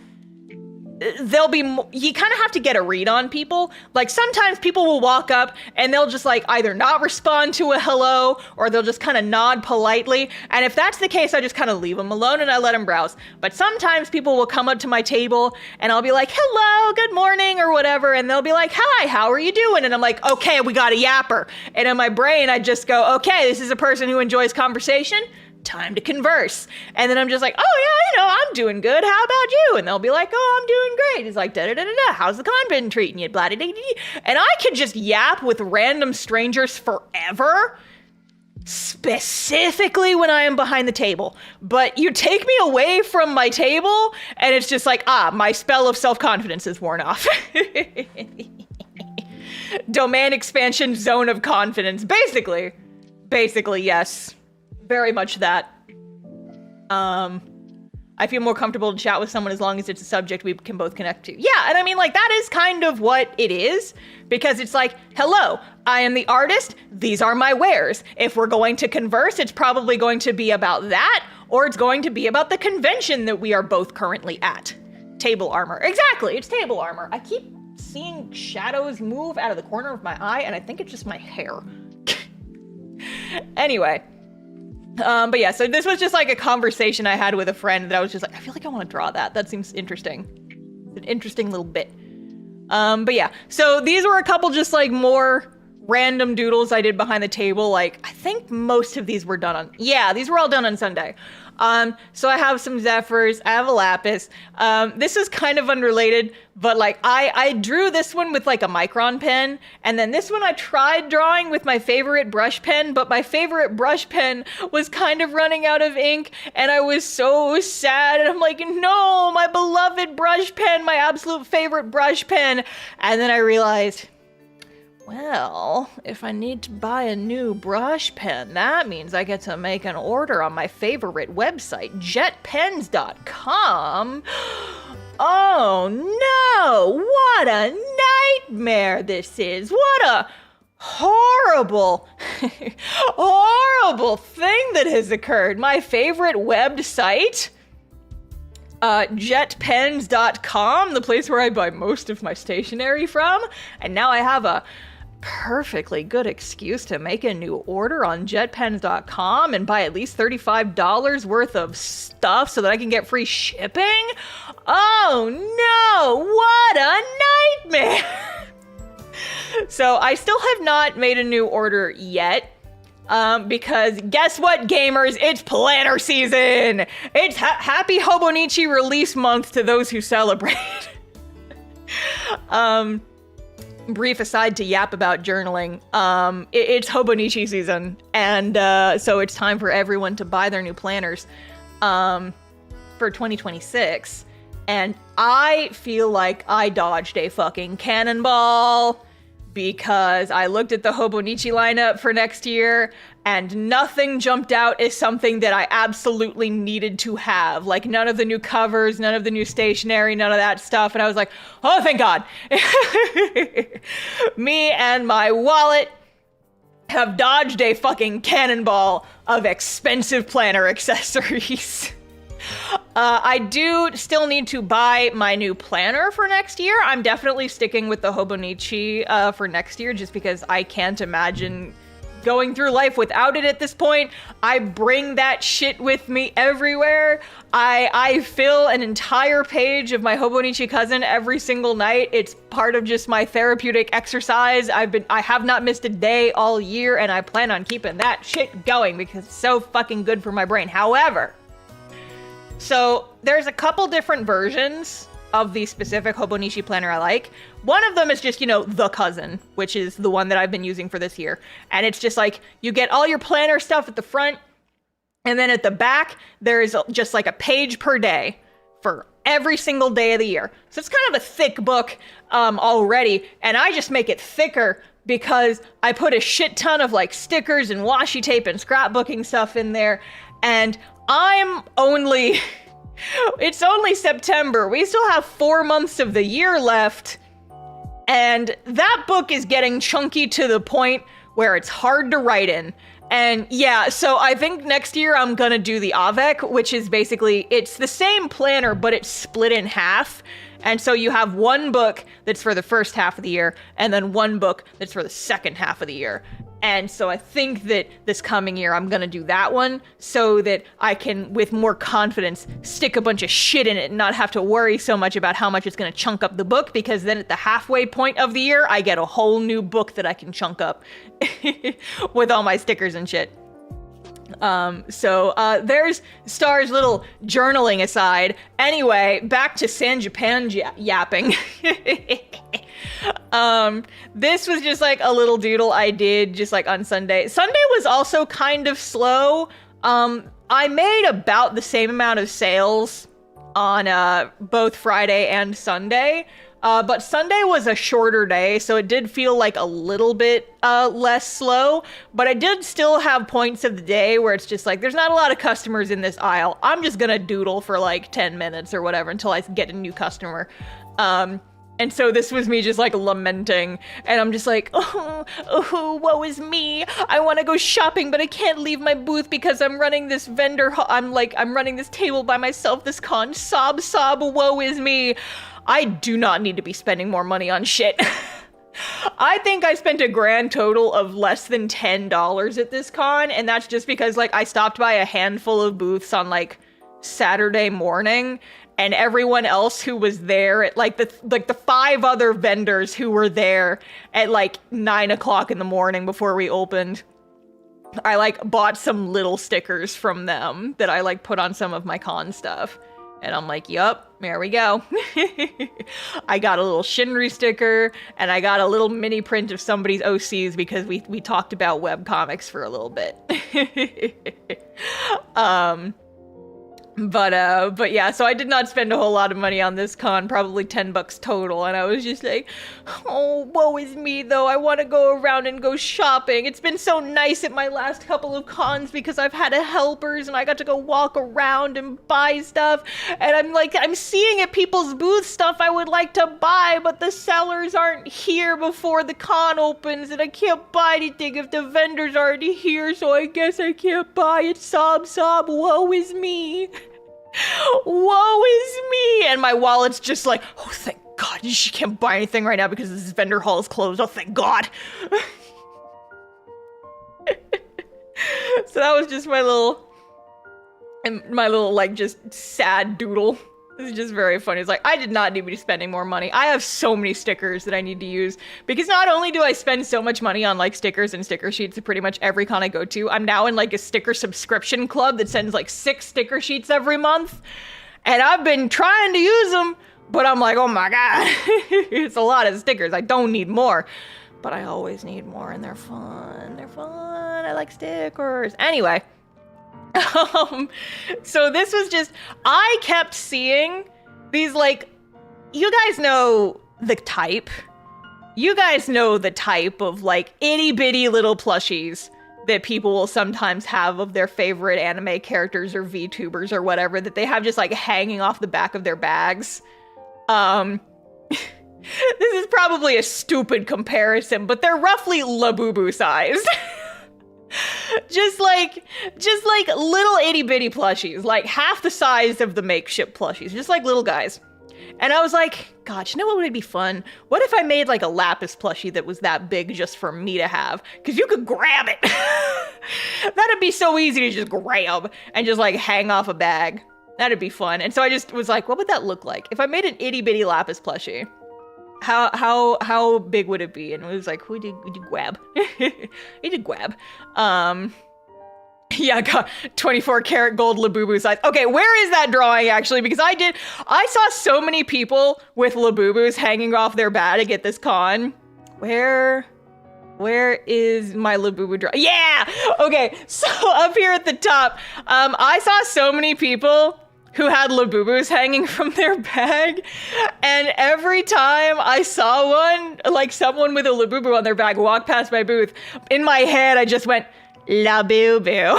you kind of have to get a read on people. Like sometimes people will walk up and they'll just like either not respond to a hello or they'll just kind of nod politely. And if that's the case, I just kind of leave them alone and I let them browse. But sometimes people will come up to my table and I'll be like, hello, good morning or whatever. And they'll be like, hi, how are you doing? And I'm like, okay, we got a yapper. And in my brain, I just go, okay, this is a person who enjoys conversation. Time to converse. And then I'm just like, oh yeah, you know, I'm doing good. How about you? And they'll be like, oh, I'm doing great. It's like, da-da-da-da-da. How's the con been treating you? Blah-da-da-da-da. And I could just yap with random strangers forever, specifically when I am behind the table. But you take me away from my table and it's just like, my spell of self-confidence is worn off. Domain expansion, zone of confidence. Basically, yes. Very much that. I feel more comfortable to chat with someone as long as it's a subject we can both connect to. Yeah, and I mean, like, that is kind of what it is, because it's like, hello, I am the artist, these are my wares. If we're going to converse, it's probably going to be about that, or it's going to be about the convention that we are both currently at. Table armor. Exactly, it's table armor. I keep seeing shadows move out of the corner of my eye, and I think it's just my hair. Anyway. But yeah, so this was just like a conversation I had with a friend that I was just like, I feel like I want to draw that. That seems interesting. It's an interesting little bit. But yeah, so these were a couple just like more random doodles I did behind the table. Like, I think most of these were done on, yeah, these were all done on Sunday. So I have some Zephyrs, I have a Lapis. This is kind of unrelated, but like I drew this one with like a Micron pen, and then this one I tried drawing with my favorite brush pen, but my favorite brush pen was kind of running out of ink, and I was so sad, and I'm like, no, my beloved brush pen, my absolute favorite brush pen. And then I realized, well, if I need to buy a new brush pen, that means I get to make an order on my favorite website, jetpens.com. Oh no, what a nightmare this is. What a horrible, horrible thing that has occurred. My favorite website, jetpens.com, the place where I buy most of my stationery from, and now I have a perfectly good excuse to make a new order on jetpens.com and buy at least $35 worth of stuff so that I can get free shipping? Oh no, what a nightmare! So I still have not made a new order yet, because guess what, gamers? It's planner season! It's happy Hobonichi release month to those who celebrate. Brief aside to yap about journaling, it's Hobonichi season, and so it's time for everyone to buy their new planners for 2026, and I feel like I dodged a fucking cannonball because I looked at the Hobonichi lineup for next year and nothing jumped out as something that I absolutely needed to have. Like, none of the new covers, none of the new stationery, none of that stuff. And I was like, oh, thank God. Me and my wallet have dodged a fucking cannonball of expensive planner accessories. I do still need to buy my new planner for next year. I'm definitely sticking with the Hobonichi for next year just because I can't imagine going through life without it at this point. I bring that shit with me everywhere. I fill an entire page of my Hobonichi cousin every single night. It's part of just my therapeutic exercise. I have not missed a day all year, and I plan on keeping that shit going because it's so fucking good for my brain. However, so there's a couple different versions of the specific Hobonichi planner I like. One of them is just, the cousin, which is the one that I've been using for this year. And it's just like, you get all your planner stuff at the front, and then at the back, there is just like a page per day for every single day of the year. So it's kind of a thick book already, and I just make it thicker because I put a shit ton of like stickers and washi tape and scrapbooking stuff in there, and it's only September. We still have 4 months of the year left. And that book is getting chunky to the point where it's hard to write in. And yeah, so I think next year I'm gonna do the Avec, which is basically, it's the same planner, but it's split in half. And so you have one book that's for the first half of the year, and then one book that's for the second half of the year. And so I think that this coming year I'm gonna do that one so that I can, with more confidence, stick a bunch of shit in it and not have to worry so much about how much it's gonna chunk up the book, because then at the halfway point of the year, I get a whole new book that I can chunk up with all my stickers and shit. So there's Star's little journaling aside. Anyway, back to San Japan yapping. This was just like a little doodle I did just like on Sunday. Sunday was also kind of slow. I made about the same amount of sales on both Friday and Sunday. But Sunday was a shorter day, so it did feel like a little bit less slow, but I did still have points of the day where it's just like, there's not a lot of customers in this aisle. I'm just gonna doodle for like 10 minutes or whatever until I get a new customer. And so this was me just like lamenting, and I'm just like, oh, woe is me. I want to go shopping, but I can't leave my booth because I'm running this I'm running this table by myself, this con. Sob, woe is me. I do not need to be spending more money on shit. I think I spent a grand total of less than $10 at this con, and that's just because like I stopped by a handful of booths on like Saturday morning, and everyone else who was there at like the 5 other vendors who were there at like 9 o'clock in the morning before we opened. I like bought some little stickers from them that I like put on some of my con stuff. And I'm like, yup, there we go. I got a little Shinri sticker, and I got a little mini print of somebody's OCs because we talked about webcomics for a little bit. But yeah, so I did not spend a whole lot of money on this con, probably $10 total, and I was just like, oh, woe is me though, I want to go around and go shopping. It's been so nice at my last couple of cons because I've had helpers and I got to go walk around and buy stuff, and I'm seeing at people's booths stuff I would like to buy, but the sellers aren't here before the con opens, and I can't buy anything if the vendor's already here, so I guess I can't buy it. Sob, woe is me. Woe is me! And my wallet's just like, oh, thank God, you can't buy anything right now because this vendor hall is closed. Oh, thank God. So that was just my little, like, just sad doodle. It's just very funny. It's like, I did not need to be spending more money. I have so many stickers that I need to use because not only do I spend so much money on like stickers and sticker sheets at pretty much every con I go to, I'm now in like a sticker subscription club that sends like 6 sticker sheets every month. And I've been trying to use them, but I'm like, oh my God, it's a lot of stickers. I don't need more, but I always need more, and they're fun. They're fun. I like stickers. Anyway. So this was just, I kept seeing these, like, you guys know the type. You guys know the type of, like, itty bitty little plushies that people will sometimes have of their favorite anime characters or VTubers or whatever that they have just, like, hanging off the back of their bags. This is probably a stupid comparison, but they're roughly Labubu sized. Just like little itty bitty plushies, like half the size of the makeshift plushies, just like little guys. And I was like, God, you know what would be fun? What if I made like a Lapis plushie that was that big just for me to have? Because you could grab it. That'd be so easy to just grab and just like hang off a bag. That'd be fun. And so I just was like, what would that look like? If I made an itty bitty Lapis plushie, how big would it be? And it was like, who did grab? He did grab. Yeah, got 24 karat gold Labubu size. Okay, where is that drawing actually? Because I saw so many people with Labubus hanging off their bag at this con. Where is my Labubu drawing? Yeah! Okay, so up here at the top, I saw so many people who had Labubus hanging from their bag, and every time I saw one, like someone with a Labubu on their bag walk past my booth, in my head I just went, Labubu.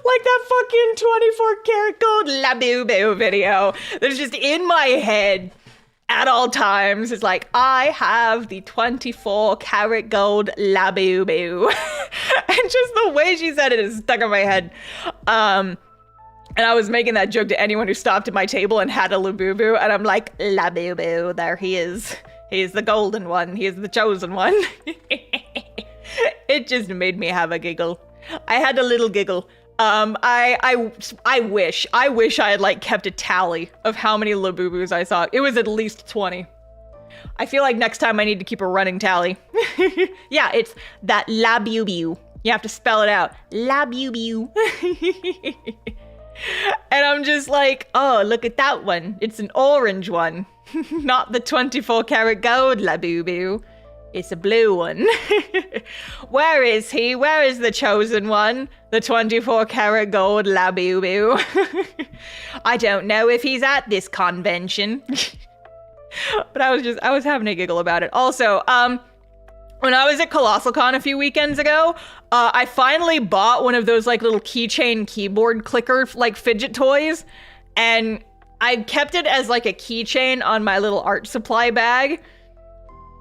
Like that fucking 24 karat gold Labubu video that's just in my head at all times. It's like, I have the 24 karat gold Labubu. And just the way she said it is stuck in my head. And I was making that joke to anyone who stopped at my table and had a Labubu, and I'm like, Labubu, there he is. He is the golden one. He is the chosen one. It just made me have a giggle. I had a little giggle. I wish I had like kept a tally of how many Labubus I saw. It was at least 20. I feel like next time I need to keep a running tally. Yeah, it's that Labubu. You have to spell it out. Labubu. And I'm just like, oh, look at that one. It's an orange one. Not the 24 karat gold Labubu. It's a blue one. Where is he? Where is the chosen one? The 24 karat gold Labubu. I don't know if he's at this convention. But I was having a giggle about it. Also, when I was at Colossal Con a few weekends ago, I finally bought one of those like little keychain keyboard clicker like fidget toys, and I kept it as like a keychain on my little art supply bag.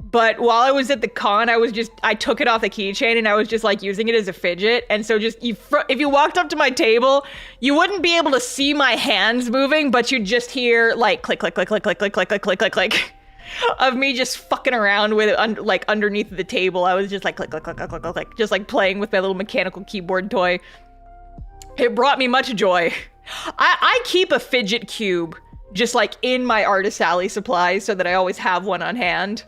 But while I was at the con, I took it off the keychain and I was just like using it as a fidget. And so just, if you walked up to my table, you wouldn't be able to see my hands moving, but you'd just hear like click, click, click, click, click, click, click, click, click, click, click, of me just fucking around with it like underneath the table. I was just like click, click, click, click, click, click, click, just like playing with my little mechanical keyboard toy. It brought me much joy. I keep a fidget cube just like in my Artist Alley supplies so that I always have one on hand.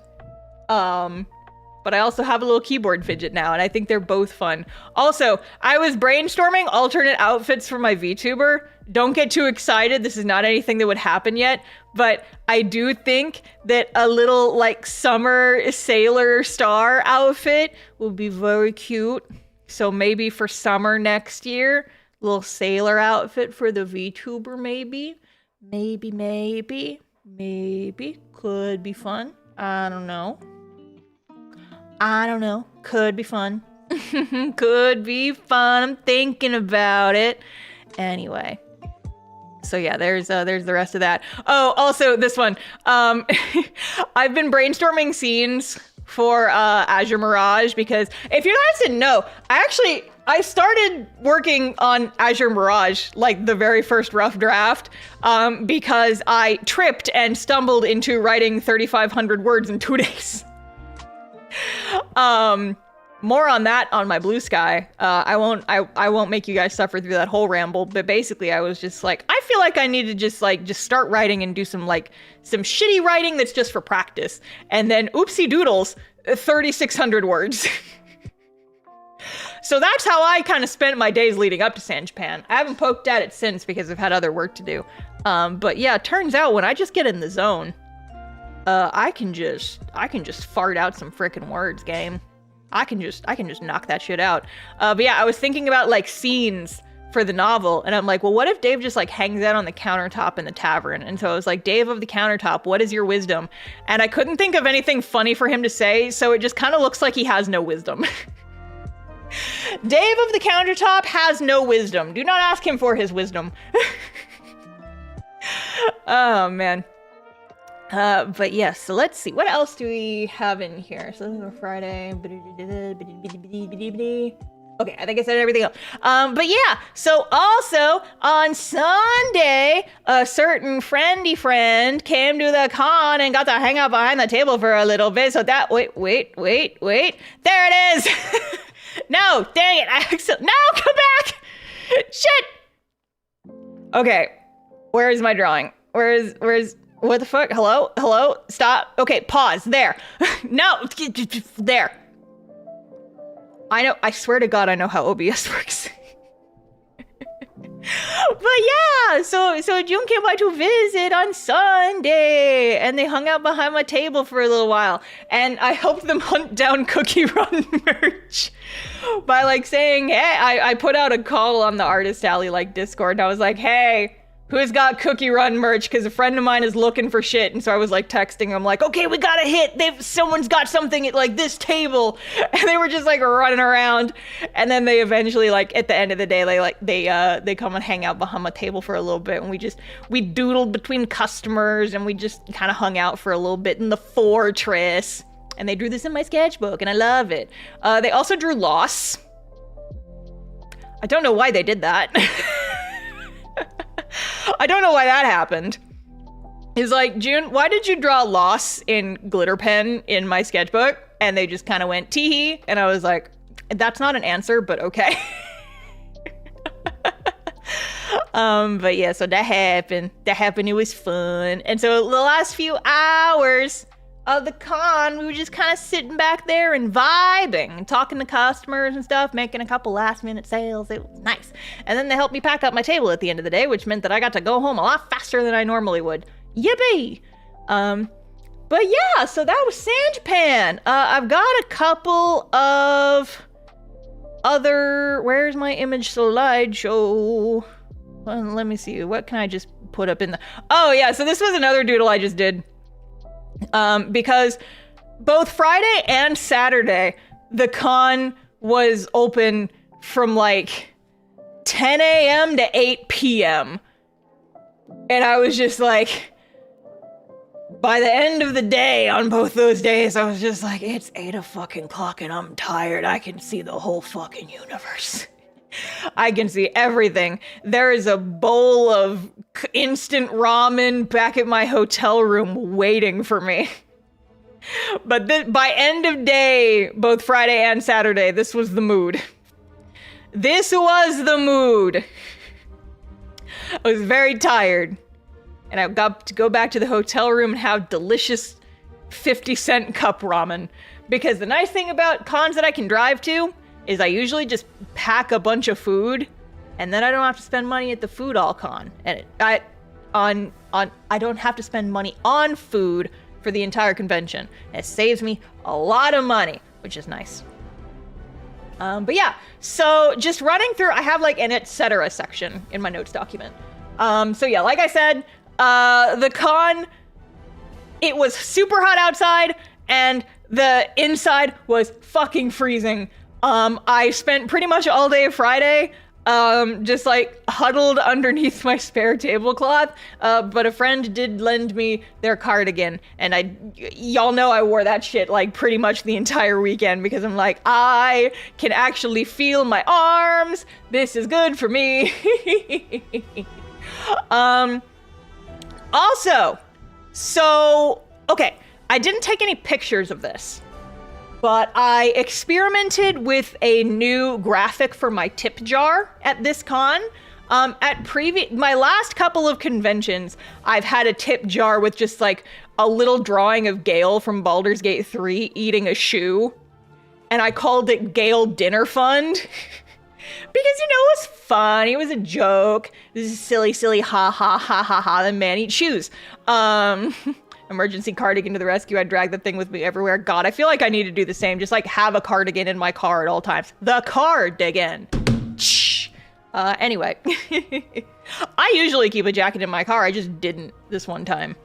But I also have a little keyboard fidget now, and I think they're both fun. Also, I was brainstorming alternate outfits for my VTuber. Don't get too excited. This is not anything that would happen yet, but I do think that a little like summer sailor star outfit will be very cute. So maybe for summer next year, little sailor outfit for the VTuber maybe. Maybe. Could be fun. I don't know. Could be fun. Could be fun. I'm thinking about it. Anyway. So yeah, there's the rest of that. Oh, also this one. I've been brainstorming scenes for Azure Mirage because if you guys didn't know, I started working on Azure Mirage, like the very first rough draft, because I tripped and stumbled into writing 3,500 words in 2 days. More on that on my Blue Sky. I won't make you guys suffer through that whole ramble, but basically I was just like, I feel like I need to just start writing and do some shitty writing that's just for practice. And then oopsie doodles, 3,600 words. So that's how I kind of spent my days leading up to Sanjapan. I haven't poked at it since because I've had other work to do. But yeah, it turns out when I just get in the zone, I can just fart out some frickin' words, game. I can just knock that shit out. But yeah, I was thinking about like scenes for the novel, and I'm like, well, what if Dave just like hangs out on the countertop in the tavern? And so I was like, Dave of the countertop, what is your wisdom? And I couldn't think of anything funny for him to say, so it just kind of looks like he has no wisdom. Dave of the countertop has no wisdom. Do not ask him for his wisdom. Oh man. But yes, so let's see. What else do we have in here? So this is a Friday. Okay, I think I said everything else. But yeah, so also on Sunday, a certain friendy friend came to the con and got to hang out behind the table for a little bit. So that, wait. There it is. No, dang it. No, come back. Shit. Okay, where is my drawing? Where's, what the fuck? Hello? Stop. Okay, pause. There. No, there. I swear to God, I know how OBS works. But yeah, so June came by to visit on Sunday, and they hung out behind my table for a little while, and I helped them hunt down Cookie Run merch by like saying, hey, I put out a call on the Artist Alley like Discord, and I was like, hey, who's got Cookie Run merch? Because a friend of mine is looking for shit. And so I was like texting them like, okay, we got a hit. Someone's got something at like this table. And they were just like running around. And then they eventually like at the end of the day, they come and hang out behind my table for a little bit. And we doodled between customers, and we just kind of hung out for a little bit in the fortress. And they drew this in my sketchbook, and I love it. They also drew Loss. I don't know why they did that. I don't know why that happened. He's like, June, why did you draw Loss in glitter pen in my sketchbook? And they just kind of went, tee-hee. And I was like, that's not an answer, but okay. But yeah, so that happened. It was fun. And so the last few hours of the con, we were just kind of sitting back there and vibing and talking to customers and stuff, making a couple last minute sales. It was nice. And then they helped me pack up my table at the end of the day, which meant that I got to go home a lot faster than I normally would. Yippee! But yeah, so that was Sanjapan. I've got a couple of other, where's my image slideshow? Well, let me see, what can I just put up in the, oh yeah, so this was another doodle I just did. Because both Friday and Saturday, the con was open from like 10 a.m. to 8 p.m. And I was just like, by the end of the day on both those days, I was just like, it's 8 o'clock and I'm tired. I can see the whole fucking universe. I can see everything. There is a bowl of instant ramen back at my hotel room waiting for me. But by end of day, both Friday and Saturday, this was the mood. This was the mood. I was very tired. And I got to go back to the hotel room and have delicious 50-cent cup ramen. Because the nice thing about cons that I can drive to is I usually just pack a bunch of food and then I don't have to spend money at the food all con. And I don't have to spend money on food for the entire convention. It saves me a lot of money, which is nice. But yeah, so just running through, I have like an etc. section in my notes document. So yeah, like I said, the con, it was super hot outside and the inside was fucking freezing. I spent pretty much all day Friday just like huddled underneath my spare tablecloth, but a friend did lend me their cardigan, and y'all know I wore that shit like pretty much the entire weekend because I'm like, I can actually feel my arms. This is good for me. Also, so, okay, I didn't take any pictures of this, but I experimented with a new graphic for my tip jar at this con. My last couple of conventions, I've had a tip jar with just like a little drawing of Gale from Baldur's Gate 3 eating a shoe. And I called it Gale Dinner Fund. Because, you know, it was fun. It was a joke. This is silly, ha ha ha ha ha. The man eats shoes. Emergency cardigan to the rescue. I drag the thing with me everywhere. God, I feel like I need to do the same. Just like have a cardigan in my car at all times. The cardigan. Anyway. I usually keep a jacket in my car. I just didn't this one time.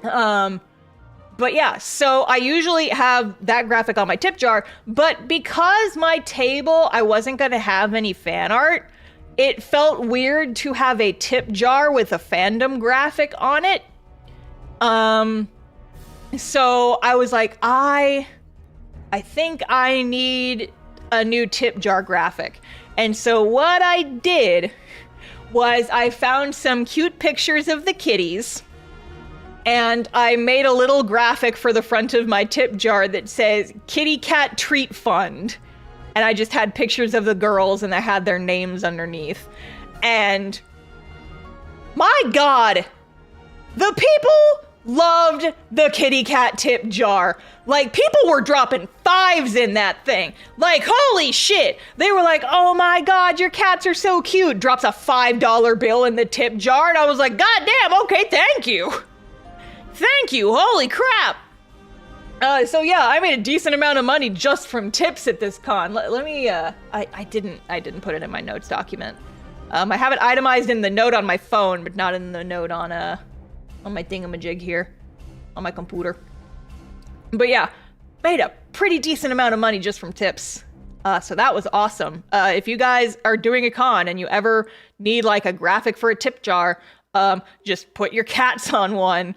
But yeah, so I usually have that graphic on my tip jar, but because my table, I wasn't going to have any fan art, it felt weird to have a tip jar with a fandom graphic on it. So I was like, I think I need a new tip jar graphic. And so what I did was I found some cute pictures of the kitties and I made a little graphic for the front of my tip jar that says Kitty Cat Treat Fund. And I just had pictures of the girls and I had their names underneath. And my God, the people loved the kitty cat tip jar. Like, people were dropping 5s in that thing. Like, holy shit. They were like, oh my God, your cats are so cute. Drops a $5 bill in the tip jar. And I was like, God damn, okay, thank you. Thank you, holy crap. So yeah, I made a decent amount of money just from tips at this con. Let me, I didn't put it in my notes document. I have it itemized in the note on my phone, but not in the note on my thingamajig here, on my computer. But yeah, made a pretty decent amount of money just from tips. So that was awesome. If you guys are doing a con and you ever need like a graphic for a tip jar, just put your cats on one.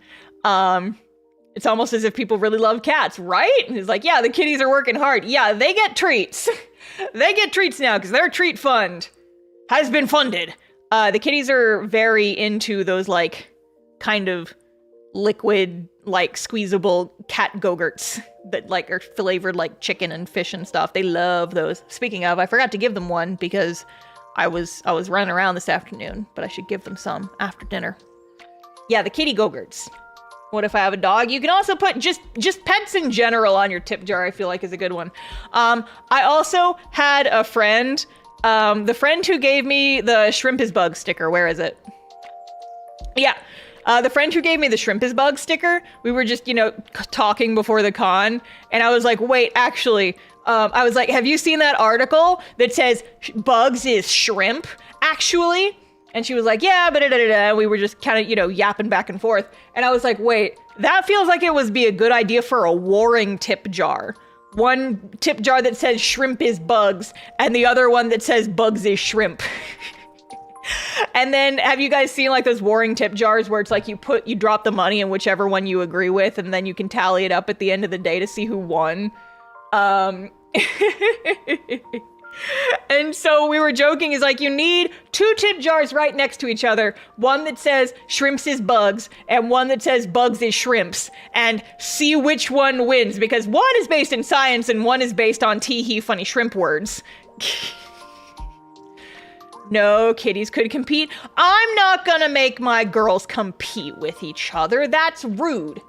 It's almost as if people really love cats, right? And it's like, yeah, the kitties are working hard. Yeah, they get treats. They get treats now because their treat fund has been funded. The kitties are very into those like kind of liquid, like squeezable cat go-gurts that like are flavored like chicken and fish and stuff. They love those. Speaking of, I forgot to give them one because I was running around this afternoon, but I should give them some after dinner. Yeah, the kitty go-gurts. What if I have a dog? You can also put just pets in general on your tip jar, I feel like is a good one. I also had a friend, the friend who gave me the shrimp is bug sticker. Where is it? Yeah. The friend who gave me the shrimp is bug sticker, we were just, talking before the con, and I was like, wait, actually, I was like, have you seen that article that says bugs is shrimp, actually? And she was like, yeah, but we were just kind of, yapping back and forth. And I was like, wait, that feels like it would be a good idea for a warring tip jar. One tip jar that says shrimp is bugs, and the other one that says bugs is shrimp. And then have you guys seen like those warring tip jars where it's like you drop the money in whichever one you agree with, and then you can tally it up at the end of the day to see who won? And so we were joking, is like, you need 2 tip jars right next to each other. One that says shrimps is bugs and one that says bugs is shrimps, and see which one wins, because one is based in science and one is based on tee-hee funny shrimp words. No kitties could compete. I'm not gonna make my girls compete with each other. That's rude.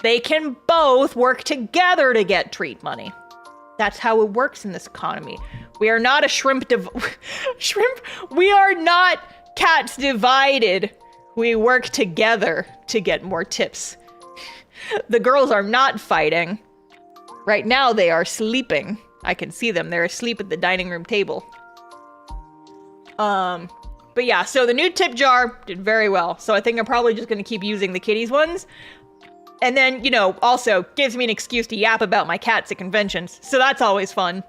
They can both work together to get treat money. That's how it works in this economy. We are not a we are not cats divided. We work together to get more tips. The girls are not fighting. Right now they are sleeping. I can see them. They're asleep at the dining room table. But yeah, so the new tip jar did very well. So I think I'm probably just going to keep using the kitties ones. And then, you know, also gives me an excuse to yap about my cats at conventions. So that's always fun.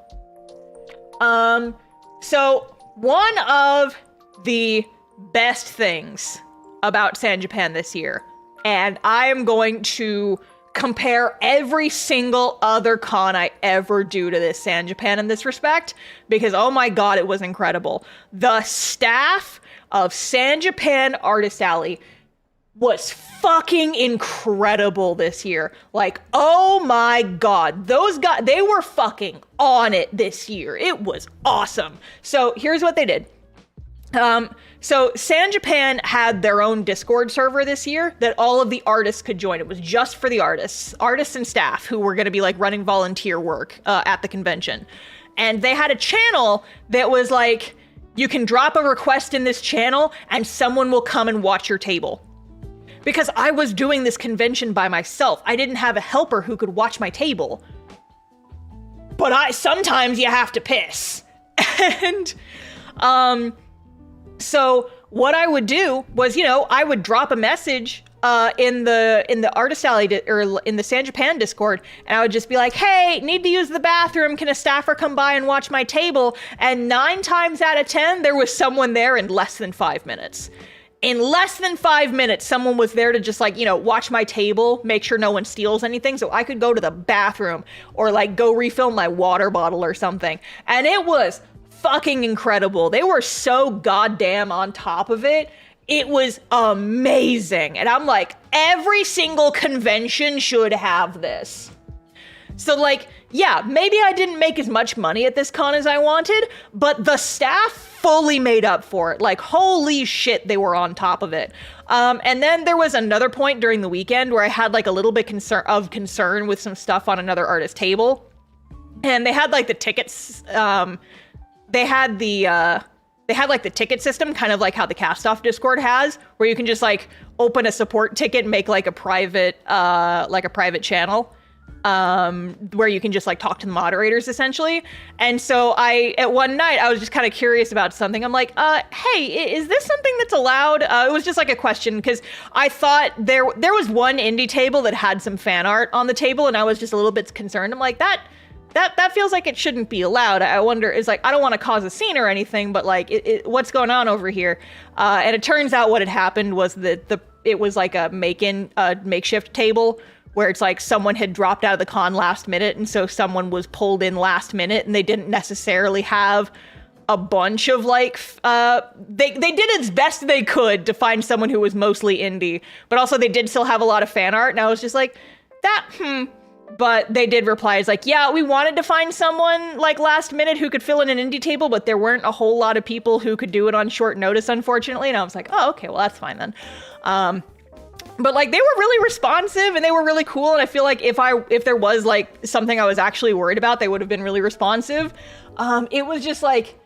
So one of the best things about San Japan this year, and I am going to compare every single other con I ever do to this San Japan in this respect, because oh my god, it was incredible. The staff of San Japan Artist Alley was fucking incredible this year. Like, oh my god, those guys, they were fucking on it this year. It was awesome. So here's what they did. So San Japan had their own Discord server this year that all of the artists could join. It was just for the artists and staff who were going to be like running volunteer work at the convention. And they had a channel that was like, you can drop a request in this channel and someone will come and watch your table. Because I was doing this convention by myself. I didn't have a helper who could watch my table. But sometimes you have to piss. And, so what I would do was, you know, I would drop a message in the Artist Alley or in the San Japan Discord, and I would just be like, hey, need to use the bathroom. Can a staffer come by and watch my table? And 9 times out of 10, there was someone there in less than 5 minutes. In less than 5 minutes, someone was there to just like, you know, watch my table, make sure no one steals anything so I could go to the bathroom or like go refill my water bottle or something. And it was fucking incredible. They were so goddamn on top of it. It was amazing. And I'm like, every single convention should have this. So like, yeah, maybe I didn't make as much money at this con as I wanted, but the staff fully made up for it. Like, holy shit, they were on top of it. And then there was another point during the weekend where I had like a little bit of concern with some stuff on another artist table. And they had like the tickets, they had like the ticket system, kind of like how the Cast-Off Discord has, where you can just like open a support ticket and make like a private channel, where you can just like talk to the moderators essentially. And so at one night, I was just kind of curious about something. I'm like, hey, is this something that's allowed? It was just like a question, because I thought there was one indie table that had some fan art on the table, and I was just a little bit concerned. I'm like, that feels like it shouldn't be allowed. I wonder, is like, I don't want to cause a scene or anything, but like, what's going on over here? And it turns out what had happened was that it was like a makeshift table where it's like someone had dropped out of the con last minute, and so someone was pulled in last minute, and they didn't necessarily have a bunch of like, they did as best they could to find someone who was mostly indie, but also they did still have a lot of fan art, and I was just like, But they did reply, it's like, yeah, we wanted to find someone like last minute who could fill in an indie table, but there weren't a whole lot of people who could do it on short notice, unfortunately. And I was like, oh, okay, well, that's fine then. But like, they were really responsive and they were really cool. And I feel like if there was like something I was actually worried about, they would have been really responsive. It was just like,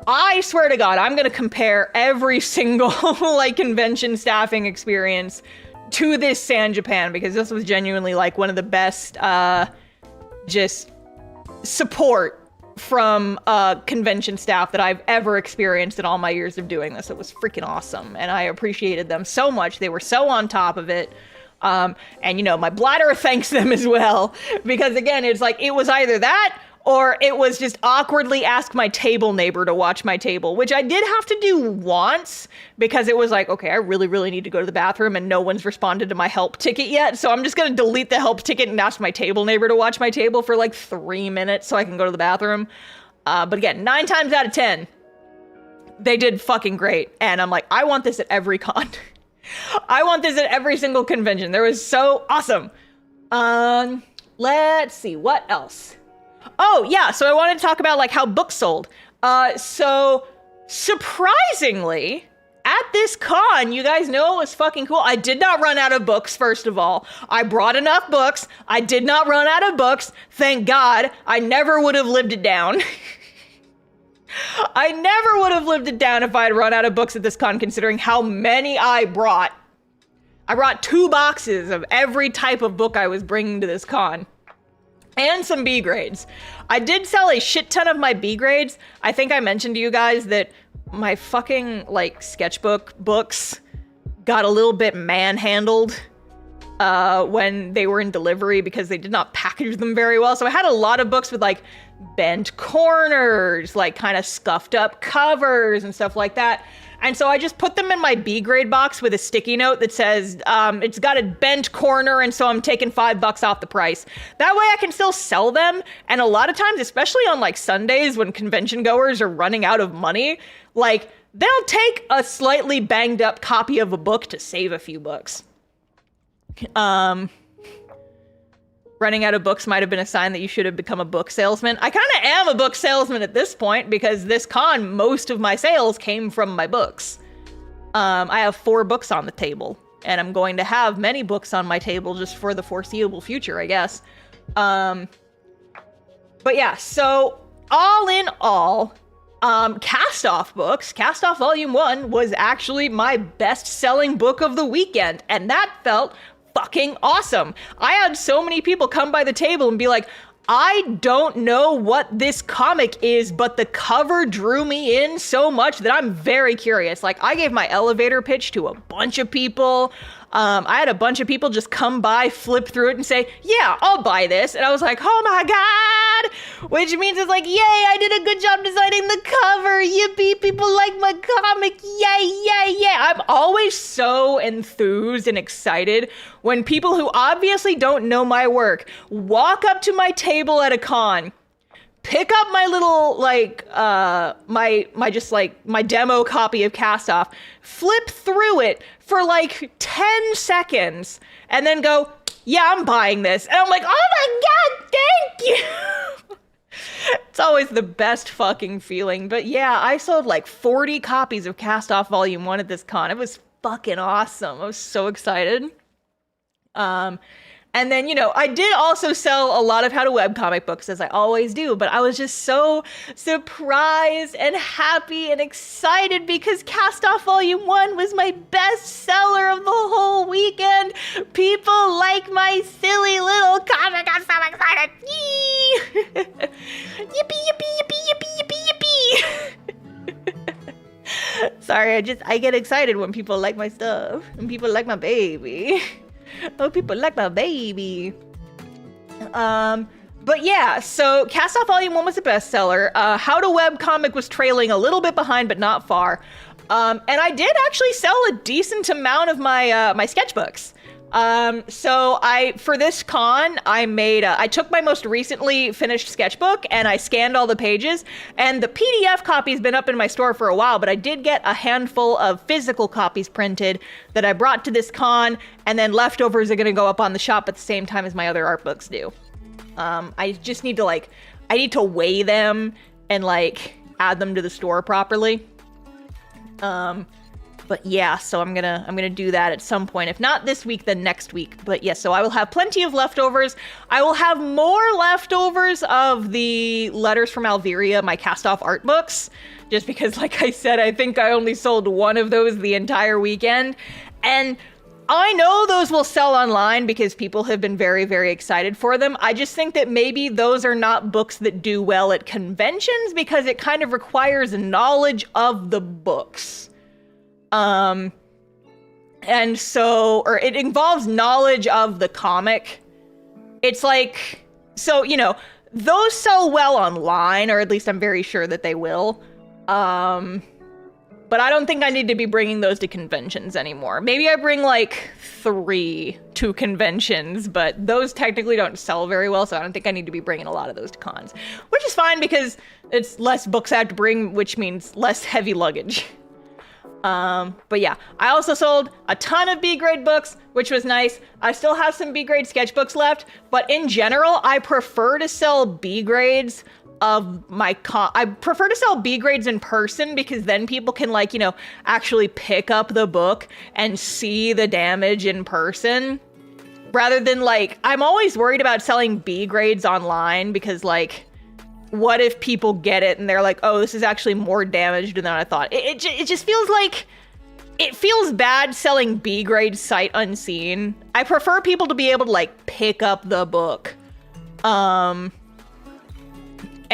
I swear to God, I'm going to compare every single like convention staffing experience to this San Japan, because this was genuinely like one of the best just support from convention staff that I've ever experienced in all my years of doing this. It was freaking awesome, and I appreciated them so much. They were so on top of it. And you know, my bladder thanks them as well, because again, it's like, it was either that or it was just awkwardly ask my table neighbor to watch my table, which I did have to do once, because it was like, okay, I really, really need to go to the bathroom and no one's responded to my help ticket yet. So I'm just going to delete the help ticket and ask my table neighbor to watch my table for like 3 minutes so I can go to the bathroom. But again, 9 times out of 10, they did fucking great. And I'm like, I want this at every con. I want this at every single convention. They was so awesome. Let's see, what else? Oh, yeah, so I wanted to talk about, like, how books sold. So surprisingly, at this con, you guys know it was fucking cool. I did not run out of books, first of all. I brought enough books. I did not run out of books. Thank God. I never would have lived it down. I never would have lived it down if I had run out of books at this con, considering how many I brought. I brought 2 boxes of every type of book I was bringing to this con. And some B grades. I did sell a shit ton of my B grades. I think I mentioned to you guys that my fucking, like, sketchbook books got a little bit manhandled when they were in delivery because they did not package them very well. So I had a lot of books with, like, bent corners, like, kind of scuffed up covers and stuff like that. And so I just put them in my B grade box with a sticky note that says, it's got a bent corner, and so I'm taking $5 off the price. That way I can still sell them. And a lot of times, especially on like Sundays when convention goers are running out of money, like they'll take a slightly banged up copy of a book to save a few bucks. Running out of books might have been a sign that you should have become a book salesman. I kind of am a book salesman at this point because this con, most of my sales came from my books. I have 4 books on the table, and I'm going to have many books on my table just for the foreseeable future, I guess. But yeah, so all in all, Cast Off books, Cast Off Volume 1 was actually my best-selling book of the weekend, and that felt fucking awesome. I had so many people come by the table and be like, I don't know what this comic is, but the cover drew me in so much that I'm very curious. Like, I gave my elevator pitch to a bunch of people. I had a bunch of people just come by, flip through it and say, yeah, I'll buy this. And I was like, oh my God, which means it's like, yay, I did a good job designing the cover. Yippee, people like my comic. Yay, yay, yay. I'm always so enthused and excited when people who obviously don't know my work walk up to my table at a con, pick up my little, like, my demo copy of Cast Off, flip through it for like 10 seconds, and then go, yeah, I'm buying this. And I'm like, oh my God, thank you. It's always the best fucking feeling. But yeah, I sold like 40 copies of Cast Off Volume 1 at this con. It was fucking awesome. I was so excited. And then, you know, I did also sell a lot of how to webcomic books, as I always do, but I was just so surprised and happy and excited because Cast Off Volume 1 was my best seller of the whole weekend. People like my silly little comic. I'm so excited. Yee! Yippee, yippee, yippee, yippee, yippee, yippee. Sorry, I get excited when people like my stuff and people like my baby. Oh, people like my baby. But yeah, so Cast Off Volume 1 was a bestseller. How to Webcomic was trailing a little bit behind, but not far. And I did actually sell a decent amount of my my sketchbooks. So for this con, I took my most recently finished sketchbook and I scanned all the pages, and the PDF copy's been up in my store for a while, but I did get a handful of physical copies printed that I brought to this con, and then leftovers are gonna go up on the shop at the same time as my other art books do. I just need to I need to weigh them and add them to the store properly. But yeah, so I'm gonna do that at some point. If not this week, then next week. But yes, so I will have plenty of leftovers. I will have more leftovers of the Letters from Alveria, my cast-off art books, just because, like I said, I think I only sold one of those the entire weekend. And I know those will sell online because people have been very, very excited for them. I just think that maybe those are not books that do well at conventions because it kind of requires knowledge of the books. And so, or it involves knowledge of the comic. It's like, so, you know, those sell well online, or at least I'm very sure that they will. But I don't think I need to be bringing those to conventions anymore. Maybe I bring 3 to conventions, but those technically don't sell very well, so I don't think I need to be bringing a lot of those to cons. Which is fine because it's less books I have to bring, which means less heavy luggage. But yeah, I also sold a ton of B-grade books, which was nice. I still have some B-grade sketchbooks left, but in general, I prefer to sell B-grades of my I prefer to sell B grades in person because then people can like, you know, actually pick up the book and see the damage in person rather than like, I'm always worried about selling B grades online because like, what if people get it and they're like, oh, this is actually more damaged than I thought. It just feels like, it feels bad selling B grade sight unseen. I prefer people to be able to like pick up the book.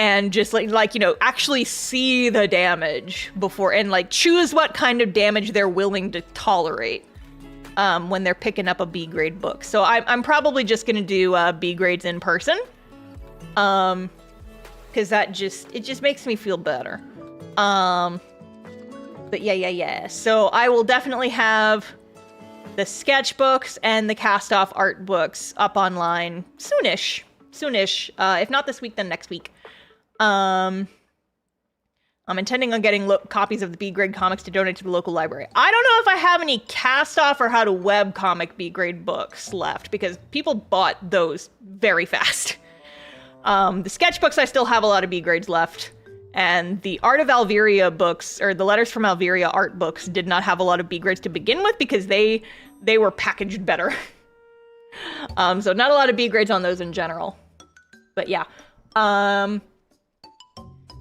And just like, you know, actually see the damage before and like choose what kind of damage they're willing to tolerate when they're picking up a B grade book. So I'm probably just gonna do B grades in person. Cause it just makes me feel better. But yeah. So I will definitely have the sketchbooks and the cast-off art books up online soonish. If not this week, then next week. I'm intending on getting copies of the B-grade comics to donate to the local library. I don't know if I have any cast-off or how to web comic B-grade books left because people bought those very fast. The sketchbooks, I still have a lot of B grades left. And the Art of Alveria books, or the Letters from Alveria art books, did not have a lot of B grades to begin with because they were packaged better. So not a lot of B grades on those in general. But yeah.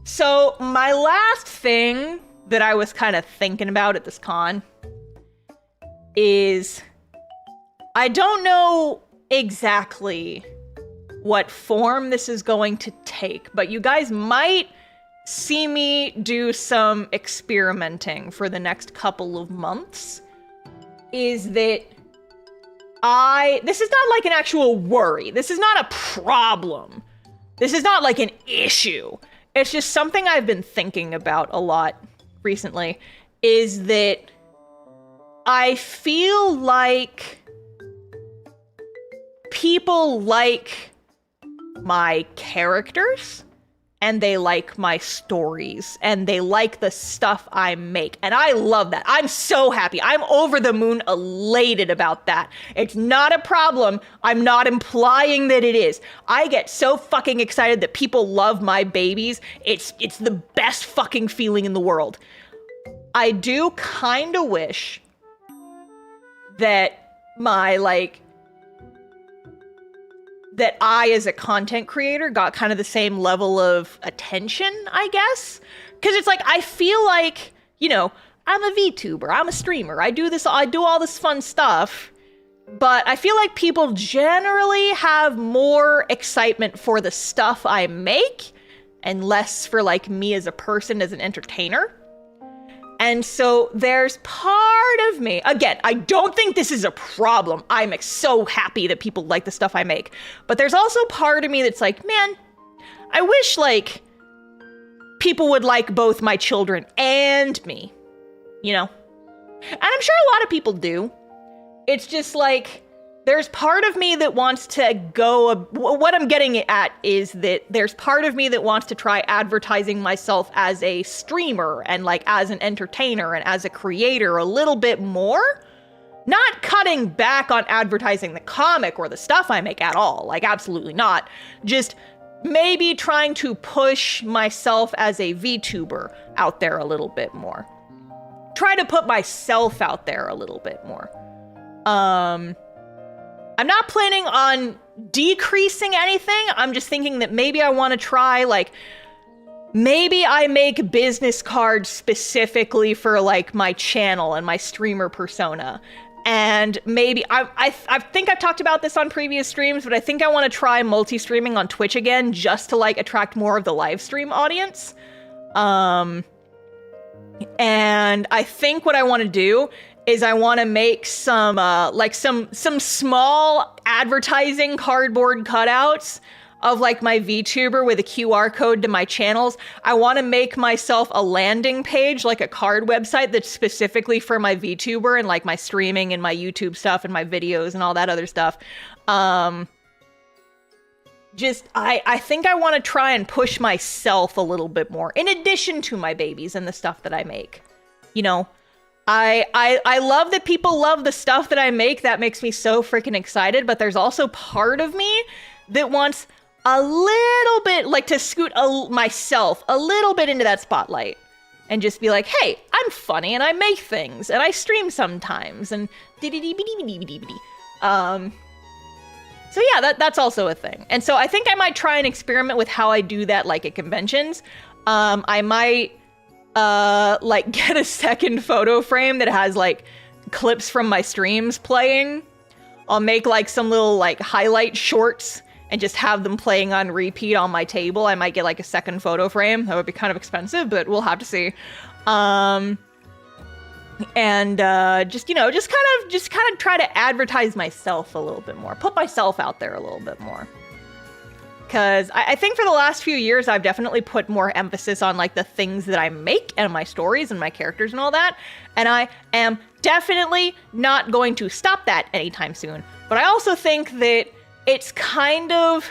So my last thing that I was kind of thinking about at this con is I don't know exactly what form this is going to take, but you guys might see me do some experimenting for the next couple of months. Is that this is not like an actual worry. This is not a problem. This is not like an issue. It's just something I've been thinking about a lot recently, is that I feel like people like my characters and they like my stories and they like the stuff I make. And I love that. I'm so happy. I'm over the moon elated about that. It's not a problem. I'm not implying that it is. I get so fucking excited that people love my babies. It's the best fucking feeling in the world. I do kind of wish that that I, as a content creator, got kind of the same level of attention, I guess. Because it's like, I feel like, you know, I'm a VTuber, I'm a streamer, I do all this fun stuff, but I feel like people generally have more excitement for the stuff I make and less for like me as a person, as an entertainer. And so there's part of me, again, I don't think this is a problem. I'm so happy that people like the stuff I make. But there's also part of me that's like, man, I wish like people would like both my children and me, you know? And I'm sure a lot of people do. It's just like, there's part of me that wants to go, what I'm getting at is that there's part of me that wants to try advertising myself as a streamer and like as an entertainer and as a creator a little bit more. Not cutting back on advertising the comic or the stuff I make at all, like absolutely not. Just maybe trying to push myself as a VTuber out there a little bit more. Try to put myself out there a little bit more. I'm not planning on decreasing anything. I'm just thinking that maybe I want to try, like, maybe I make business cards specifically for, like, my channel and my streamer persona. And maybe, I think I've talked about this on previous streams, but I think I want to try multi-streaming on Twitch again just to, like, attract more of the live stream audience. And I think what I want to do is I want to make some small advertising cardboard cutouts of like my VTuber with a QR code to my channels. I want to make myself a landing page, like a card website that's specifically for my VTuber and like my streaming and my YouTube stuff and my videos and all that other stuff. I think I want to try and push myself a little bit more in addition to my babies and the stuff that I make, you know? I love that people love the stuff that I make. That makes me so freaking excited. But there's also part of me that wants a little bit, like to scoot myself a little bit into that spotlight and just be like, hey, I'm funny and I make things and I stream sometimes and so yeah, that's also a thing. And so I think I might try and experiment with how I do that, like at conventions. I might like get a second photo frame that has like clips from my streams playing. I'll make like some little like highlight shorts and just have them playing on repeat on my table. I might get like a second photo frame. That would be kind of expensive, but we'll have to see. And just kind of try to advertise myself a little bit more, put myself out there a little bit more. Because I think for the last few years, I've definitely put more emphasis on like the things that I make and my stories and my characters and all that. And I am definitely not going to stop that anytime soon. But I also think that it's kind of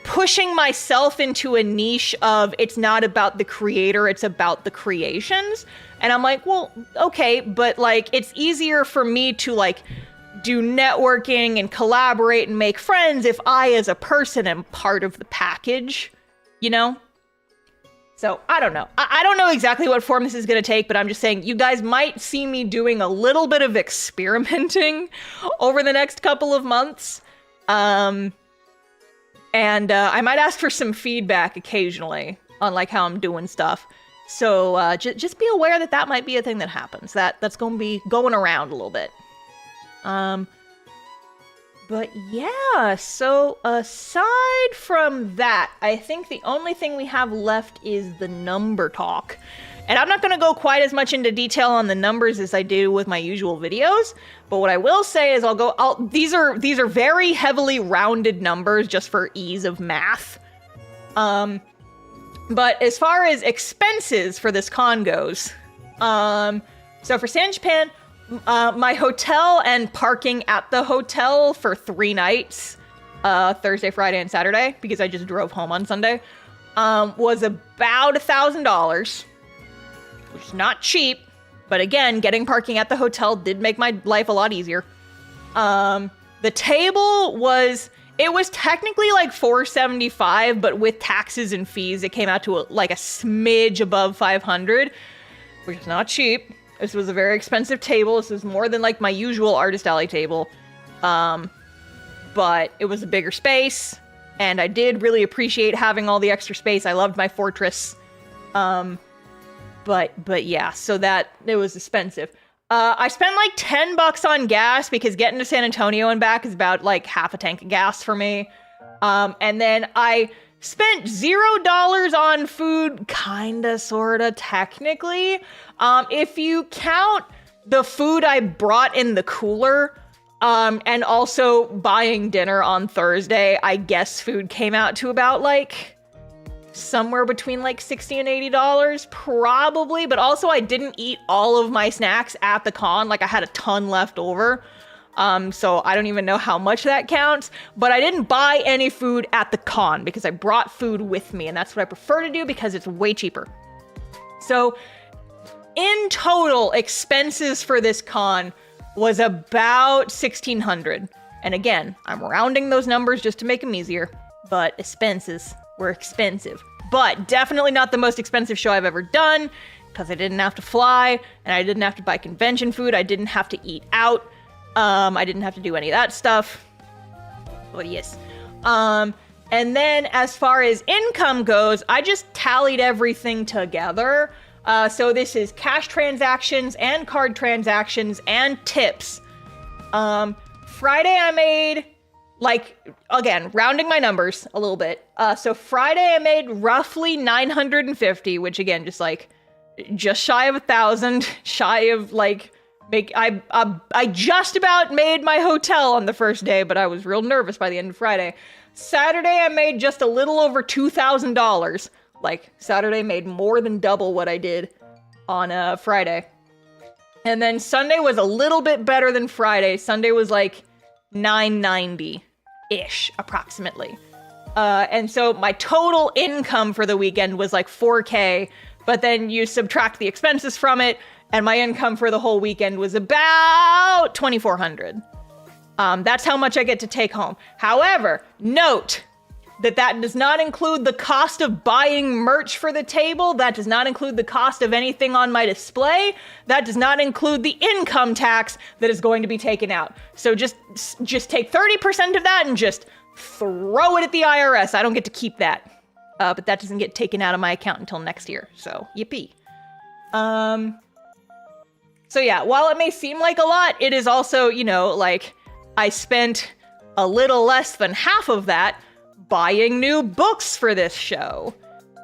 pushing myself into a niche of it's not about the creator, it's about the creations. And I'm like, well, okay, but like it's easier for me to like do networking and collaborate and make friends if I as a person am part of the package, you know? So I don't know. I don't know exactly what form this is going to take, but I'm just saying you guys might see me doing a little bit of experimenting over the next couple of months. And I might ask for some feedback occasionally on like how I'm doing stuff. So just be aware that that might be a thing that happens. That's going to be going around a little bit. But yeah, so aside from that, I think the only thing we have left is the number talk. And I'm not going to go quite as much into detail on the numbers as I do with my usual videos, but what I will say is these are very heavily rounded numbers just for ease of math. But as far as expenses for this con goes, so for San Japan, my hotel and parking at the hotel for 3 nights, Thursday, Friday, and Saturday, because I just drove home on Sunday, was about $1,000, which is not cheap. But again, getting parking at the hotel did make my life a lot easier. The table was technically like $475, but with taxes and fees, it came out to like a smidge above $500, which is not cheap. This was a very expensive table. This was more than like my usual Artist Alley table. But it was a bigger space, and I did really appreciate having all the extra space. I loved my fortress. But yeah, so that it was expensive. I spent like $10 on gas because getting to San Antonio and back is about like half a tank of gas for me. And then I spent $0 on food, kinda, sorta, technically. If you count the food I brought in the cooler, and also buying dinner on Thursday, I guess food came out to about like somewhere between like $60 and $80, probably. But also I didn't eat all of my snacks at the con. Like I had a ton left over. So I don't even know how much that counts, but I didn't buy any food at the con because I brought food with me, and that's what I prefer to do because it's way cheaper. So in total, expenses for this con was about $1,600. And again, I'm rounding those numbers just to make them easier, but expenses were expensive. But definitely not the most expensive show I've ever done because I didn't have to fly and I didn't have to buy convention food. I didn't have to eat out. I didn't have to do any of that stuff. But yes. And then as far as income goes, I just tallied everything together. So this is cash transactions and card transactions and tips. Friday I made, like, again, rounding my numbers a little bit. So Friday I made roughly 950, which again, just shy of 1,000, shy of like, I just about made my hotel on the first day, but I was real nervous by the end of Friday. Saturday, I made just a little over $2,000. Like, Saturday made more than double what I did on Friday. And then Sunday was a little bit better than Friday. Sunday was like $990-ish, approximately. And so my total income for the weekend was like $4K, but then you subtract the expenses from it, and my income for the whole weekend was about $2,400. That's how much I get to take home. However, note, that does not include the cost of buying merch for the table. That does not include the cost of anything on my display. That does not include the income tax that is going to be taken out. So just take 30% of that and just throw it at the IRS. I don't get to keep that. But that doesn't get taken out of my account until next year. So, yippee. So yeah, while it may seem like a lot, it is also, you know, like, I spent a little less than half of that buying new books for this show.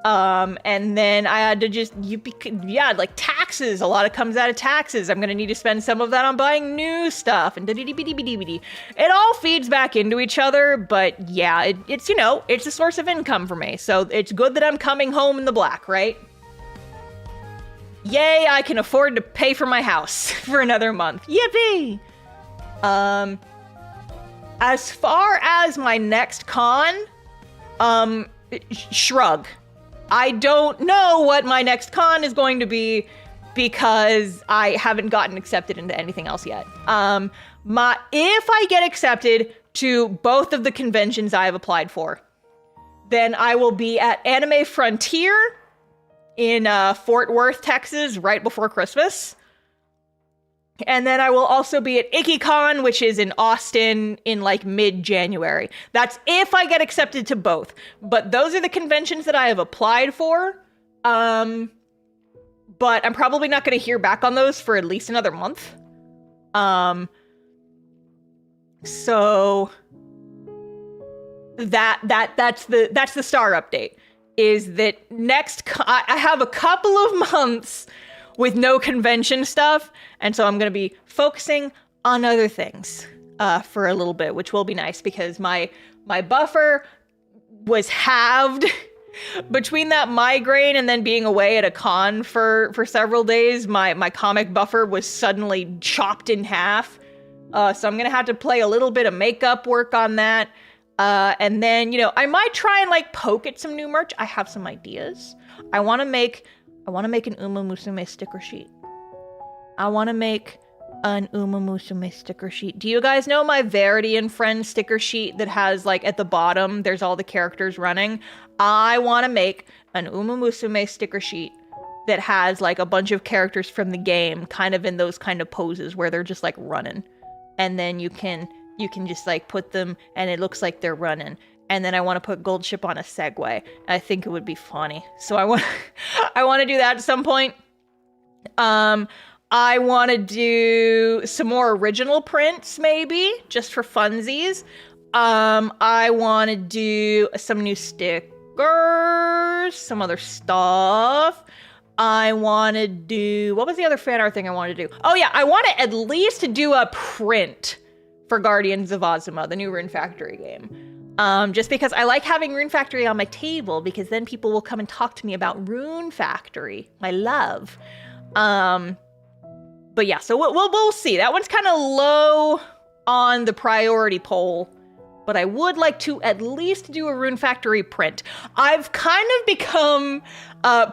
And then I had to just, like taxes. A lot of comes out of taxes. I'm gonna need to spend some of that on buying new stuff and it all feeds back into each other. But yeah, it's, you know, it's a source of income for me. So it's good that I'm coming home in the black, right? Yay, I can afford to pay for my house for another month. Yippee! As far as my next con, shrug. I don't know what my next con is going to be because I haven't gotten accepted into anything else yet. If I get accepted to both of the conventions I have applied for, then I will be at Anime Frontier in Fort Worth, Texas, right before Christmas. And then I will also be at IkiCon, which is in Austin in like mid-January. That's if I get accepted to both. But those are the conventions that I have applied for. But I'm probably not going to hear back on those for at least another month. So that's the star update. Is that I have a couple of months with no convention stuff, and so I'm going to be focusing on other things for a little bit, which will be nice because my buffer was halved between that migraine and then being away at a con for several days. My comic buffer was suddenly chopped in half, so I'm going to have to play a little bit of makeup work on that. And then, you know, I might try and like poke at some new merch. I have some ideas. I want to make an Uma Musume sticker sheet. I want to make an Uma Musume sticker sheet. Do you guys know my Verity and Friends sticker sheet that has like at the bottom, there's all the characters running? I want to make an Uma Musume sticker sheet that has like a bunch of characters from the game kind of in those kind of poses where they're just like running. And then you can just like put them and it looks like they're running. And then I want to put Goldship on a Segway. I think it would be funny. So I want to do that at some point. I want to do some more original prints maybe just for funsies. I want to do some new stickers, some other stuff. I want to do, what was the other fan art thing I wanted to do? Oh yeah, I want to at least do a print for Guardians of Ozuma, the new Rune Factory game. Just because I like having Rune Factory on my table, because then people will come and talk to me about Rune Factory, my love. But yeah, so we'll see. That one's kind of low on the priority poll, but I would like to at least do a Rune Factory print. I've kind of become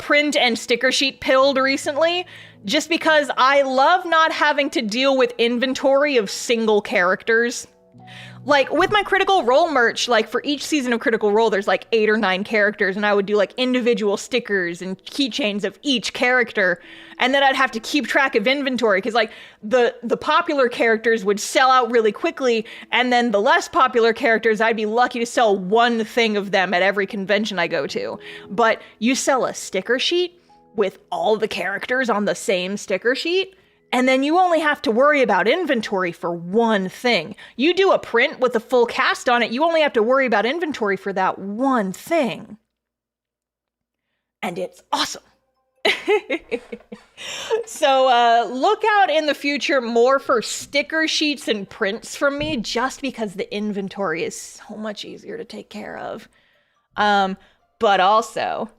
print and sticker sheet pilled recently, just because I love not having to deal with inventory of single characters. Like, with my Critical Role merch, like, for each season of Critical Role, there's, like, 8 or 9 characters, and I would do, like, individual stickers and keychains of each character, and then I'd have to keep track of inventory, because, like, the popular characters would sell out really quickly, and then the less popular characters, I'd be lucky to sell one thing of them at every convention I go to. But you sell a sticker sheet with all the characters on the same sticker sheet, and then you only have to worry about inventory for one thing. You do a print with the full cast on it, you only have to worry about inventory for that one thing. And it's awesome. So look out in the future more for sticker sheets and prints from me, just because the inventory is so much easier to take care of. But also,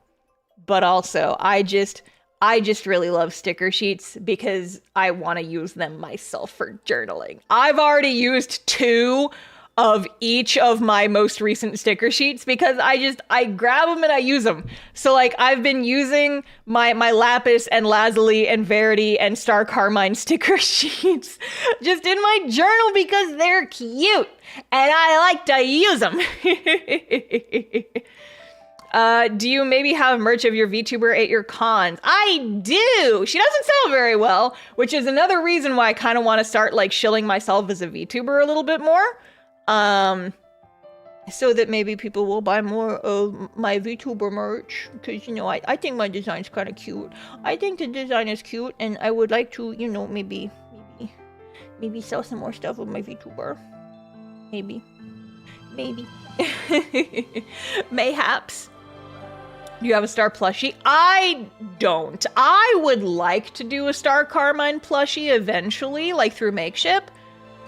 I just really love sticker sheets because I want to use them myself for journaling. I've already used 2 of each of my most recent sticker sheets because I grab them and I use them. So like I've been using my Lapis and Lazuli and Verity and Star Carmine sticker sheets just in my journal because they're cute and I like to use them. Do you maybe have merch of your VTuber at your cons? I do. She doesn't sell very well, which is another reason why I kind of want to start like shilling myself as a VTuber a little bit more. So that maybe people will buy more of my VTuber merch. Because, you know, I think my design's kind of cute. I think the design is cute and I would like to, you know, maybe sell some more stuff with my VTuber. Maybe. Mayhaps. Do you have a Star plushie? I don't. I would like to do a Star Carmine plushie eventually, like through Makeship.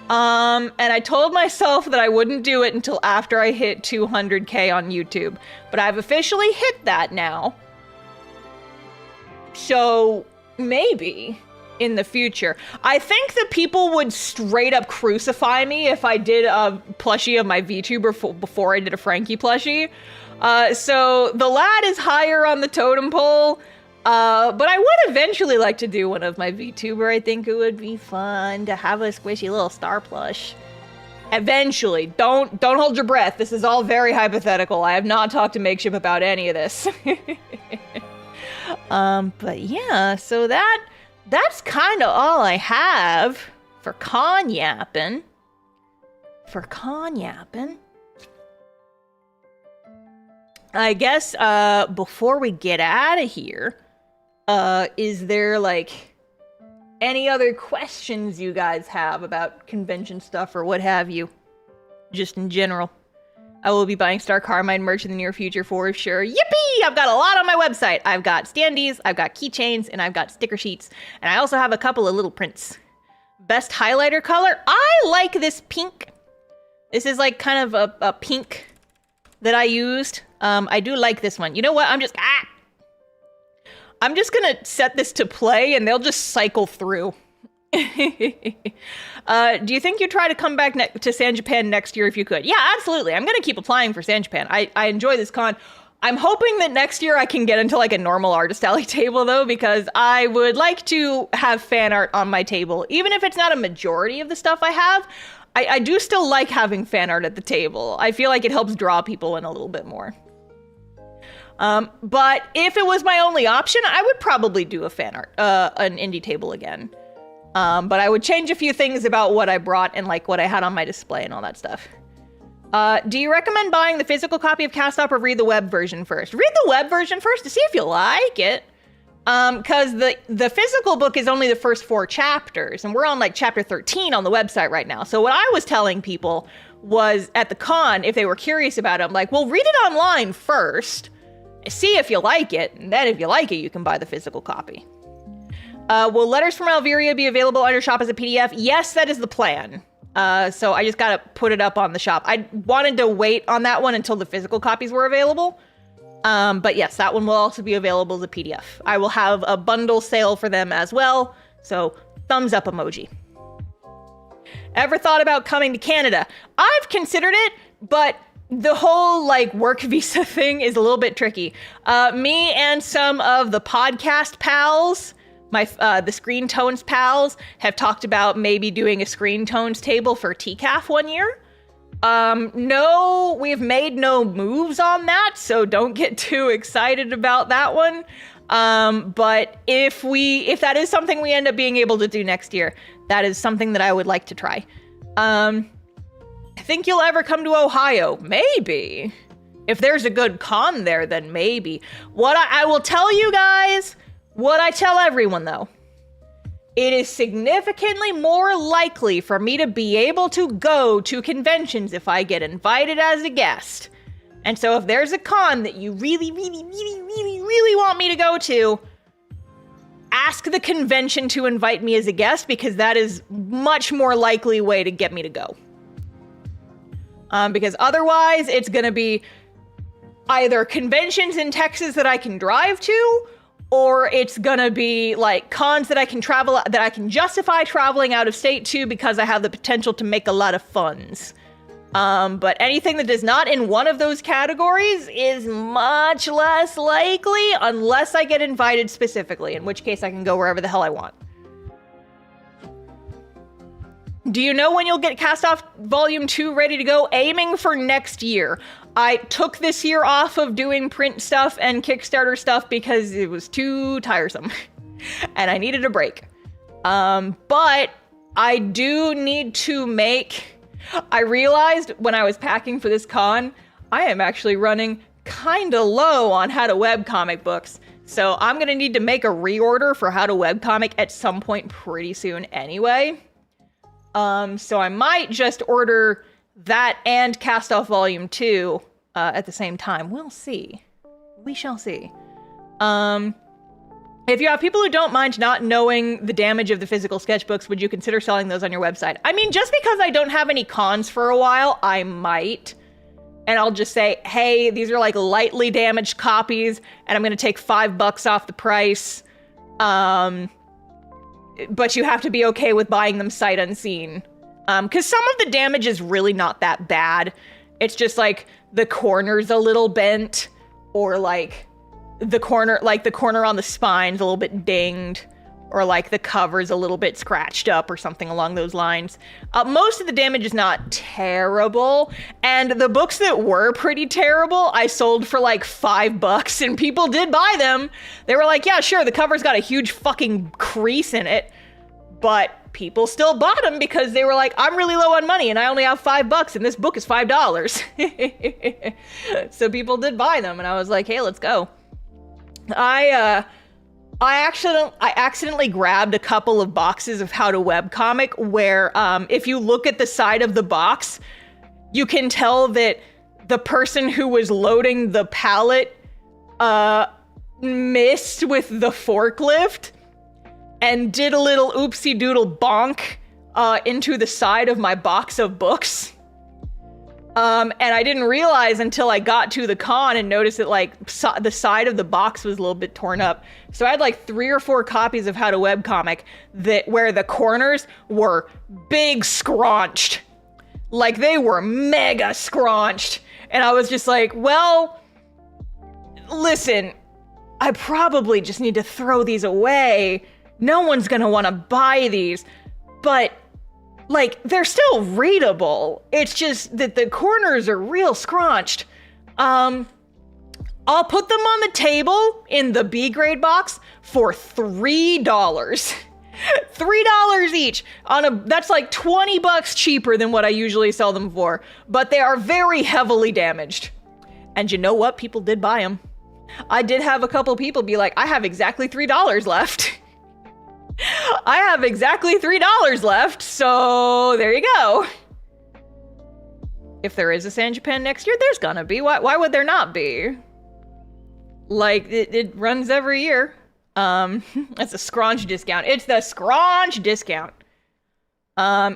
And I told myself that I wouldn't do it until after I hit 200K on YouTube. But I've officially hit that now. So, maybe in the future. I think that people would straight up crucify me if I did a plushie of my VTuber before I did a Frankie plushie. So the lad is higher on the totem pole, but I would eventually like to do one of my VTuber. I think it would be fun to have a squishy little star plush. Eventually. Don't hold your breath. This is all very hypothetical. I have not talked to Makeship about any of this. But yeah, so that's kind of all I have for con yapping. I guess, before we get out of here, is there, like, any other questions you guys have about convention stuff or what have you? Just in general. I will be buying Star Carmine merch in the near future for sure. Yippee! I've got a lot on my website. I've got standees, I've got keychains, and I've got sticker sheets. And I also have a couple of little prints. Best highlighter color? I like this pink. This is, like, kind of a pink that I used. I do like this one. You know what? I'm just gonna set this to play and they'll just cycle through. Do you think you'd try to come back to San Japan next year if you could? Yeah, absolutely. I'm gonna keep applying for San Japan. I enjoy this con. I'm hoping that next year I can get into like a normal artist alley table though, because I would like to have fan art on my table. Even if it's not a majority of the stuff I have, I do still like having fan art at the table. I feel like it helps draw people in a little bit more. But if it was my only option, I would probably do a fan art, an indie table again. But I would change a few things about what I brought and like what I had on my display and all that stuff. Do you recommend buying the physical copy of Cast Up or read the web version first? Read the web version first to see if you like it. Cause the physical book is only the first 4 chapters and we're on like chapter 13 on the website right now. So what I was telling people was at the con, if they were curious about it, I'm like, well, read it online first. See if you like it, and then if you like it, you can buy the physical copy. Will Letters from Alveria be available on your shop as a PDF? Yes, that is the plan. So I just gotta put it up on the shop. I wanted to wait on that one until the physical copies were available. But yes, that one will also be available as a PDF. I will have a bundle sale for them as well, so thumbs up emoji. Ever thought about coming to Canada? I've considered it, but the whole like work visa thing is a little bit tricky. Me and some of the podcast pals, the Screen Tones pals, have talked about maybe doing a Screen Tones table for TCAF one year. No, we've made no moves on that, so don't get too excited about that one. But if that is something we end up being able to do next year, that is something that I would like to try. Think you'll ever come to Ohio? Maybe. If there's a good con there, then maybe. What I will tell you guys, what I tell everyone though, it is significantly more likely for me to be able to go to conventions if I get invited as a guest. And so if there's a con that you really want me to go to, ask the convention to invite me as a guest because that is much more likely way to get me to go. Because otherwise it's gonna be either conventions in Texas that I can drive to, or it's gonna be like cons that I can justify traveling out of state to because I have the potential to make a lot of funds. But anything that is not in one of those categories is much less likely unless I get invited specifically, in which case I can go wherever the hell I want. Do you know when you'll get Cast Off Volume 2 ready to go? Aiming for next year. I took this year off of doing print stuff and Kickstarter stuff because it was too tiresome and I needed a break. But I do need to make... I realized when I was packing for this con, I am actually running kinda low on how to webcomic books. So I'm gonna need to make a reorder for how to webcomic at some point pretty soon anyway. So I might just order that and Cast Off Volume 2 at the same time. We'll see. We shall see. If you have people who don't mind not knowing the damage of the physical sketchbooks, would you consider selling those on your website? I mean, just because I don't have any cons for a while, I might. And I'll just say, hey, these are like lightly damaged copies, and I'm going to take $5 off the price. But you have to be okay with buying them sight unseen. Because some of the damage is really not that bad. It's just like the corner's a little bent, or like the corner on the spine's a little bit dinged, or like the cover's a little bit scratched up or something along those lines. Most of the damage is not terrible, and the books that were pretty terrible, I sold for like $5, and people did buy them. They were like, yeah, sure, the cover's got a huge fucking crease in it, but people still bought them because they were like, I'm really low on money and I only have $5 and this book is $5. So people did buy them, and I was like, hey, let's go. I accidentally grabbed a couple of boxes of How to Webcomic where if you look at the side of the box, you can tell that the person who was loading the pallet missed with the forklift and did a little oopsie doodle bonk into the side of my box of books. And I didn't realize until I got to the con and noticed that like the side of the box was a little bit torn up. So I had like 3 or 4 copies of How to Webcomic where the corners were big scraunched. Like they were mega scraunched. And I was just like, well, listen, I probably just need to throw these away. No one's gonna want to buy these, but like, they're still readable. It's just that the corners are real scrunched. I'll put them on the table in the B grade box for $3. $3 each. That's like $20 cheaper than what I usually sell them for. But they are very heavily damaged. And you know what? People did buy them. I did have a couple people be like, I have exactly $3 left. I have exactly $3 left, so there you go. If there is a San Japan next year, there's gonna be. Why would there not be? Like, it runs every year. That's a scraunch discount. It's the scraunch discount.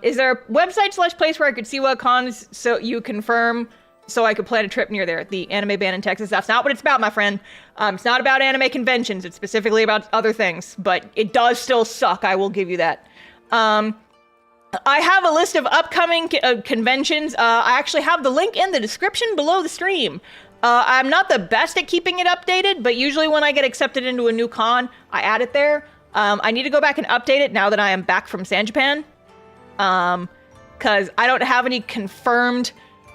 Is there a website / place where I could see what cons so you confirm so I could plan a trip near there? The anime ban in Texas. That's not what it's about, my friend. It's not about anime conventions. It's specifically about other things, but it does still suck. I will give you that. I have a list of upcoming conventions. I actually have the link in the description below the stream. I'm not the best at keeping it updated, but usually when I get accepted into a new con, I add it there. I need to go back and update it now that I am back from San Japan. Because I don't have any confirmed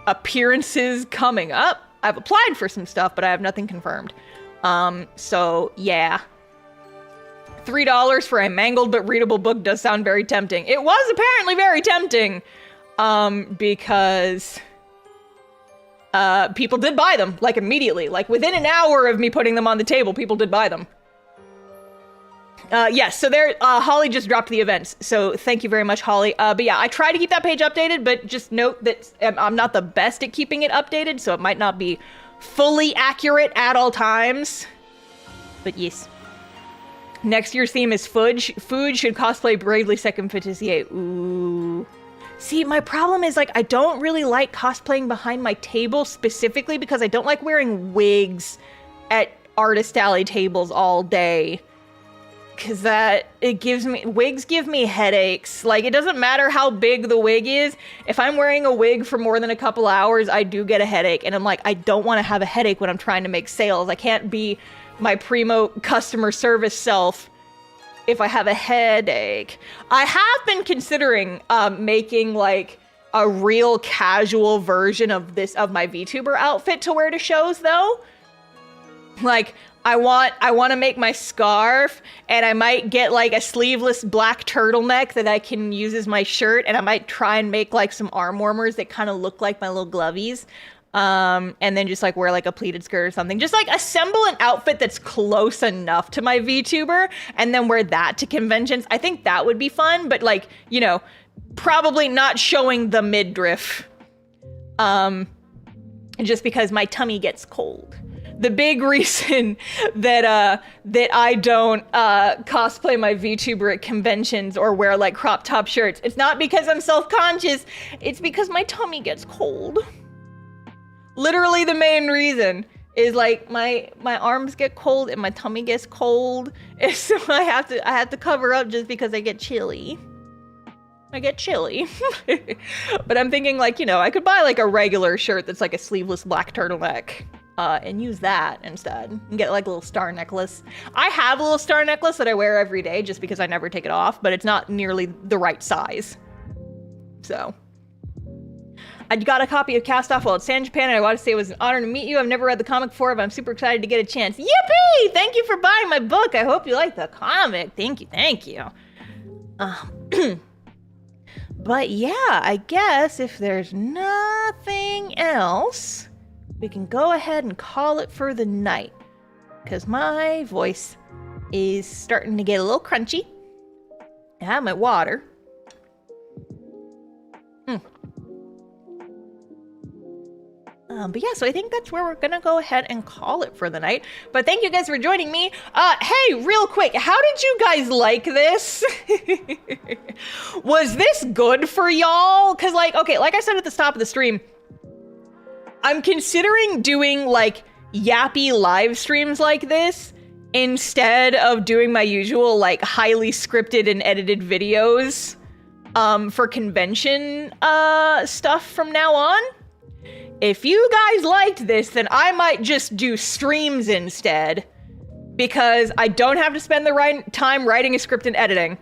appearances coming up. I've applied for some stuff, but I have nothing confirmed. So yeah. $3 for a mangled but readable book does sound very tempting. It was apparently very tempting. Because people did buy them, like immediately. Like within an hour of me putting them on the table, people did buy them. Yes, so there, Holly just dropped the events, so thank you very much, Holly. But yeah, I try to keep that page updated, but just note that I'm not the best at keeping it updated, so it might not be fully accurate at all times. But yes. Next year's theme is Fudge. Fudge should cosplay Bravely Second Patissier. Ooh. See, my problem is, like, I don't really like cosplaying behind my table specifically because I don't like wearing wigs at artist alley tables all day. Cause wigs give me headaches. Like, it doesn't matter how big the wig is. If I'm wearing a wig for more than a couple hours, I do get a headache. And I'm like, I don't want to have a headache when I'm trying to make sales. I can't be my primo customer service self if I have a headache. I have been considering making like a real casual version of my VTuber outfit to wear to shows though. Like, I want to make my scarf, and I might get like a sleeveless black turtleneck that I can use as my shirt, and I might try and make like some arm warmers that kind of look like my little glovies. And then just like wear like a pleated skirt or something. Just like assemble an outfit that's close enough to my VTuber, and then wear that to conventions. I think that would be fun, but like, you know, probably not showing the midriff. Just because my tummy gets cold. The big reason that I don't cosplay my VTuber at conventions or wear like crop top shirts, it's not because I'm self-conscious, it's because my tummy gets cold. Literally the main reason is like my arms get cold and my tummy gets cold, and so I have to cover up just because I get chilly. I get chilly. But I'm thinking like, you know, I could buy like a regular shirt that's like a sleeveless black turtleneck. And use that instead and get like a little star necklace. I have a little star necklace that I wear every day just because I never take it off, but it's not nearly the right size. So I got a copy of Cast Off while at San Japan, and I want to say it was an honor to meet you. I've never read the comic before, but I'm super excited to get a chance. Yippee! Thank you for buying my book. I hope you like the comic. Thank you. But yeah, I guess if there's nothing else, we can go ahead and call it for the night, because my voice is starting to get a little crunchy. I have my water. But yeah, so I think that's where we're gonna go ahead and call it for the night. But thank you guys for joining me. Hey, real quick, how did you guys like this? Was this good for y'all? Because like, okay, like I said at the top of the stream, I'm considering doing like yappy live streams like this instead of doing my usual like highly scripted and edited videos for convention stuff from now on. If you guys liked this, then I might just do streams instead, because I don't have to spend the time writing a script and editing.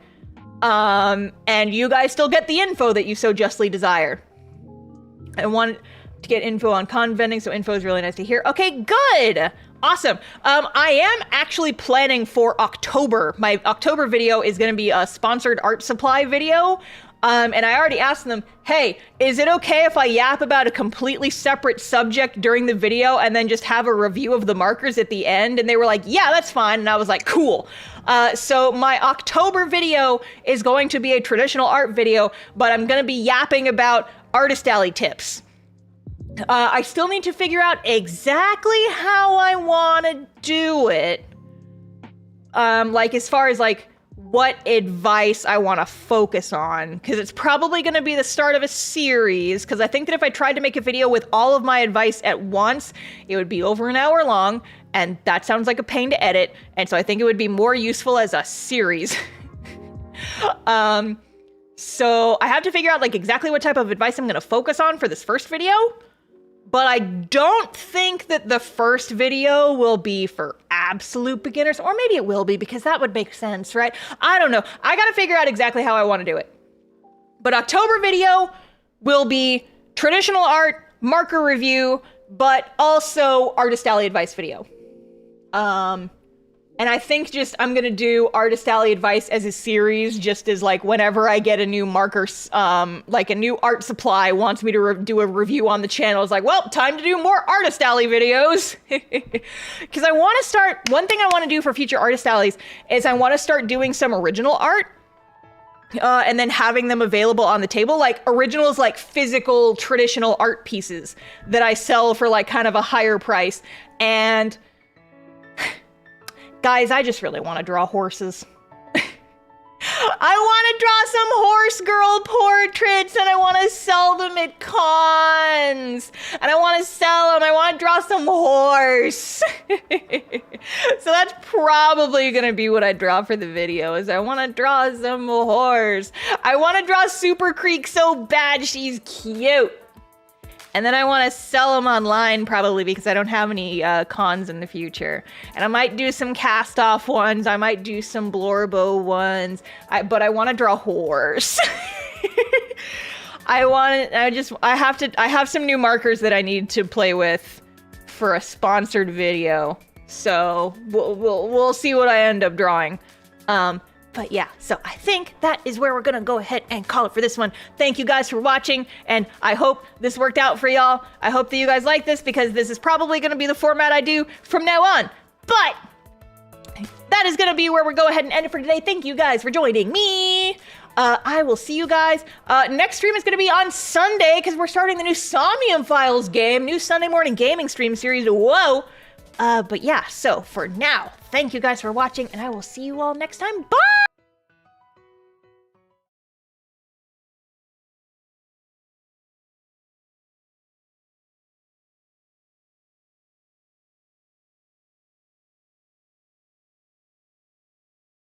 And you guys still get the info that you so justly desire. I want to get info on con vending, so info is really nice to hear. Okay, good. Awesome. I am actually planning for October. My October video is going to be a sponsored art supply video. And I already asked them, hey, is it okay if I yap about a completely separate subject during the video and then just have a review of the markers at the end? And they were like, yeah, that's fine. And I was like, cool. So my October video is going to be a traditional art video, but I'm going to be yapping about artist alley tips. I still need to figure out exactly how I want to do it. Like as far as like what advice I want to focus on, because it's probably going to be the start of a series, because I think that if I tried to make a video with all of my advice at once, it would be over an hour long, and that sounds like a pain to edit, and so I think it would be more useful as a series. So I have to figure out like exactly what type of advice I'm going to focus on for this first video. But I don't think that the first video will be for absolute beginners, or maybe it will be, because that would make sense, right? I don't know. I gotta figure out exactly how I want to do it. But October video will be traditional art, marker review, but also artist alley advice video. And I think just I'm gonna do artist alley advice as a series, just as like whenever I get a new marker, like a new art supply wants me to do a review on the channel, it's like, well, time to do more artist alley videos. Because I want to start, one thing I want to do for future artist alleys is I want to start doing some original art. And then having them available on the table, like originals, like physical traditional art pieces that I sell for like kind of a higher price. And guys, I just really want to draw horses. I want to draw some horse girl portraits, and I want to sell them at cons. ones, and I want to sell them. I want to draw some horse. So that's probably gonna be what I draw for the video, is I want to draw some horse. I want to draw Super Creek so bad, she's cute. And then I want to sell them online, probably, because I don't have any cons in the future. And I might do some cast-off ones. I might do some Blorbo ones. But I want to draw horse. I have some new markers that I need to play with for a sponsored video. So we'll see what I end up drawing. But yeah, so I think that is where we're gonna go ahead and call it for this one. Thank you guys for watching, and I hope this worked out for y'all. I hope that you guys like this, because this is probably gonna be the format I do from now on. But that is gonna be where we'll go ahead and end it for today. Thank you guys for joining me. I will see you guys. Next stream is gonna be on Sunday, because we're starting the new Somnium Files game, new Sunday morning gaming stream series. Whoa. But yeah, so for now, thank you guys for watching, and I will see you all next time. Bye!